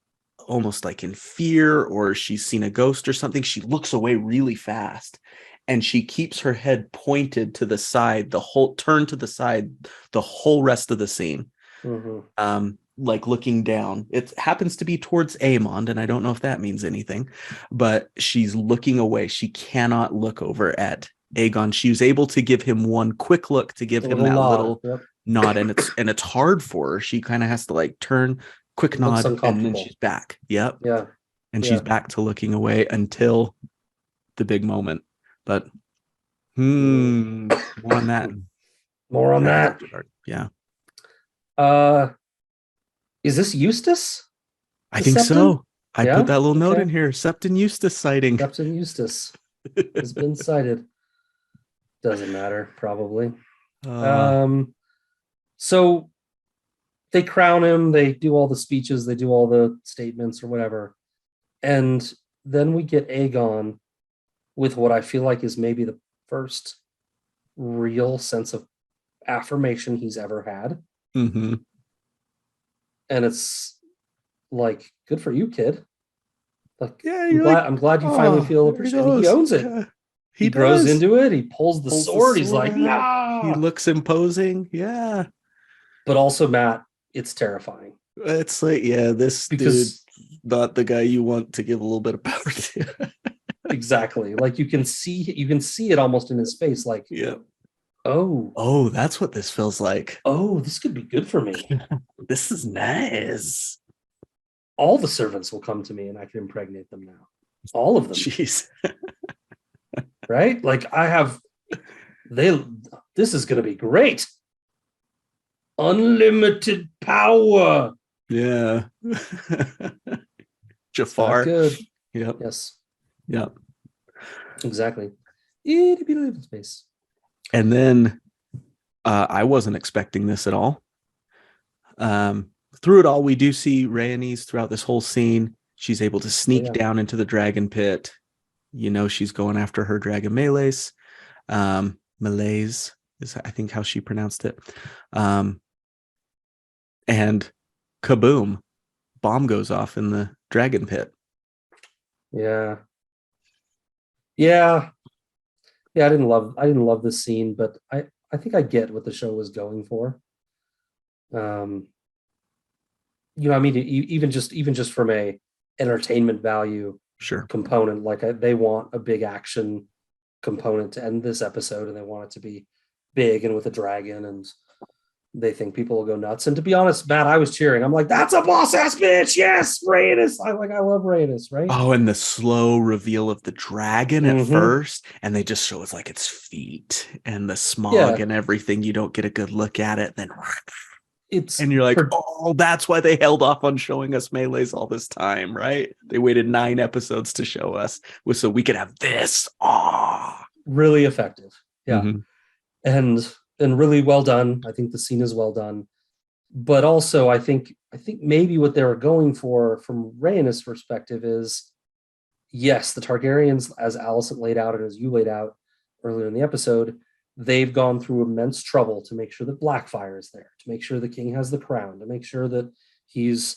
almost like in fear, or she's seen a ghost or something. She looks away really fast. And she keeps her head pointed to the side, the whole rest of the scene. Like looking down. It happens to be towards Aemond, and I don't know if that means anything, but she's looking away. She cannot look over at Aegon. She was able to give him one quick look to give him that little nod, and it's hard for her. She kind of has to like turn, quick nod, and then she's back. Yep. Yeah. And she's back to looking away until the big moment. But more on that. More on that. Yeah. Is this Eustace? I think so. I put that little note in here. Septon Eustace sighting. Septon Eustace has been sighted. Doesn't matter, probably. So they crown him, they do all the speeches, they do all the statements or whatever. And then we get Aegon with what I feel like is maybe the first real sense of affirmation he's ever had. And it's like, good for you, kid. Like, I'm glad you finally feel appreciated. He owns it. Yeah. He grows into it. He pulls the sword. He's like, nah. He looks imposing. Yeah. But also, Matt, it's terrifying. It's like, this dude, not the guy you want to give a little bit of power to. Exactly. Like you can see it almost in his face. Like, oh, that's what this feels like. Oh, this could be good for me. This is nice. All the servants will come to me and I can impregnate them now. All of them. Jeez. Right? Like this is going to be great. Unlimited power. Yeah. Jafar. Good. Yep. Yes. Yep. Exactly. It'd be living space. And then I wasn't expecting this at all. Through it all, we do see Rhaenys throughout this whole scene. She's able to sneak down into the dragon pit. You know, she's going after her dragon Meleys. Meleys is, I think, how she pronounced it. And kaboom, bomb goes off in the dragon pit. Yeah. I didn't love this scene, but I think I get what the show was going for. I mean, even just from a entertainment value component, like they want a big action component to end this episode, and they want it to be big and with a dragon, and they think people will go nuts. And to be honest, Matt, I was cheering. I'm like, that's a boss ass bitch. Yes, Rhaenys. I love Rhaenys, right? Oh, and the slow reveal of the dragon at first, and they just show us like its feet and the smog and everything. You don't get a good look at it. Then and you're like, that's why they held off on showing us Meleys all this time, right? They waited 9 episodes to show us so we could have this. Really effective. Yeah. And really well done. I think the scene is well done. But also, I think maybe what they were going for from Rhaenys' perspective is, yes, the Targaryens, as Alicent laid out and as you laid out earlier in the episode, they've gone through immense trouble to make sure that Blackfyre is there, to make sure the king has the crown, to make sure that he's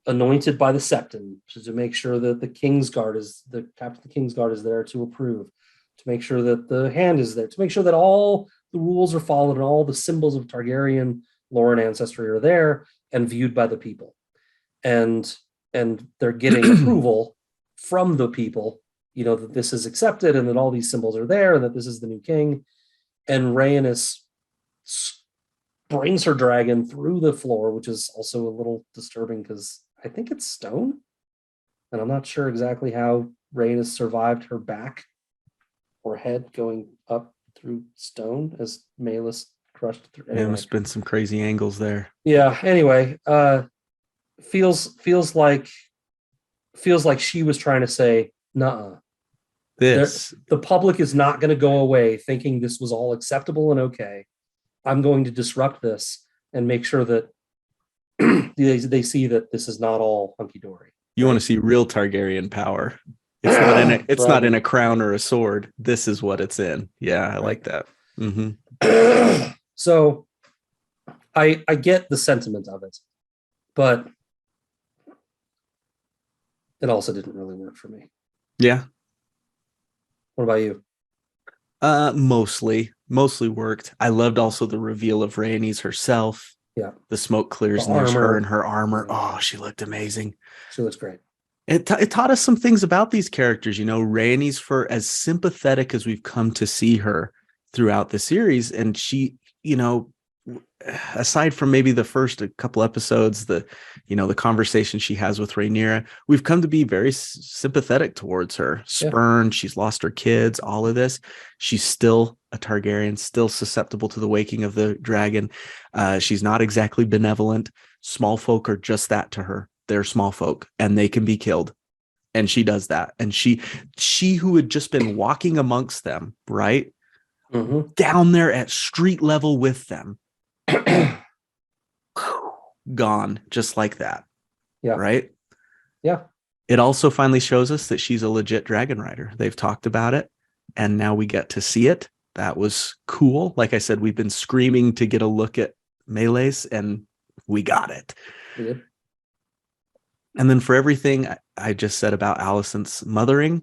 anointed by the Septon, to make sure that the Kingsguard the captain of the Kingsguard is there to approve, to make sure that the Hand is there, to make sure that all the rules are followed and all the symbols of Targaryen lore and ancestry are there and viewed by the people. And they're getting approval from the people, that this is accepted and that all these symbols are there and that this is the new king. And Rhaenys brings her dragon through the floor, which is also a little disturbing because I think it's stone. And I'm not sure exactly how Rhaenys survived her back or head going up through stone as Meleys crushed through. Anyway. There must have been some crazy angles there. Yeah. Anyway, feels like she was trying to say, nuh-uh. The public is not going to go away thinking this was all acceptable and okay. I'm going to disrupt this and make sure that they see that this is not all hunky-dory. You want to see real Targaryen power. It's not in a crown or a sword. This is what it's in. Yeah, I like that. Mm-hmm. So I get the sentiment of it, but it also didn't really work for me. Yeah. What about you? Mostly worked. I loved also the reveal of Rhaenys herself. Yeah. The smoke clears and there's her in her armor. Oh, she looked amazing. She looks great. It taught us some things about these characters. Rhaenys, for as sympathetic as we've come to see her throughout the series, and she, aside from maybe the first couple episodes, the conversation she has with Rhaenyra, we've come to be very sympathetic towards her. Spurned, she's lost her kids, all of this. She's still a Targaryen, still susceptible to the waking of the dragon. She's not exactly benevolent. Small folk are just that to her. They're small folk and they can be killed. And she does that. And she who had just been walking amongst them, right? Mm-hmm. Down there at street level with them. Gone just like that. Yeah. Right? Yeah. It also finally shows us that she's a legit dragon rider. They've talked about it and now we get to see it. That was cool. Like I said, we've been screaming to get a look at Meleys and we got it. Yeah. And then for everything I just said about Alicent's mothering,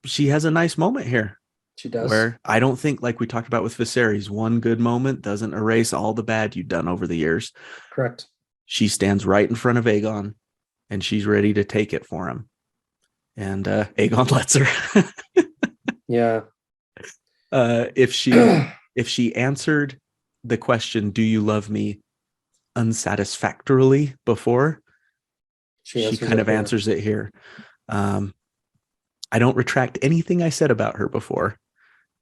she has a nice moment here. She does. Where I don't think, like we talked about with Viserys, one good moment doesn't erase all the bad you've done over the years. Correct. She stands right in front of Aegon and she's ready to take it for him. And Aegon lets her. Yeah. If she answered the question, do you love me, unsatisfactorily before, she kind of answers it here. I don't retract anything I said about her before,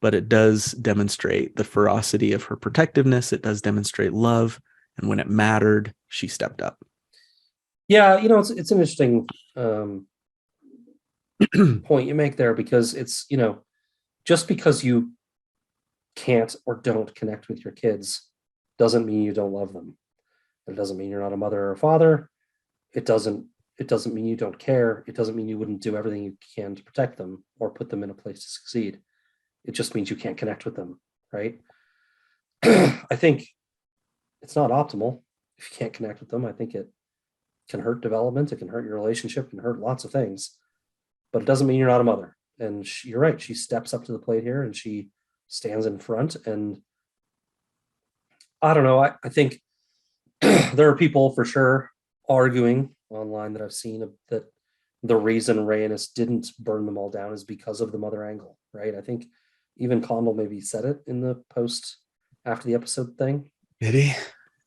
but it does demonstrate the ferocity of her protectiveness. It does demonstrate love. And when it mattered, she stepped up. Yeah, it's an interesting point you make there, because it's, just because you can't or don't connect with your kids doesn't mean you don't love them. It doesn't mean you're not a mother or a father. It doesn't mean you don't care. It doesn't mean you wouldn't do everything you can to protect them or put them in a place to succeed. It just means you can't connect with them, right? I think it's not optimal if you can't connect with them. I think it can hurt development. It can hurt your relationship. It can hurt lots of things. But it doesn't mean you're not a mother. And you're right. She steps up to the plate here and she stands in front. And I don't know. I think there are people for sure arguing online that I've seen that the reason Rhaenys didn't burn them all down is because of the mother angle, right? I think even Condell maybe said it in the post after the episode thing. Did he?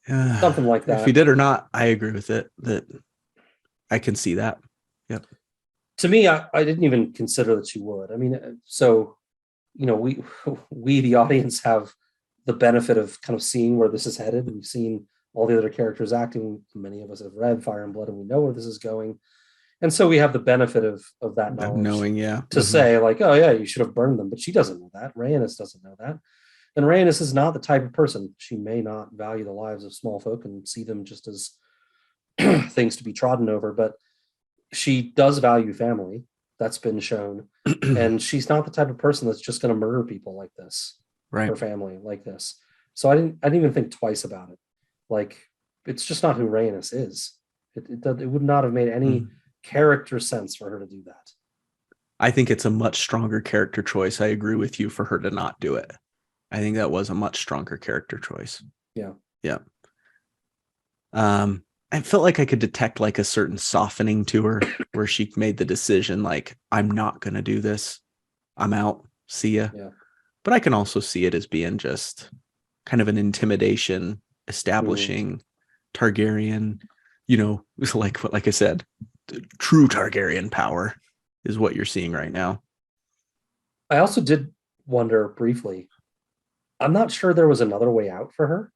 Something like that. If he did or not, I agree with it. That I can see that. Yep. To me, I didn't even consider that she would. I mean, so we the audience have the benefit of kind of seeing where this is headed. We've seen all the other characters acting. Many of us have read Fire and Blood and we know where this is going. And so we have the benefit of that knowledge. Knowing, yeah. To say like, oh yeah, you should have burned them. But she doesn't know that. Rhaenys doesn't know that. And Rhaenys is not the type of person. She may not value the lives of small folk and see them just as things to be trodden over, but she does value family. That's been shown. And she's not the type of person that's just going to murder people like this. Right. Her family like this. So I didn't even think twice about it. Like, it's just not who Rhaenys is. It would not have made any character sense for her to do that. I think it's a much stronger character choice. I agree with you for her to not do it. I think that was a much stronger character choice. Yeah. Yeah. And I felt like I could detect like a certain softening to her where she made the decision, like, I'm not going to do this. I'm out. See ya. Yeah. But I can also see it as being just kind of an intimidation, establishing Targaryen, like I said, true Targaryen power is what you're seeing right now. I also did wonder briefly. I'm not sure there was another way out for her.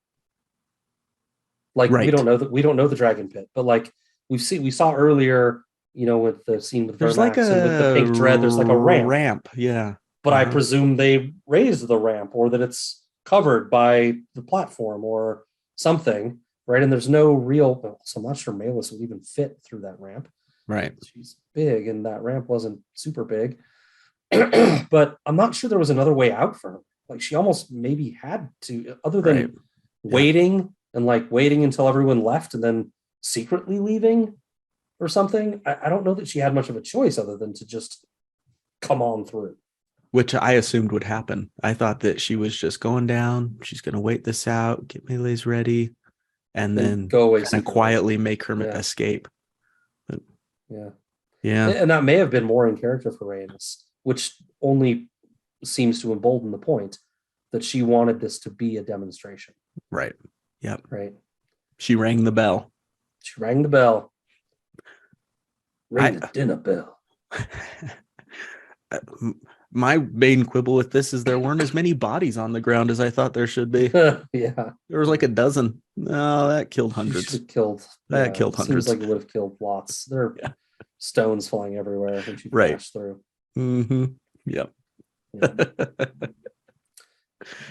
Like Right. we don't know the dragon pit, but like we saw earlier, with the scene with There's like Vermax and with the a pink dread, there's like a ramp. ramp. Yeah. But I presume they raised the ramp or that it's covered by the platform or something, right? And there's no real, so I'm not sure Malus would even fit through that ramp. Right. She's big and that ramp wasn't super big. But I'm not sure there was another way out for her. Like she almost maybe had to, other than Right. waiting and like waiting until everyone left and then secretly leaving or something. I don't know that she had much of a choice other than to just come on through. Which I assumed would happen. I thought that she was just going down. She's going to wait this out, get Melee's ready, and then go away kind of quietly make her escape. But, yeah. Yeah. And that may have been more in character for Rhaenys, which only seems to embolden the point that she wanted this to be a demonstration. Right. Yep. Right. She rang the bell. She rang the bell. Ring the dinner bell. My main quibble with this is there weren't as many bodies on the ground as I thought there should be. Yeah. There was like a dozen. No, that killed hundreds. Killed hundreds. Seems like it would have killed lots. There are stones flying everywhere when she crashed through. Mm-hmm. Yep.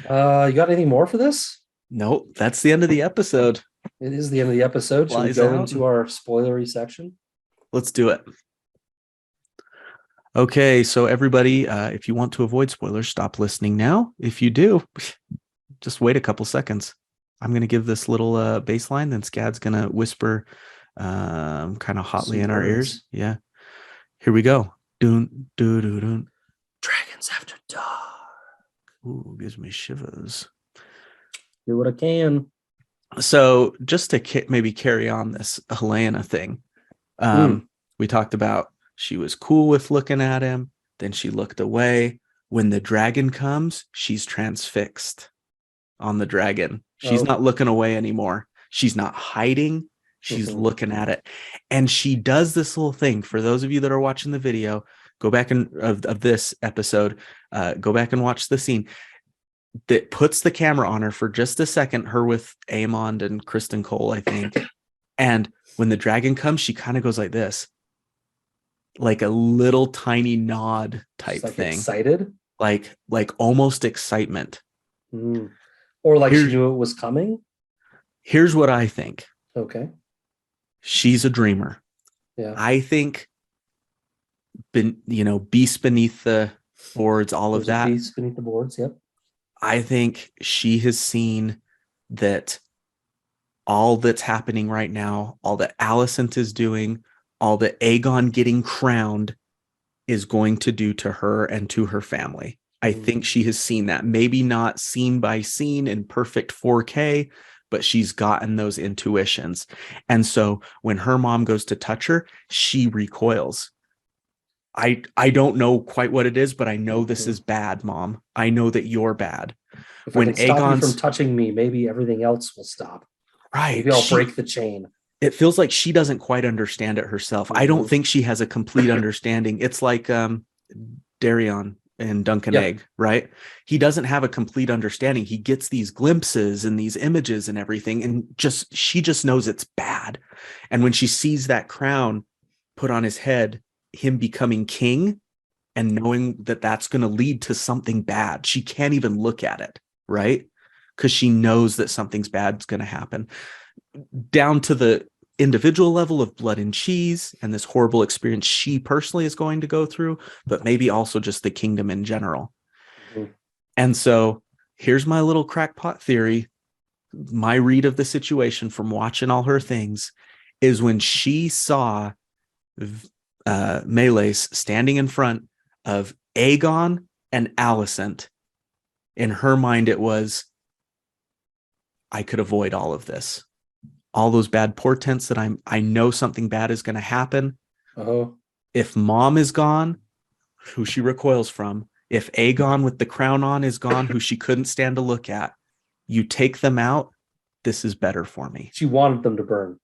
Yeah. You got anything more for this? Nope. That's the end of the episode. It is the end of the episode. Should we go into our spoilery section? Let's do it. Okay, so everybody, if you want to avoid spoilers, stop listening now. If you do, just wait a couple seconds. I'm going to give this little baseline, then Scad's going to whisper kind of hotly in our ears. Yeah. Here we go. Doon, doo, doo, doon. Dragons After Dark. Ooh, gives me shivers. Do what I can. So just to maybe carry on this Helena thing, we talked about she was cool with looking at him. Then she looked away. When the dragon comes, she's transfixed on the dragon. She's not looking away anymore. She's not hiding. She's looking at it. And she does this little thing. For those of you that are watching the video, go back of this episode, go back and watch the scene that puts the camera on her for just a second, her with Aemond and Kristen Cole, I think. And when the dragon comes, she kind of goes like this. Like a little tiny nod type thing. Excited? Like almost excitement. Or like she knew it was coming? Here's what I think. Okay. She's a dreamer. Yeah. I think, beast beneath the boards, all of that. Beast beneath the boards, yep. I think she has seen that all that's happening right now, all that Alicent is doing, all that Aegon getting crowned is going to do to her and to her family. I think she has seen that. Maybe not scene by scene in perfect 4K, but she's gotten those intuitions. And so when her mom goes to touch her, she recoils. I don't know quite what it is, but I know this is bad, Mom. I know that you're bad. If when I can stop you from touching me, maybe everything else will stop. Right. Maybe I'll break the chain. It feels like she doesn't quite understand it herself. I don't think she has a complete understanding. It's like Darion and Duncan Egg, right? He doesn't have a complete understanding. He gets these glimpses and these images and everything, and she just knows it's bad. And when she sees that crown put on his head, him becoming king, and knowing that that's going to lead to something bad, she can't even look at it, right? Because she knows that something's bad is going to happen. Down to the individual level of blood and cheese and this horrible experience she personally is going to go through, but maybe also just the kingdom in general. And so here's my little crackpot theory. My read of the situation from watching all her things is when she saw Meleys standing in front of Aegon and Alicent, in her mind it was, I could avoid all of this. all those bad portents that I know something bad is going to happen. Oh, If mom is gone, who she recoils from, if Aegon with the crown on is gone, who she couldn't stand to look at, you take them out, this is better for me. she wanted them to burn.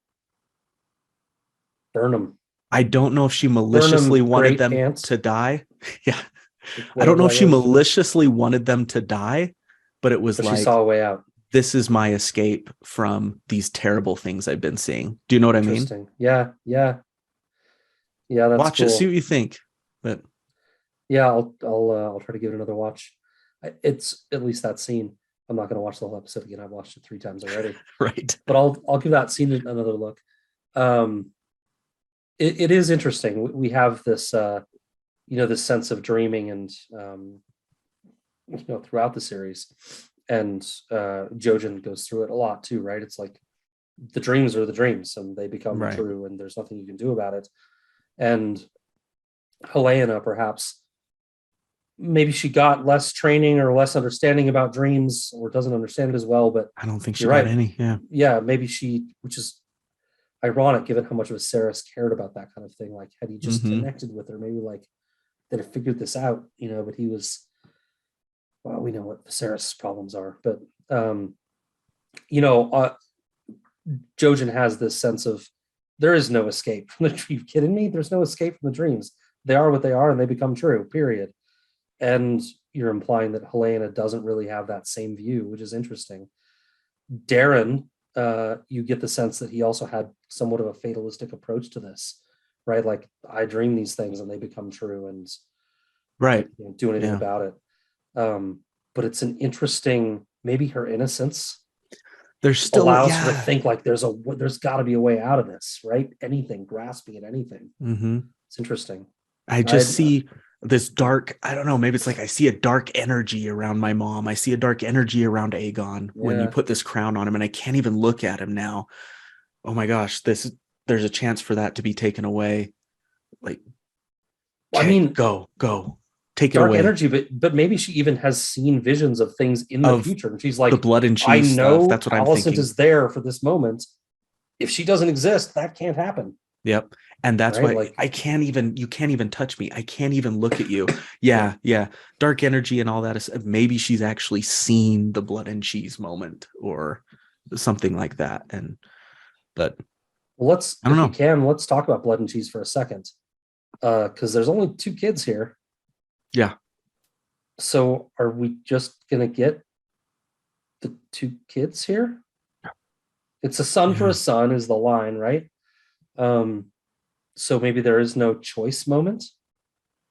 Burn them. I don't know if she Burn maliciously them, wanted great them pants. to die. Yeah. I don't Whatever know if that she was. maliciously wanted them to die, but it was But she like, saw a way out. this is my escape from these terrible things I've been seeing. Do you know what I mean? Interesting. Yeah. That's Watch cool. it, see what you think. But yeah, I'll try to give it another watch. It's at least that scene. I'm not going to watch the whole episode again. I've watched it 3 times already. right. But I'll give that scene another look. It is interesting. We have this this sense of dreaming and throughout the series, and Jojen goes through it a lot too, right? It's like the dreams are the dreams and they become Right. true and there's nothing you can do about it. And Helena, perhaps maybe she got less training or less understanding about dreams or doesn't understand it as well, but I don't think she you're got right. any. Yeah, maybe she, which is ironic given how much Viserys cared about that kind of thing. Like, had he just connected with her, maybe like they'd have figured this out, but he was, well, we know what Viserys' problems are, but Jojen has this sense of there is no escape from the dream. Are you kidding me? There's no escape from the dreams. They are what they are and they become true, period. And you're implying that Helena doesn't really have that same view, which is interesting. Darren, you get the sense that he also had somewhat of a fatalistic approach to this, right? Like, I dream these things and they become true, and Right. do anything about it. But it's an interesting, maybe her innocence there's still allows her to think like there's got to be a way out of this, right? Anything, grasping at anything. It's interesting. I just see this dark, I don't know, maybe it's like I see a dark energy around my mom. I see a dark energy around Aegon when you put this crown on him, and I can't even look at him now. Oh my gosh, there's a chance for that to be taken away. Like, I mean, go, take it dark away. energy, but maybe she even has seen visions of things in the future, and she's like, the blood and cheese I know stuff. That's what I'm Alicent thinking. is there for this moment. If she doesn't exist, that can't happen. Yep. And that's right? why Like, you can't even touch me. I can't even look at you. Yeah. Dark energy and all that is, maybe she's actually seen the blood and cheese moment or something like that. But let's talk about blood and cheese for a second. Because there's only 2 kids here. Yeah. So are we just gonna get the 2 kids here? It's a son for a son is the line, right? So maybe there is no choice moment.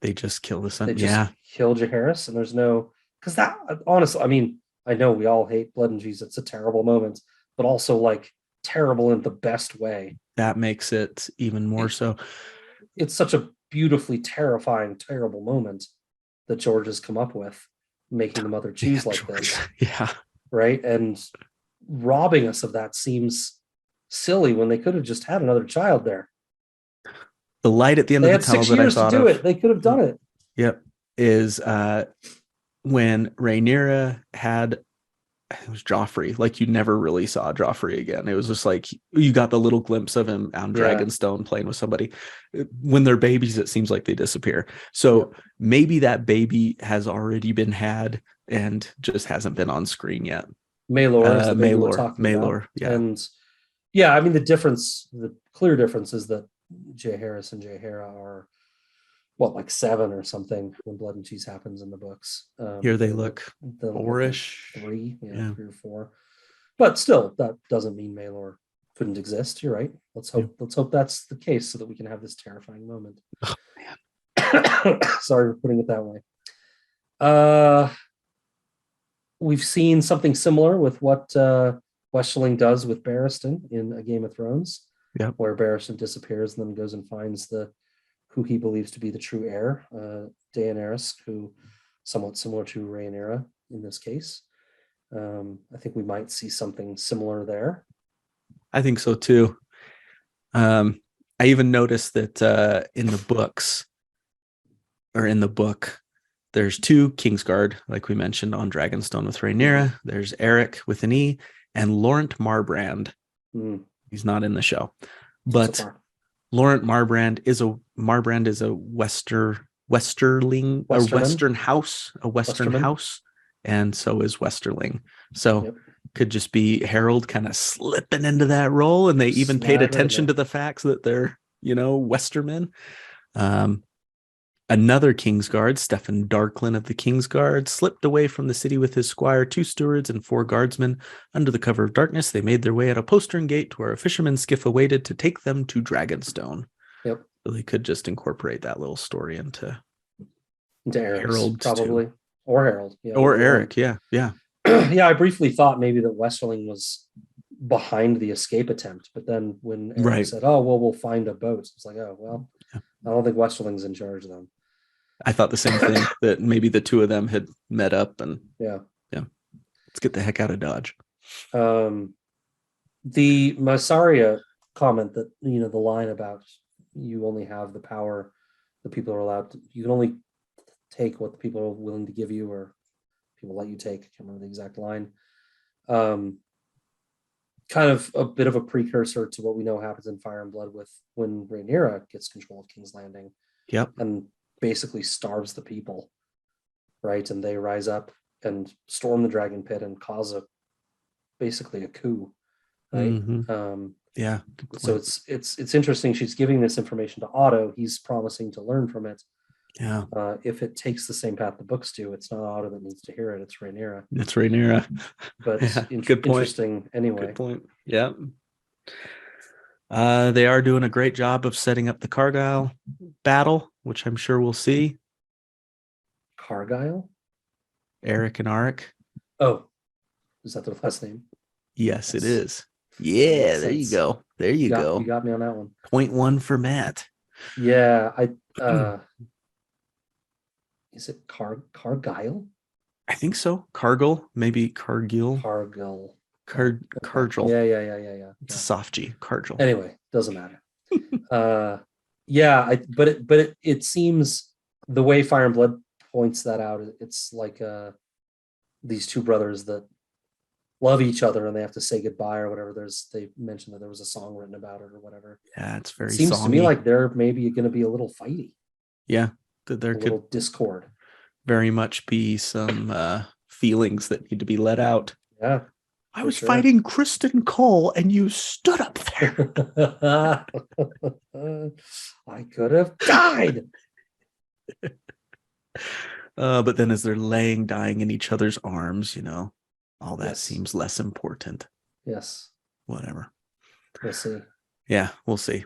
They just kill the son. They just kill Jaehaerys, and there's no, because that, honestly, I mean, I know we all hate blood and cheese. It's a terrible moment, but also like terrible in the best way. That makes it even more so. It's such a beautifully terrifying, terrible moment that George has come up with, making the mother choose like this. Yeah. Right. And robbing us of that seems silly when they could have just had another child there. The light at the end of the tunnel that I thought to do it. They could have done it. Yep. Is when Rhaenyra had, it was Joffrey. Like, you never really saw Joffrey again. It was just like you got the little glimpse of him on Dragonstone playing with somebody. When they're babies, it seems like they disappear. So maybe that baby has already been had and just hasn't been on screen yet. Maelor is the baby we're talking about. Yeah. And I mean, the clear difference is that Jaehaerys and Jaehaera are like 7 or something when Blood and Cheese happens in the books. Here they look 4-ish, 3 or 4. But still, that doesn't mean Maelor couldn't exist.'re right. Let's hope that's the case so that we can have this terrifying moment. Oh, man. Sorry for putting it that way. We've seen something similar with what Westerling does with Barristan in A Game of Thrones, where Barristan disappears and then goes and finds who he believes to be the true heir, Daenerys, who somewhat similar to Rhaenyra in this case. I think we might see something similar there. I think so too. I even noticed that in the books, or in the book, there's 2 Kingsguard, like we mentioned, on Dragonstone with Rhaenyra. There's Eric with an E and Laurent Marbrand. He's not in the show. So But far. Laurent Marbrand is a Westerling, a Western Westerman. house, and so is Westerling. So Yep. could just be Harold kind of slipping into that role, and they even paid Slide right in attention there. to the facts that they're, Westermen. Another Kingsguard, Stefan Darklin of the Kingsguard, slipped away from the city with his squire, 2 stewards, and 4 guardsmen. Under the cover of darkness, they made their way at a postern gate to where a fisherman's skiff awaited to take them to Dragonstone. Yep. So they could just incorporate that little story into Eric's, Harold's probably. too. Or Harold. Yeah, Or either one. Eric, yeah. Yeah, I briefly thought maybe that Westerling was behind the escape attempt, but then when Eric Right. said, "Oh, well, we'll find a boat," it's like, "Oh, well, Yeah. I don't think Westerling's in charge then." I thought the same thing, that maybe the two of them had met up and Yeah. let's get the heck out of Dodge. The Massaria comment that, the line about you only have the power, the people are allowed to, you can only take what the people are willing to give you, or people let you take. I can't remember the exact line. Kind of a bit of a precursor to what we know happens in Fire and Blood with when Rhaenyra gets control of King's Landing. Yep. And basically starves the people, right? And they rise up and storm the dragon pit and cause basically a coup, right? Mm-hmm. Yeah. So it's interesting. She's giving this information to Otto. He's promising to learn from it. Yeah. If it takes the same path the books do, it's not Otto that needs to hear it. It's Rhaenyra. It's Rhaenyra. But yeah, good point. Interesting anyway. Good point. Yeah. They are doing a great job of setting up the Cargyle battle, which I'm sure we'll see. Cargyle? Eric and Arik. Oh, is that their last name? Yes, it is. Yeah, there you go. There you go. You got me on that one. 0.1 for Matt. Yeah, is it Cargyle? I think so. Cargill, maybe Cargill. Cargill. Cargill. Yeah. It's a soft G. Cargill. Anyway, doesn't matter. Yeah, but it seems the way Fire and Blood points that out, it's like these two brothers that love each other and they have to say goodbye or whatever. They mentioned that there was a song written about it or whatever. Yeah, it's very seems songy. To me like they're maybe going to be a little fighty. Yeah, that there could little discord. Very much be some feelings that need to be let out. Yeah. I was fighting Kristen Cole and you stood up there. I could have died. But then as they're dying in each other's arms, all that seems less important. Yes. Whatever. We'll see. Yeah, we'll see.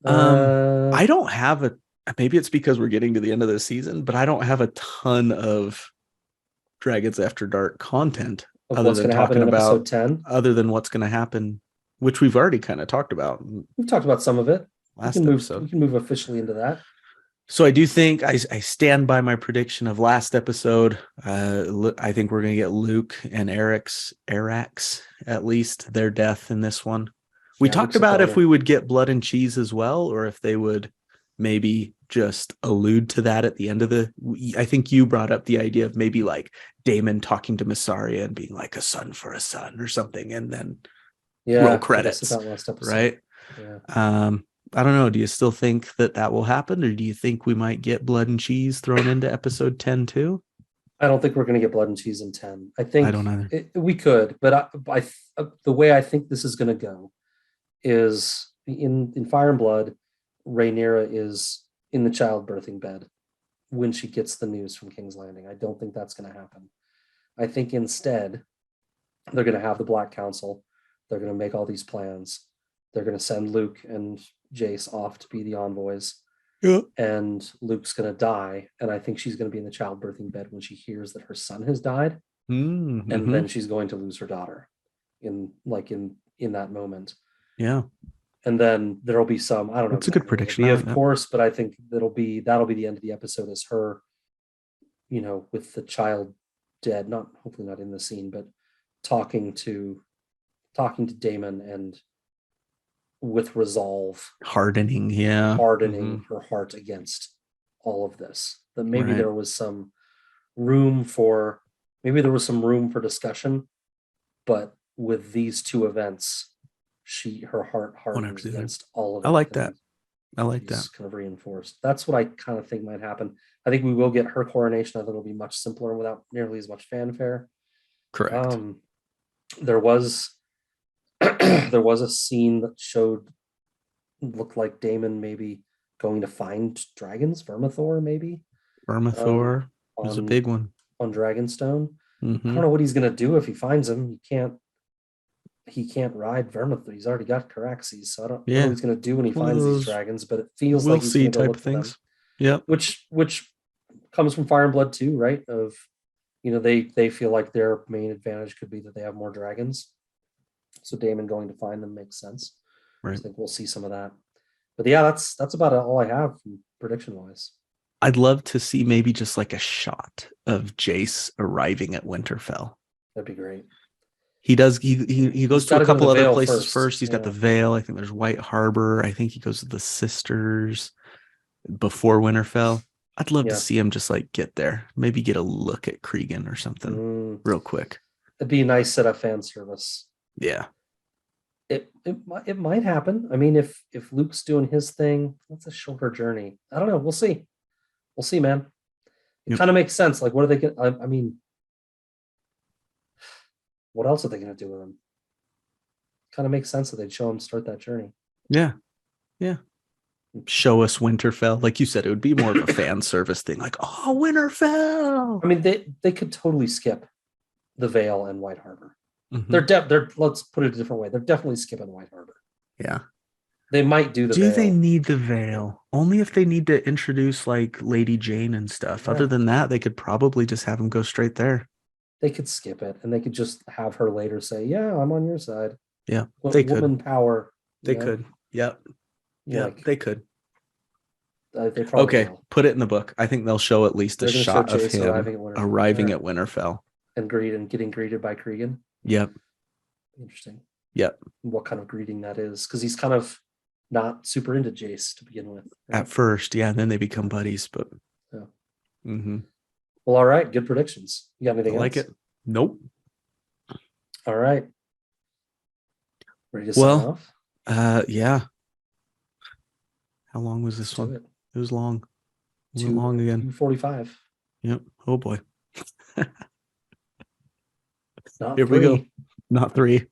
I don't have maybe it's because we're getting to the end of the season, but I don't have a ton of Dragons After Dark content other than talking about episode 10. Other than what's going to happen, which we've already kind of talked about. We've talked about some of it. Last episode. We can move officially into that. So I do think I stand by my prediction of last episode. I think we're going to get Luke and Eric's at least their death in this one. We talked about if we would get blood and cheese as well, or if they would maybe just allude to that at the end of I think you brought up the idea of maybe like Daemon talking to Massaria and being like a son for a son or something, and then roll credits, right? Yeah. I don't know. Do you still think that will happen, or do you think we might get blood and cheese thrown into episode 10 too? I don't think we're going to get blood and cheese in 10. I think I don't either. We could, but the way I think this is going to go is in Fire and Blood, Rhaenyra is in the childbirthing bed when she gets the news from King's Landing. I don't think that's going to happen. I think instead they're going to have the Black Council. They're going to make all these plans. They're going to send Luke and Jace off to be the envoys. Yeah. And Luke's going to die. And I think she's going to be in the childbirthing bed when she hears that her son has died. Mm-hmm. And then she's going to lose her daughter in that moment. Yeah. And then there'll be some, I don't know. That's a good prediction. Of course, but I think that'll be the end of the episode is her, with the child dead, hopefully not in the scene, but talking to Daemon and with resolve, hardening her heart against all of this. That maybe there was some room for discussion, but with these two events, her heart hardens the other. against all of it. I like and that. I like that. he's kind of reinforced. That's what I kind of think might happen. I think we will get her coronation. I think it'll be much simpler without nearly as much fanfare. Correct. There was there was a scene that looked like Daemon maybe going to find dragons, Vermithor maybe. Vermithor was a big one on Dragonstone. I don't Mm-hmm. know what he's gonna do if he finds him. He can't ride Vermithor. He's already got Caraxes, so I don't know what he's gonna do when he One of finds these those dragons. But it feels we'll like he's see gonna go type look of for them. things. Yep. Which comes from Fire and Blood too, right? Of they feel like their main advantage could be that they have more dragons. So Daemon going to find them makes sense. Right. I think we'll see some of that. But yeah, that's about all I have from prediction wise. I'd love to see maybe just like a shot of Jace arriving at Winterfell. That'd be great. He does. He goes to a couple other places first. He's got the Vale. I think there's White Harbor. I think he goes to the Sisters before Winterfell. I'd love to see him just like get there. Maybe get a look at Cregan or something real quick. It'd be a nice set of fan service. Yeah. It might happen. I mean, if Luke's doing his thing, that's a shorter journey. I don't know. We'll see. We'll see, man. It kind of makes sense. Like, what are they going to, I mean, what else are they going to do with him? Kind of makes sense that they'd show him start that journey. Yeah. Yeah. Show us Winterfell. Like you said, it would be more of a fan service thing. Like, oh, Winterfell. I mean, they could totally skip the Vale and White Harbor. Mm-hmm. They're let's put it a different way. They're definitely skipping White Harbor. Yeah. They might do the Do Vale. They need the Vale? Only if they need to introduce like Lady Jane and stuff. Yeah. Other than that, they could probably just have him go straight there. They could skip it and they could just have her later say, yeah, I'm on your side. Yeah, they could. Woman power. They could. Yep. Yeah, like, they could. Okay, will. Put it in the book. I think they'll show at least a shot of him arriving at Winterfell. And getting greeted by Cregan. Yep. Interesting. Yep. What kind of greeting that is, because he's kind of not super into Jace to begin with. Right? At first, yeah, and then they become buddies, but yeah. Mm-hmm. Well, all right, good predictions. You got anything else? Like it? Nope. All right. Ready to sign off? Yeah. How long was this one? It was long. Too long again. 2:45. Yep. Oh boy. Not Here 3. we go. Not 3.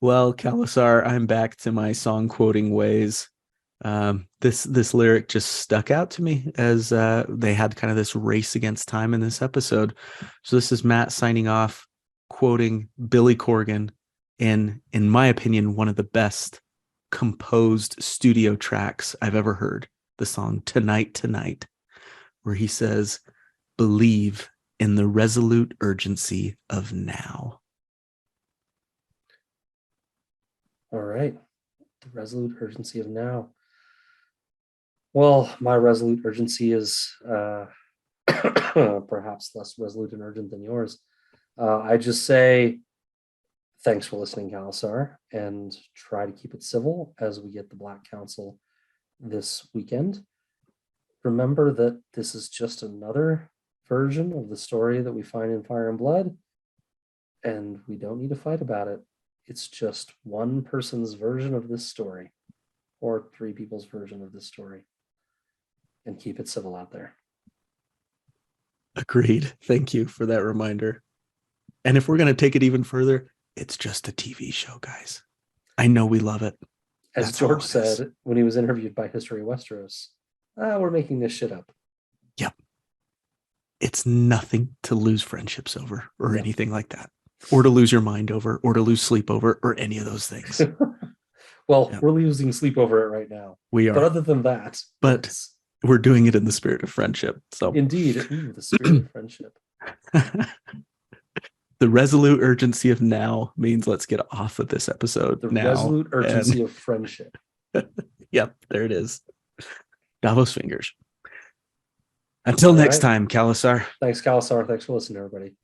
Well, Khalasar, I'm back to my song quoting ways. This lyric just stuck out to me as they had kind of this race against time in this episode. So this is Matt signing off, quoting Billy Corgan in my opinion, one of the best composed studio tracks I've ever heard. The song Tonight, Tonight, where he says, "Believe in the resolute urgency of now." All right. The resolute urgency of now. Well, my resolute urgency is perhaps less resolute and urgent than yours. I just say thanks for listening, Khalasar, and try to keep it civil as we get the Black Council this weekend. Remember that this is just another version of the story that we find in Fire and Blood, and we don't need to fight about it. It's just one person's version of this story, or 3 people's version of this story. And keep it civil out there. Agreed. Thank you for that reminder. And if we're going to take it even further, it's just a TV show, guys. I know we love it. As George said when he was interviewed by History of Westeros, we're making this shit up. Yep. It's nothing to lose friendships over or anything like that. Or to lose your mind over, or to lose sleep over, or any of those things. Well, we're losing sleep over it right now. We are. But other than that... we're doing it in the spirit of friendship. So indeed, the spirit of friendship. The resolute urgency of now means let's get off of this episode. The resolute urgency of friendship. Yep, there it is. Davos fingers. Until next time, Khalasar. Thanks, Khalasar. Thanks for listening, everybody.